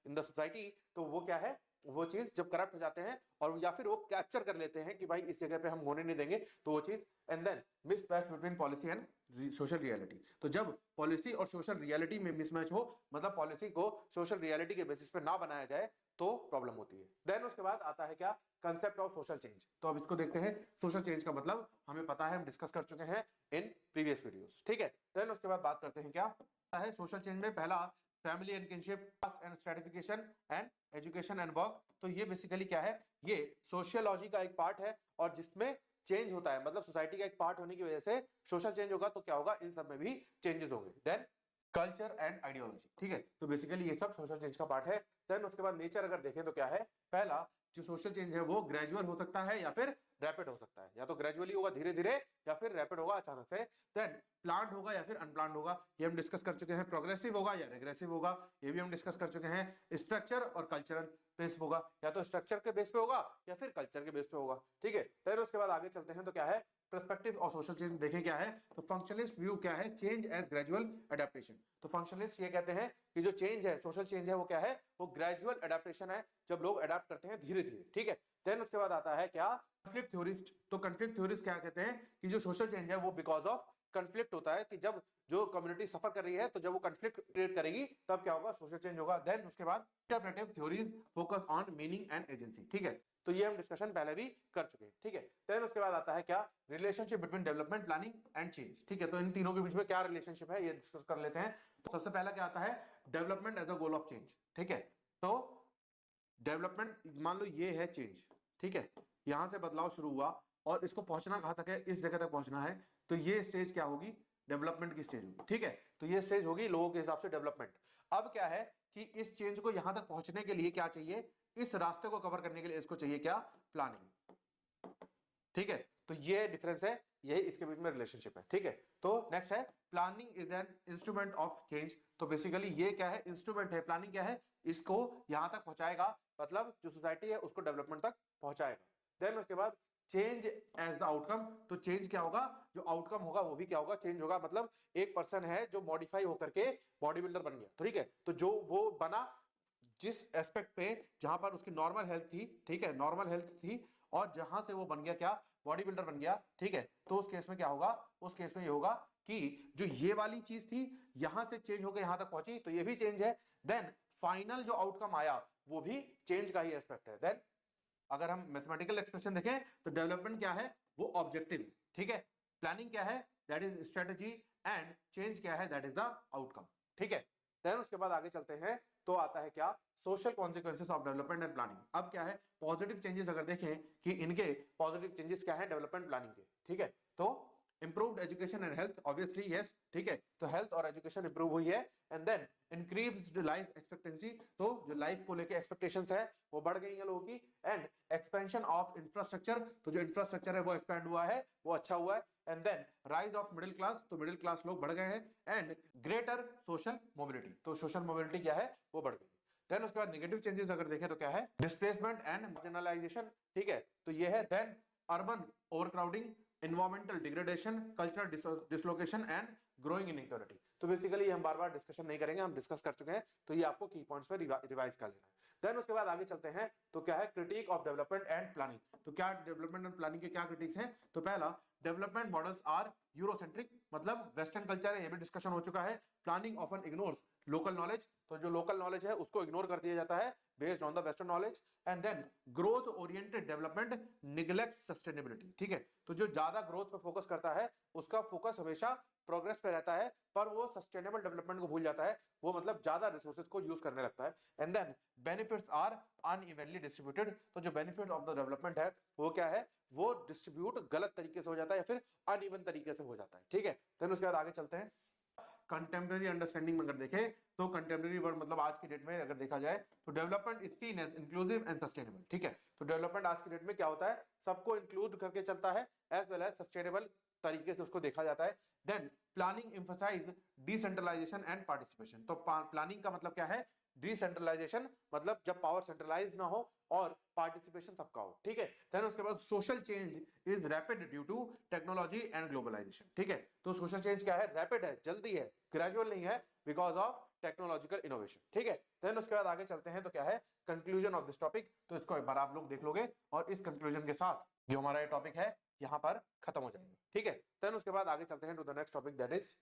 इन द सोसाइटी, तो वो क्या है, वो चीज जब करप्ट हो जाते हैं और या फिर वो कैप्चर कर लेते हैं कि भाई इस जगह पे हम होने नहीं देंगे, तो वो चीज। And then mismatch between policy and social reality, तो जब पॉलिसी और सोशल रियलिटी में मिसमैच हो, मतलब पॉलिसी को सोशल रियलिटी के बेसिस पे ना बनाया जाए, तो प्रॉब्लम होती है। देन उसके बाद आता है क्या, कंसेप्ट ऑफ सोशल चेंज, तो अब इसको देखते हैं। सोशल चेंज का मतलब हमें पता है, हम डिस्कस कर चुके हैं इन प्रीवियस वीडियोस, ठीक है। देन उसके बाद बात करते हैं क्या है सोशल चेंज में। पहला family and kinship, class and stratification and education and work, तो ये बेसिकली क्या है, ये सोशियोलॉजी का एक पार्ट है और जिसमें चेंज होता है, मतलब सोसाइटी का एक पार्ट होने की वजह से सोशल चेंज होगा, तो क्या होगा, इन सब में भी चेंजेस होंगे। देन कल्चर एंड आइडियोलॉजी, ठीक है, तो बेसिकली ये सब सोशल चेंज का पार्ट है। देन उसके बाद नेचर अगर देखें तो क्या है, पहला जो सोशल चेंज है वो ग्रेजुअल हो सकता है या फिर रैपिड हो सकता है, या तो ग्रेजुअली होगा धीरे धीरे, या फिर रैपिड होगा अचानक से। देन प्लान्ड होगा या फिर अनप्लान्ड होगा, ये हम डिस्कस कर चुके हैं। प्रोग्रेसिव होगा या रेग्रेसिव होगा, ये भी हम डिस्कस कर चुके हैं। स्ट्रक्चर और कल्चरल बेस होगा, या तो स्ट्रक्चर के बेस पे होगा या फिर कल्चर के बेस पे होगा, ठीक है। फिर उसके बाद आगे चलते हैं तो क्या है, पर्सपेक्टिव और सोशल चेंज देखें क्या है, तो फंक्शनलिस्ट व्यू क्या है, चेंज एज ग्रेजुअल एडेप्टेशन, तो फंक्शनलिस्ट ये कहते हैं कि जो चेंज है, सोशल चेंज है, वो क्या है, वो ग्रेजुअल एडेप्टेशन है, जब लोग अडेप्ट करते हैं धीरे धीरे, ठीक है। देन उसके बाद आता है क्या, कॉन्फ्लिक्ट थ्योरिस्ट, तो कॉन्फ्लिक्ट थ्योरिस्ट क्या कहते हैं कि जो सोशल चेंज है वो बिकॉज ऑफ कॉन्फ्लिक्ट होता है, कि जब जो कम्युनिटी सफर कर रही है तो जब वो कॉन्फ्लिक्ट क्रिएट करेगी तब क्या होगा, सोशल चेंज होगा। देन उसके बाद interpretive theories focus on meaning and agency, ठीक है, तो ये हम डिस्कशन पहले भी कर चुके हैं, ठीक है। देन उसके बाद आता है क्या, relationship between development, planning and change, ठीक है, तो इन तीनों के बीच में क्या रिलेशनशिप है ये डिस्कस कर लेते हैं। तो सबसे पहला क्या आता है, development as a goal of change, ठीक है, तो डेवलपमेंट मान लो ये है चेंज, ठीक है, यहां से बदलाव शुरू हुआ और इसको पहुंचना कहां तक है, इस जगह तक पहुंचना है, तो ये स्टेज क्या होगी, डेवलपमेंट की स्टेज होगी, ठीक है, तो ये स्टेज होगी लोगों के हिसाब से डेवलपमेंट। अब क्या है कि इस चेंज को यहां तक पहुंचने के लिए क्या चाहिए, इस रास्ते को कवर करने के लिए इसको चाहिए क्या, प्लानिंग, ठीक है, तो ये डिफरेंस है, यही इसके बीच में रिलेशनशिप है, ठीक है। तो नेक्स्ट है, planning is an instrument of change, तो बेसिकली ये क्या है, इंस्ट्रूमेंट है, प्लानिंग क्या है, इसको यहां तक पहुंचाएगा, मतलब जो सोसाइटी है उसको डेवलपमेंट तक पहुंचाएगा। देन उसके बाद चेंज एज द आउटकम, तो चेंज क्या होगा, जो आउटकम होगा वो भी क्या होगा, चेंज होगा, मतलब एक पर्सन है जो मॉडिफाई होकर के बॉडी बिल्डर बन गया, ठीक है, तो जो वो बना जिस एस्पेक्ट पे, जहां पर उसकी नॉर्मल हेल्थ थी, ठीक है, नॉर्मल हेल्थ थी, और जहां से वो बन गया क्या, बॉडी बिल्डर बन गया, ठीक है, तो उस केस में क्या होगा, उस केस में ये होगा कि जो ये वाली चीज थी यहां से चेंज होकर यहां तक पहुंची, तो ये भी चेंज है। देन फाइनल जो आउटकम आया वो भी चेंज का ही एस्पेक्ट है। देन अगर हम मैथमेटिकल एक्सप्रेशन देखें तो डेवलपमेंट क्या है, वो ऑब्जेक्टिव, ठीक है, प्लानिंग क्या है, that is strategy, and change क्या है, दैट इज द आउटकम, ठीक है। देन उसके बाद आगे चलते हैं तो आता है क्या, social consequences of development and planning. अब क्या है, पॉजिटिव चेंजेस अगर देखें कि इनके पॉजिटिव चेंजेस क्या है डेवलपमेंट प्लानिंग के, ठीक है, तो improved education and health, obviously yes, ठीक है, तो हेल्थ और एजुकेशन इंप्रूव हुई है। And then increased life expectancy, तो जो लाइफ को लेके एक्सपेक्टेशंस है वो बढ़ गई है लोगों की। एंड एक्सपेंशन ऑफ इंफ्रास्ट्रक्चर, तो जो इंफ्रास्ट्रक्चर है वो एक्सपैंड हुआ है, वो अच्छा हुआ है। And then rise of middle class, तो मिडिल क्लास लोग बढ़ गए हैं। एंड ग्रेटर सोशल मोबिलिटी, तो सोशल मोबिलिटी क्या है, वो बढ़ गई। देन उसके बाद नेगेटिव चेंजेस अगर देखें तो क्या है, डिस्प्लेसमेंट एंड मार्जिनलाइजेशन, ठीक है, तो ये है। Then urban overcrowding, environmental degradation, cultural dislocation and growing inequality, तो बेसिकली हम बार बार डिस्कशन नहीं करेंगे, हम डिस्कस कर चुके हैं, तो ये आपको की पॉइंट्स पे रिवाइज कर लेना है। देन उसके बाद आगे चलते हैं तो क्या है, critic of development and planning, तो क्या डेवलपमेंट एंड प्लानिंग के क्या क्रिटिक्स हैं, तो पहला डेवलपमेंट मॉडल्स आर यूरोसेंट्रिक, मतलब वेस्टर्न कल्चर है, ये भी डिस्कशन हो चुका है। Planning often ignores local knowledge, तो जो लोकल नॉलेज है उसको इग्नोर कर दिया जाता है based on the western knowledge. And then growth oriented development neglect sustainability, ठीक है, तो जो ज्यादा ग्रोथ पे फोकस करता है उसका फोकस हमेशा प्रोग्रेस पे रहता है, पर वो सस्टेनेबल डेवलपमेंट को भूल जाता है, वो मतलब ज्यादा रिसोर्सेज को यूज करने लगता है। And then benefits are unevenly distributed, तो जो बेनिफिट ऑफ द डेवलपमेंट है वो क्या है, वो डिस्ट्रीब्यूट गलत तरीके से हो जाता है या फिर अनइवन तरीके से हो जाता है। ठीक है, देन उसके बाद आगे चलते हैं। कंटेम्प्रेरी अंडरस्टैंडिंग में अगर देखें तो कंटेम्प्रेरी वर्ड मतलब आज की डेट में अगर देखा जाए तो development is seen as inclusive and sustainable. ठीक है, तो डेवलपमेंट आज की डेट में क्या होता है, सबको इंक्लूड करके चलता है एज वेल एज सस्टेनेबल तरीके से उसको देखा जाता है। Then planning emphasize decentralization and participation. तो प्लानिंग का मतलब क्या है, डिसेंट्रलाइजेशन मतलब जब पावर सेंट्रलाइज ना हो और पार्टिसिपेशन सबका हो। ठीक है, देन उसके बाद social change is rapid due to technology and globalisation. ठीक है, तो सोशल चेंज क्या है, रैपिड है, जल्दी है, ग्रेजुअल नहीं है, बिकॉज ऑफ टेक्नोलॉजिकल इनोवेशन। ठीक है, देन उसके बाद आगे चलते हैं तो क्या है कंक्लूजन ऑफ दिस टॉपिक। तो इसको एक बार आप लोग देख लोगे और इस कंक्लूजन के साथ जो हमारा ये टॉपिक है यहाँ पर खत्म हो जाएगा। ठीक है, देन उसके बाद आगे चलते हैं to the next topic that is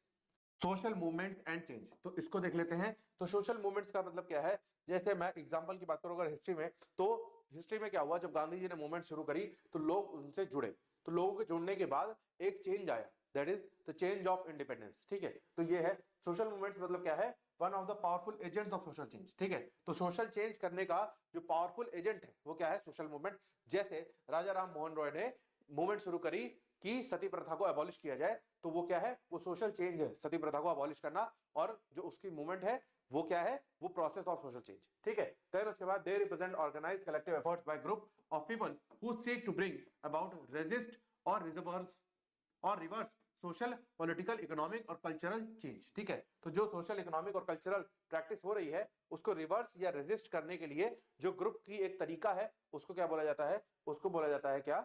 social movements and change. तो इसको देख लेते हैं। तो सोशल मूवमेंट्स का मतलब क्या है, जैसे मैं एग्जांपल की बात करूं अगर हिस्ट्री में, तो हिस्ट्री में क्या हुआ, जब गांधी जी ने मूवमेंट शुरू करी तो लोग उनसे जुड़े, तो लोगों के जुड़ने के बाद एक चेंज आया, that is the change of independence. ठीक है, तो ये है सोशल मूवमेंट्स मतलब क्या है, one of the powerful agents of social change. ठीक है, तो सोशल चेंज करने का जो पावरफुल एजेंट है वो क्या है, सोशल मूवमेंट। जैसे राजा राम मोहन रॉय ने मूवमेंट शुरू करी कि सती प्रथा को अबॉलिश किया जाए, तो वो क्या है, वो सोशल चेंज है, सती प्रथा को अबॉलिश करना, और जो उसकी मूवमेंट है वो क्या है, वो प्रोसेस ऑफ सोशल चेंज। ठीक है, देन उसके बाद they represent organized collective efforts by group of people who seek to bring about resist और रिवर्स सोशल पॉलिटिकल इकोनॉमिक और कल्चरल चेंज। ठीक है, तो जो सोशल इकोनॉमिक और कल्चरल प्रैक्टिस हो रही है उसको रिवर्स या रेजिस्ट करने के लिए जो ग्रुप की एक तरीका है उसको क्या बोला जाता है, उसको बोला जाता है क्या,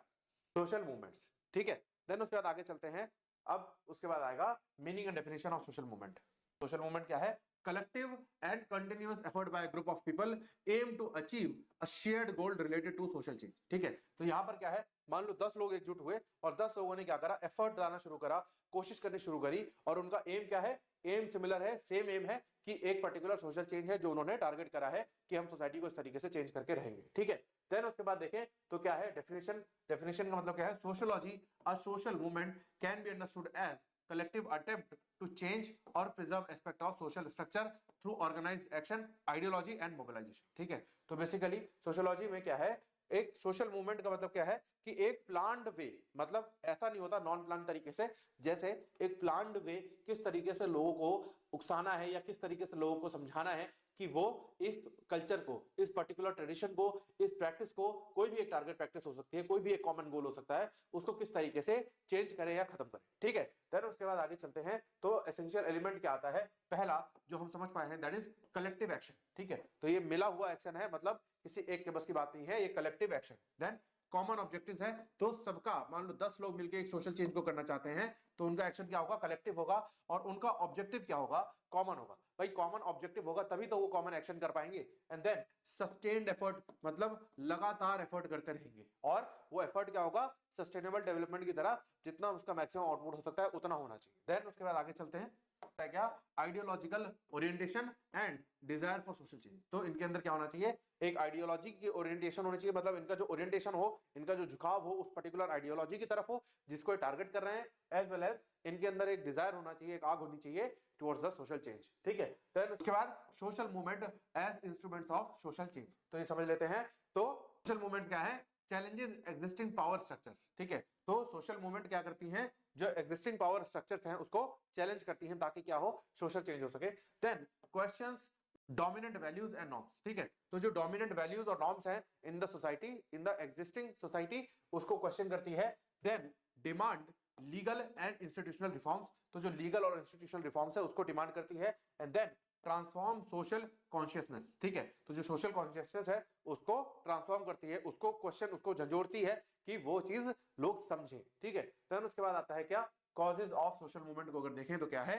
सोशल मूवमेंट्स। ठीक है, देन उसके बाद आगे चलते हैं। अब उसके बाद आएगा meaning and definition of social movement. Social movement क्या है, collective and continuous effort by group of people aim to achieve a shared goal related to social change. ठीक है, तो यहाँ पर क्या है, मान लो 10 लोग एकजुट हुए और 10 लोगों ने क्या करा, एफर्ट डालना शुरू करा, कोशिश करनी शुरू करी, और उनका एम क्या है, एम सिमिलर है, सेम एम है कि एक पर्टिकुलर सोशल चेंज है जो उन्होंने टारगेट करा है कि हम सोसाइटी को इस तरीके से चेंज करके रहेंगे। ठीक है, देन उसके बाद देखें तो क्या है डेफिनेशन का मतलब क्या है, sociology a social movement can be understood as collective attempt to change or preserve aspect of social structure through organized action, ideology and mobilization। ठीक है, तो बेसिकली सोशियोलॉजी में क्या है, एक सोशल मूवमेंट का मतलब क्या है कि एक प्लान्ड वे, मतलब ऐसा नहीं होता नॉन प्लान तरीके से, जैसे एक प्लान्ड वे किस तरीके से लोगों को उकसाना है या किस तरीके से लोगों को समझाना है कि वो इस कल्चर को, इस पर्टिकुलर ट्रेडिशन को, इस प्रैक्टिस को, कोई भी एक टारगेट प्रैक्टिस हो सकती है, कोई भी एक कॉमन गोल हो सकता है, उसको किस तरीके से चेंज करें या खत्म करें। ठीक है, देन उसके बाद आगे चलते हैं। तो एसेंशियल एलिमेंट क्या आता है, पहला जो हम समझ पाए हैं दैट इज कलेक्टिव एक्शन। ठीक है, तो ये मिला हुआ एक्शन है, मतलब किसी एक के बस की बात नहीं है, ये collective action. Then common objectives है, तो सबका, मान लो 10 लोग मिलकर एक सोशल चेंज को करना चाहते हैं तो उनका एक्शन क्या होगा, कलेक्टिव होगा, और उनका ऑब्जेक्टिव क्या होगा, कॉमन होगा। भाई कॉमन ऑब्जेक्टिव होगा तभी तो वो कॉमन एक्शन कर पाएंगे। एंड देन सस्टेन्ड एफर्ट, मतलब लगातार एफर्ट करते रहेंगे, और वो एफर्ट क्या होगा, सस्टेनेबल डेवलपमेंट की तरह जितना उसका मैक्सिमम आउटपुट हो सकता है उतना होना चाहिए। देन उसके बाद आगे चलते हैं, क्या ideological orientation and desire for social change. तो इनके अंदर क्या होना चाहिए, एक आइडियोलॉजी की ओरिएंटेशन होनी चाहिए, मतलब इनका जो ओरिएंटेशन हो, इनका जो झुकाव हो उस पर्टिकुलर आइडियोलॉजी की तरफ हो जिसको टारगेट कर रहे हैं, एज वेल एज इनके अंदर एक डिजायर होना चाहिए, एक आग होनी चाहिए टुवर्ड्स द सोशल चेंज। ठीक है, देन उसके बाद social movement as instruments of social change. तो ये समझ लेते हैं। तो सोशल मूवमेंट क्या है, चैलेंजेस एग्जिस्टिंग पावर स्ट्रक्चर्स। ठीक है, तो सोशल मूवमेंट क्या करती हैं, जो एग्जिस्टिंग पावर स्ट्रक्चर्स हैं उसको चैलेंज करती हैं ताकि क्या हो, सोशल चेंज हो सके। Then questions dominant values and norms. ठीक है, तो जो डोमिनेंट वैल्यूज और नॉर्म्स हैं in the society, in the existing society, उसको क्वेश्चन करती है। Then demand legal and institutional reforms, तो जो लीगल और इंस्टीट्यूशनल रिफॉर्म्स है उसको डिमांड करती है। And then transform social consciousness. ठीक है, तो जो सोशल कॉन्शियसनेस है उसको ट्रांसफॉर्म करती है, उसको क्वेश्चन, उसको झंझोड़ती है कि वो चीज लोग समझे। ठीक है, देन उसके बाद आता है क्या, कॉजेज ऑफ सोशल मूवमेंट को अगर देखें तो क्या है,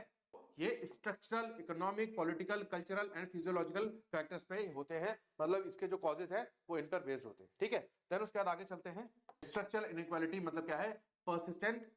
ये structural, economic, political, cultural and physiological factors पे होते हैं, मतलब इसके जो कॉजेज है वो इन पर बेस्ड होते हैं। ठीक है, देन उसके बाद आगे चलते हैं। स्ट्रक्चरल इनइक्वालिटी मतलब क्या है, persistent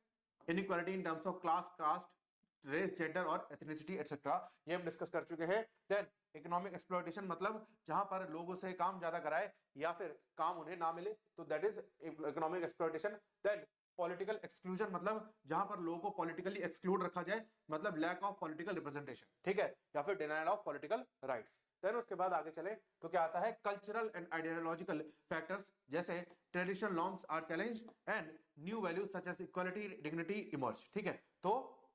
inequality in terms of class, caste, race, gender और एथनिसिटी एटसेट्रा, ये हम डिस्कस कर चुके हैं। देन इकोनॉमिक एक्सप्लॉयटेशन, मतलब जहां पर लोगों से काम ज्यादा कराए या फिर काम उन्हें ना मिले, तो that is economic exploitation. Then political exclusion, मतलब जहां पर लोगों को पॉलिटिकली एक्सक्लूड रखा जाए, मतलब लैक ऑफ पॉलिटिकल रिप्रेजेंटेशन, ठीक है, या फिर denial of political rights. Then उसके बाद आगे चले तो क्या आता है, कल्चरल एंड आइडियोलॉजिकल फैक्टर्स, जैसे traditional norms are challenge and new values such as equality dignity emerge, ठीक है। तो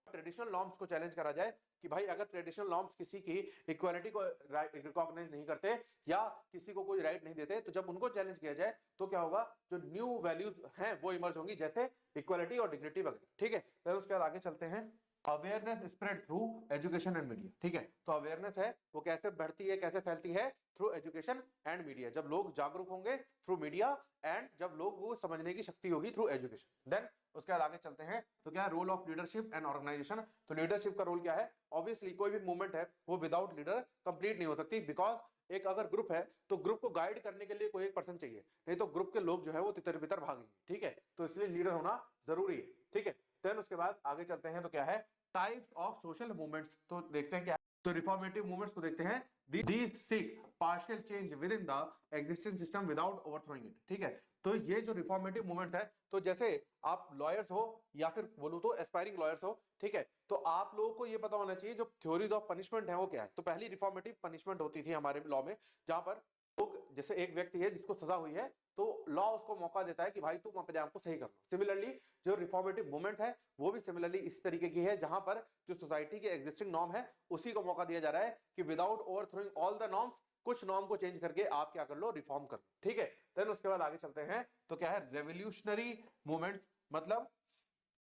ट्रेडिशनल नॉर्म्स को चैलेंज करा जाए कि भाई अगर ट्रेडिशनल नॉर्म्स किसी की इक्वालिटी को रिकॉग्नाइज नहीं करते या किसी को कोई राइट नहीं देते, तो जब उनको चैलेंज किया जाए तो क्या होगा, जो न्यू वैल्यूज हैं वो इमर्ज होंगी, जैसे इक्वालिटी और डिग्निटी वगैरह, ठीक है। तो उसके बाद आगे चलते हैं, awareness spread through education and media, ठीक है। तो अवेयरनेस है वो कैसे बढ़ती है, कैसे फैलती है, थ्रू एजुकेशन एंड मीडिया, जब लोग जागरूक होंगे थ्रू मीडिया एंड जब लोग वो समझने की शक्ति होगी थ्रू एजुकेशन। देन उसके बाद आगे चलते हैं तो क्या है, role of leadership and organization. तो लीडरशिप का रोल क्या है, ऑब्वियसली कोई भी मूवमेंट है वो विदाउट लीडर कंप्लीट नहीं हो सकती, बिकॉज एक अगर ग्रुप है तो ग्रुप को गाइड करने के लिए कोई एक पर्सन चाहिए, नहीं तो ग्रुप के लोग जो है वो तितर बितर भागेंगे, ठीक है। तो इसलिए लीडर होना जरूरी है, ठीक है। देन उसके बाद आगे चलते हैं तो क्या है, टाइप्स ऑफ सोशल मूवमेंट्स। तो देखते हैं क्या, तो रिफॉर्मेटिव मूवमेंट्स को देखते हैं, these seek partial change within the existing system without overthrowing it, ठीक है। तो ये जो रिफॉर्मेटिव मूवमेंट है, तो जैसे आप लॉयर्स हो या फिर बोलूं तो एस्पायरिंग लॉयर्स हो, ठीक है, तो आप लोगों को ये पता होना चाहिए जो थ्योरीज ऑफ पनिशमेंट है वो क्या है। तो पहली रिफॉर्मेटिव पनिशमेंट होती थी हमारे लॉ में, जहां पर लोग, जैसे एक व्यक्ति है जिसको सजा हुई है, तो लॉ उसको मौका देता है कि भाई तुम अपने आप को सही कर लो। सिमिलरली जो रिफॉर्मेटिव मूवमेंट है वो भी सिमिलरली इस तरीके की है, जहां पर जो सोसाइटी के एग्जिस्टिंग नॉर्म है उसी को मौका दिया जा रहा है कि विदाउट ओवरथ्रोइंग ऑल द नॉर्म्स, कुछ नॉर्म को चेंज करके आप क्या कर लो, रिफॉर्म कर लो, ठीक है। देन उसके बाद आगे चलते हैं तो क्या है, रेवोल्यूशनरी मूवमेंट्स, मतलब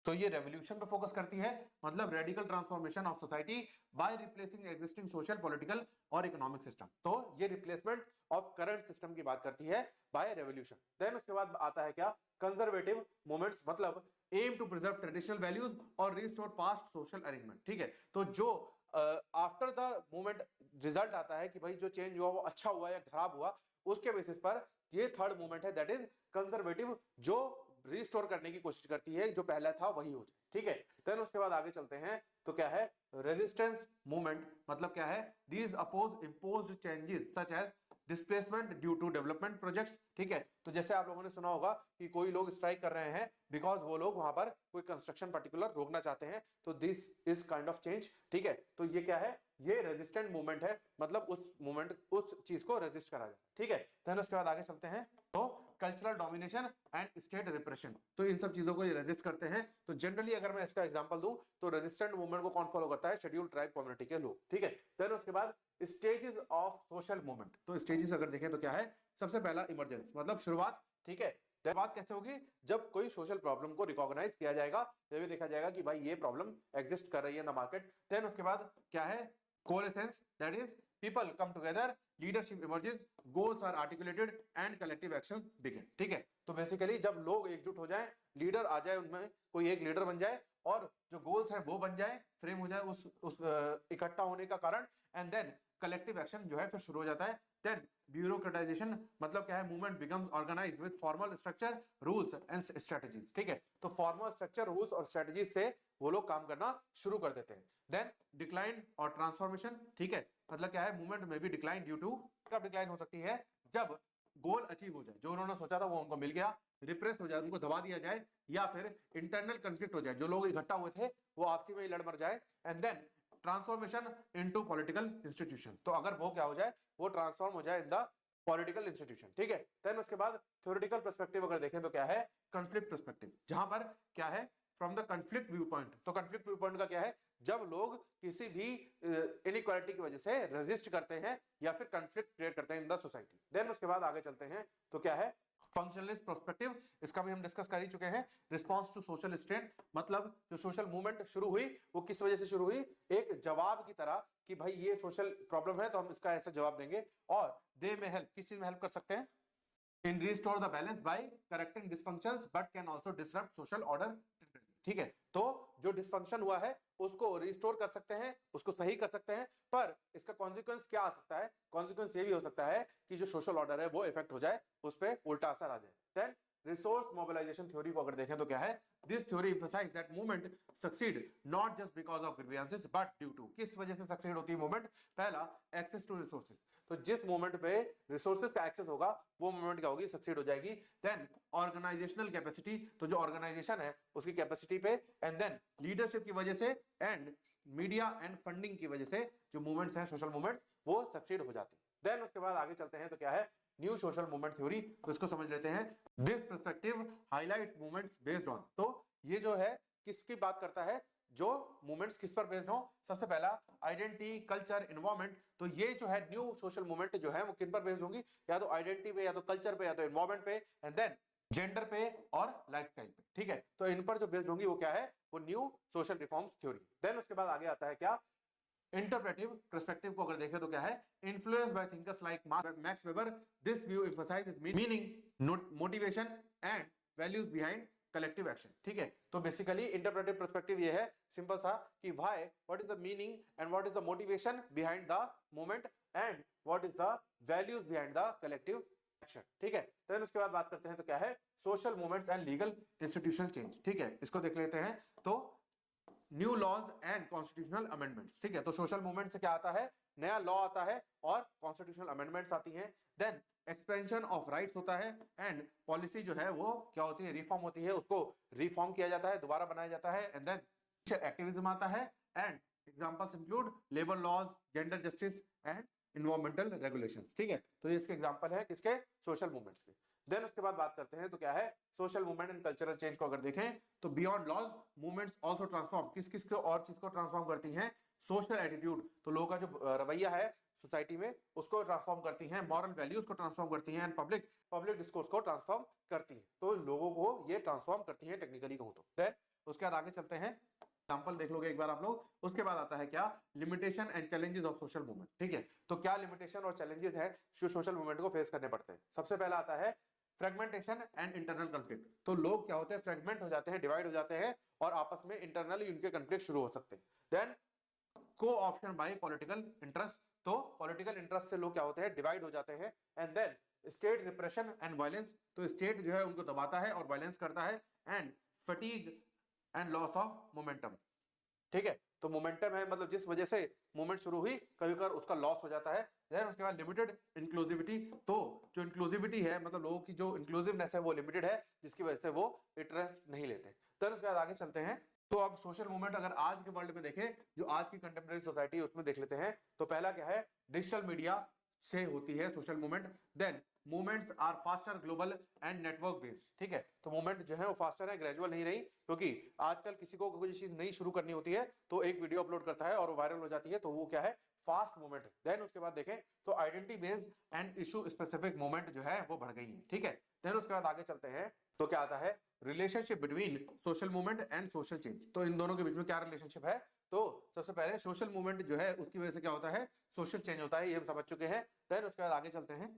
तो ये रेवोल्यूशन पे फोकस करती है, मतलब radical transformation of society by replacing existing social, political और इकोनॉमिक सिस्टम। तो ये रिप्लेसमेंट ऑफ करंट सिस्टम की बात करती है बाय रेवोल्यूशन। देन उसके बाद आता है क्या, कंजर्वेटिव मूवमेंट्स, मतलब aim to preserve traditional values और रिस्टोर पास्ट सोशल अरेंजमेंट, ठीक है। तो जो आफ्टर द मूवमेंट रिजल्ट आता है कि भाई जो चेंज हुआ वो अच्छा हुआ या खराब हुआ, उसके बेसिस पर ये थर्ड मूवमेंट है, दैट इज कंजर्वेटिव, जो रिस्टोर करने की कोशिश करती है, जो पहला था वही हो जाए, ठीक है। देन उसके बाद आगे चलते हैं तो क्या है, रेजिस्टेंस मूवमेंट, मतलब क्या है, these oppose imposed changes such as displacement due to development projects, ठीक है। तो जैसे आप लोगों ने सुना होगा कि कोई लोग स्ट्राइक कर रहे हैं बिकॉज वो लोग वहां पर कोई कंस्ट्रक्शन पर्टिकुलर रोकना चाहते हैं, तो this is kind of change, ठीक है। तो ये क्या है, ये रेजिस्टेंट मूवमेंट है, मतलब उस मूवमेंट, उस चीज को रेजिस्ट करा जाए, ठीक है। देन उसके बाद आगे चलते हैं तो cultural domination and state repression, तो इन सब चीजों को ये रेजिस्ट करते हैं। तो जनरली अगर मैं इसका एग्जांपल दूं तो रेजिस्टेंट मूवमेंट को कौन फॉलो करता है, शेड्यूल्ड ट्राइब कम्युनिटी के लोग, ठीक है। देन उसके बाद स्टेजेस ऑफ सोशल मूवमेंट, तो स्टेजेस अगर देखें तो क्या है, सबसे पहला इमरजेंस, मतलब शुरुआत, ठीक है। बात कैसे होगी, जब कोई सोशल प्रॉब्लम को रिकॉग्नाइज किया जाएगा, जब ये देखा जाएगा कि भाई ये प्रॉब्लम एग्जिस्ट कर रही है इन द मार्केट। देन उसके बाद क्या है, coalescence, that is people come together, leadership emerges, goals are articulated and collective action begin, ठीक है। तो बेसिकली जब लोग एकजुट हो जाएं, लीडर आ जाए, उनमें कोई एक लीडर बन जाए और जो गोल्स है वो बन जाए, फ्रेम हो जाए उस इकट्ठा होने का कारण, एंड देन कलेक्टिव एक्शन जो है फिर शुरू हो जाता है। देन ब्यूरोक्रेटाइजेशन, मतलब क्या है, movement becomes organized with formal structure, rules and strategies, ठीक है। तो फॉर्मल स्ट्रक्चर, रूल्स और स्ट्रेटजीज से वो लोग काम करना शुरू कर देते हैं। देन डिक्लाइन और ट्रांसफॉर्मेशन, ठीक है, मतलब क्या है, मूवमेंट में भी डिक्लाइन ड्यू टू, कब डिक्लाइन हो सकती है, जब गोल अचीव हो जाए, जो उन्होंने सोचा था वो उनको मिल गया, रिप्रेस हो जाए, उनको दबा दिया जाए, या फिर इंटरनल कंफ्लिक्ट हो जाए, जो लोग इकट्ठा हुए थे वो आपसी में ही लड़ मर जाए, and then transformation into political institution, तो अगर वो क्या हो जाए, वो ट्रांसफॉर्म हो जाए इन द पॉलिटिकल इंस्टीट्यूशन, ठीक है। देन उसके बाद थ्योरेटिकल पर्सपेक्टिव अगर देखें तो क्या है, कॉन्फ्लिक्ट पर्सपेक्टिव, जहां पर क्या है, from the conflict view point. तो कॉन्फ्लिक्ट व्यू पॉइंट का क्या है, जब लोग किसी भी इनइक्वालिटी की वजह से रेजिस्ट करते हैं या फिर कॉन्फ्लिक्ट क्रिएट करते हैं इन द सोसाइटी। देन उसके बाद आगे चलते हैं तो क्या है, फंक्शनलिस्ट पर्सपेक्टिव, इसका भी हम डिस्कस कर ही चुके हैं। रिस्पांस टू सोशल स्ट्रेन, मतलब जो सोशल मूवमेंट शुरू हुई वो किस वजह से शुरू हुई, एक जवाब की तरह कि भाई ये सोशल प्रॉब्लम है तो हम इसका ऐसा जवाब देंगे, और दे में हेल्प, किस चीज में हेल्प कर सकते हैं, in restore the balance by correcting dysfunctions but can also disrupt social order, ठीक है। तो जो डिसफंक्शन हुआ है उसको रिस्टोर कर सकते हैं, उसको सही कर सकते हैं, पर इसका कॉन्सिक्वेंस क्या आ सकता है, कॉन्सिक्वेंस ये भी हो सकता है कि जो सोशल ऑर्डर है वो इफेक्ट हो जाए, उस पर उल्टा असर आ जाए। देन रिसोर्स मोबिलाइजेशन थ्योरी को अगर देखें तो क्या है, this theory emphasize that movement succeed not just because of grievances but due to, किस वजह से सक्सीड होती है मूवमेंट, पहला एक्सेस टू रिसोर्सेज, तो जिस मूवमेंट पे रिसोर्सेज का एक्सेस होगा वो मूवमेंट क्या होगी, सक्सीड हो जाएगी। देन ऑर्गेनाइजेशनल कैपेसिटी, तो जो ऑर्गेनाइजेशन है उसकी कैपेसिटी पे, एंड देन लीडरशिप की वजह से, एंड मीडिया एंड फंडिंग की वजह से जो मूवमेंट्स हैं सोशल मूवमेंट वो सक्सीड हो जाते हैं। देन उसके बाद आगे चलते हैं तो क्या है, न्यू सोशल मूवमेंट थ्योरी, तो इसको समझ लेते हैं। This perspective highlights movements based on, तो ये जो है किसकी बात करता है, जो मूवमेंट्स किस पर बेस्ड हो, सबसे पहला आइडेंटिटी, कल्चर, एनवायरनमेंट, तो ये जो है न्यू सोशल मूवमेंट जो है वो किन पर बेस्ड होंगी, या तो आइडेंटिटी पे, या तो कल्चर पे, या तो एनवायरनमेंट पे, एंड देन जेंडर पे और लाइफस्टाइल पे, ठीक है। तो इन पर जो बेस्ड होंगी वो क्या है, वो new social reforms theory. Then उसके बाद आगे आता है क्या, इंटरप्रेटिव पर्सपेक्टिव को अगर देखें तो क्या है, influenced by thinkers like max weber, this view emphasises meaning, motivation and values behind collective action, ठीक है। तो बेसिकली इंटरप्रेटिव पर्सपेक्टिव ये है सिंपल सा कि why, what is the meaning and what is the motivation behind the movement and what is the values behind the collective action, ठीक है। तो उसके बाद बात करते हैं तो क्या है, social movements and legal institutional change, ठीक है, इसको देख लेते हैं। तो new laws and constitutional amendments, ठीक है, तो सोशल मूवमेंट से क्या आता है, नया लॉ आता है और कॉन्स्टिट्यूशनल अमेंडमेंट्स आती हैं। देन एक्सपेंशन ऑफ राइट्स होता है, एंड पॉलिसी जो है वो क्या होती है, रिफॉर्म होती है, उसको रिफॉर्म किया जाता है, दोबारा बनाया जाता है, एंड देन एक्टिविज्म आता है, and examples include labour laws, gender justice and environmental regulations, ठीक है। तो ये इसके एग्जांपल है किसके, सोशल मूवमेंट्स के। देन उसके बाद बात करते हैं तो क्या है, social movement and cultural change को अगर देखें तो beyond laws movements also transform, किस किस को और चीज को ट्रांसफॉर्म करती हैं, सोशल एटीट्यूड, तो लोगों का जो रवैया है सोसाइटी में उसको ट्रांसफॉर्म करती हैं, मॉरल वैल्यूज को ट्रांसफॉर्म करती हैं, एंड पब्लिक डिस्कोर्स को ट्रांसफॉर्म करती हैं, तो लोगों को ये ट्रांसफॉर्म करती हैं टेक्निकली कहूं तो। देन उसके बाद आगे चलते हैं, एग्जांपल देख लोगे एक बार आप लोग। उसके बाद आता है क्या, limitation and challenges of social movement, ठीक है। तो क्या लिमिटेशन और चैलेंजेस है जो सोशल मूवमेंट को फेस करने पड़ते हैं, सबसे पहला आता है फ्रेगमेंटेशन एंड इंटरनल कॉन्फ्लिक्ट, तो लोग क्या होते हैं, फ्रेगमेंट हो जाते हैं, डिवाइड हो जाते हैं, और आपस में इंटरनली उनके कॉन्फ्लिक्ट शुरू हो सकते हैं। देन को ऑप्शन बाय पॉलिटिकल इंटरेस्ट, तो पॉलिटिकल इंटरेस्ट से लोग क्या होते हैं, डिवाइड हो जाते हैं। And then state repression and violence, तो स्टेट जो है उनको दबाता है और वायलेंस करता है, and fatigue and loss of momentum, ठीक है। तो मोमेंटम है मतलब जिस वजह से मूवमेंट शुरू हुई कभी कभार उसका लॉस हो जाता है। देन उसके बाद लिमिटेड इंक्लूसिविटी, तो जो इंक्लूसिविटी है मतलब लोगों की जो इंक्लूसिवनेस है वो लिमिटेड है, जिसकी वजह से वो इंटरेस्ट नहीं लेते। देन उसके बाद आगे चलते हैं, तो अब सोशल मूवमेंट अगर आज के वर्ल्ड में देखें, जो आज की कंटेम्प्रेरी सोसाइटी है उसमें देख लेते हैं, तो पहला क्या है, डिजिटल मीडिया से होती है social movement. Then movements are faster, global and network based, ठीक है। तो मूवमेंट जो है वो फास्टर है, ग्रेजुअल नहीं रही, क्योंकि आजकल किसी को कोई चीज नई शुरू करनी होती है तो एक वीडियो अपलोड करता है और वायरल हो जाती है, तो वो क्या है, फास्ट मूवमेंट है। देन उसके बाद देखें तो identity based and issue specific movement जो है वो बढ़ गई है, ठीक है। देन उसके बाद आगे चलते हैं तो क्या आता है, relationship between social movement and social change, तो इन दोनों के बीच में क्या रिलेशनशिप है, तो सबसे पहले सोशल मूवमेंट जो है उसकी वजह से क्या होता है, सोशल चेंज होता है, ये हम समझ चुके हैं। देन उसके बाद आगे चलते हैं,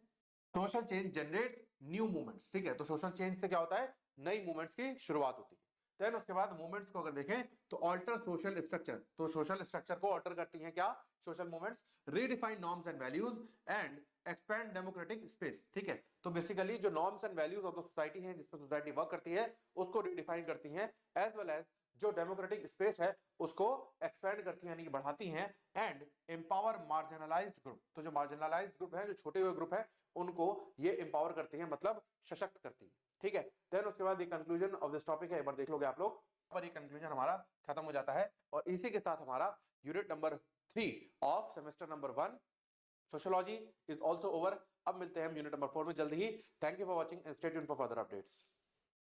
social change generates new movements, ठीक है। तो सोशल चेंज से क्या होता है, नई मूवमेंट्स की शुरुआत होती है। देन उसके बाद मूवमेंट्स को अगर देखें तो ऑल्टर सोशल स्ट्रक्चर, तो सोशल स्ट्रक्चर को ऑल्टर करती हैं क्या, social movements, redefine norms and values and expand democratic space, ठीक है। तो बेसिकली जो norms and values of the society है, जिस पर सोसाइटी वर्क करती है, उसको रीडिफाइन करती हैं, एज वेल एज जो डेमोक्रेटिक स्पेस है उसको एक्सपेंड करती हैं यानी कि बढ़ाती हैं, एंड एम्पावर मार्जिनलाइज्ड ग्रुप, तो जो मार्जिनलाइज्ड ग्रुप है, जो छोटे हुए ग्रुप है, उनको ये एम्पावर करती हैं, मतलब सशक्त करती है, ठीक है। देन उसके बाद ये कंक्लूजन ऑफ दिस टॉपिक है, एक बार देख लोगे आप लोग, पर ये कंक्लूजन हमारा खत्म हो जाता है, और इसी के साथ हमारा unit number 3 of semester number 1 sociology is also over. अब मिलते हैं हम यूनिट नंबर 4 में जल्दी ही। Thank you for watching and stay tuned for further updates.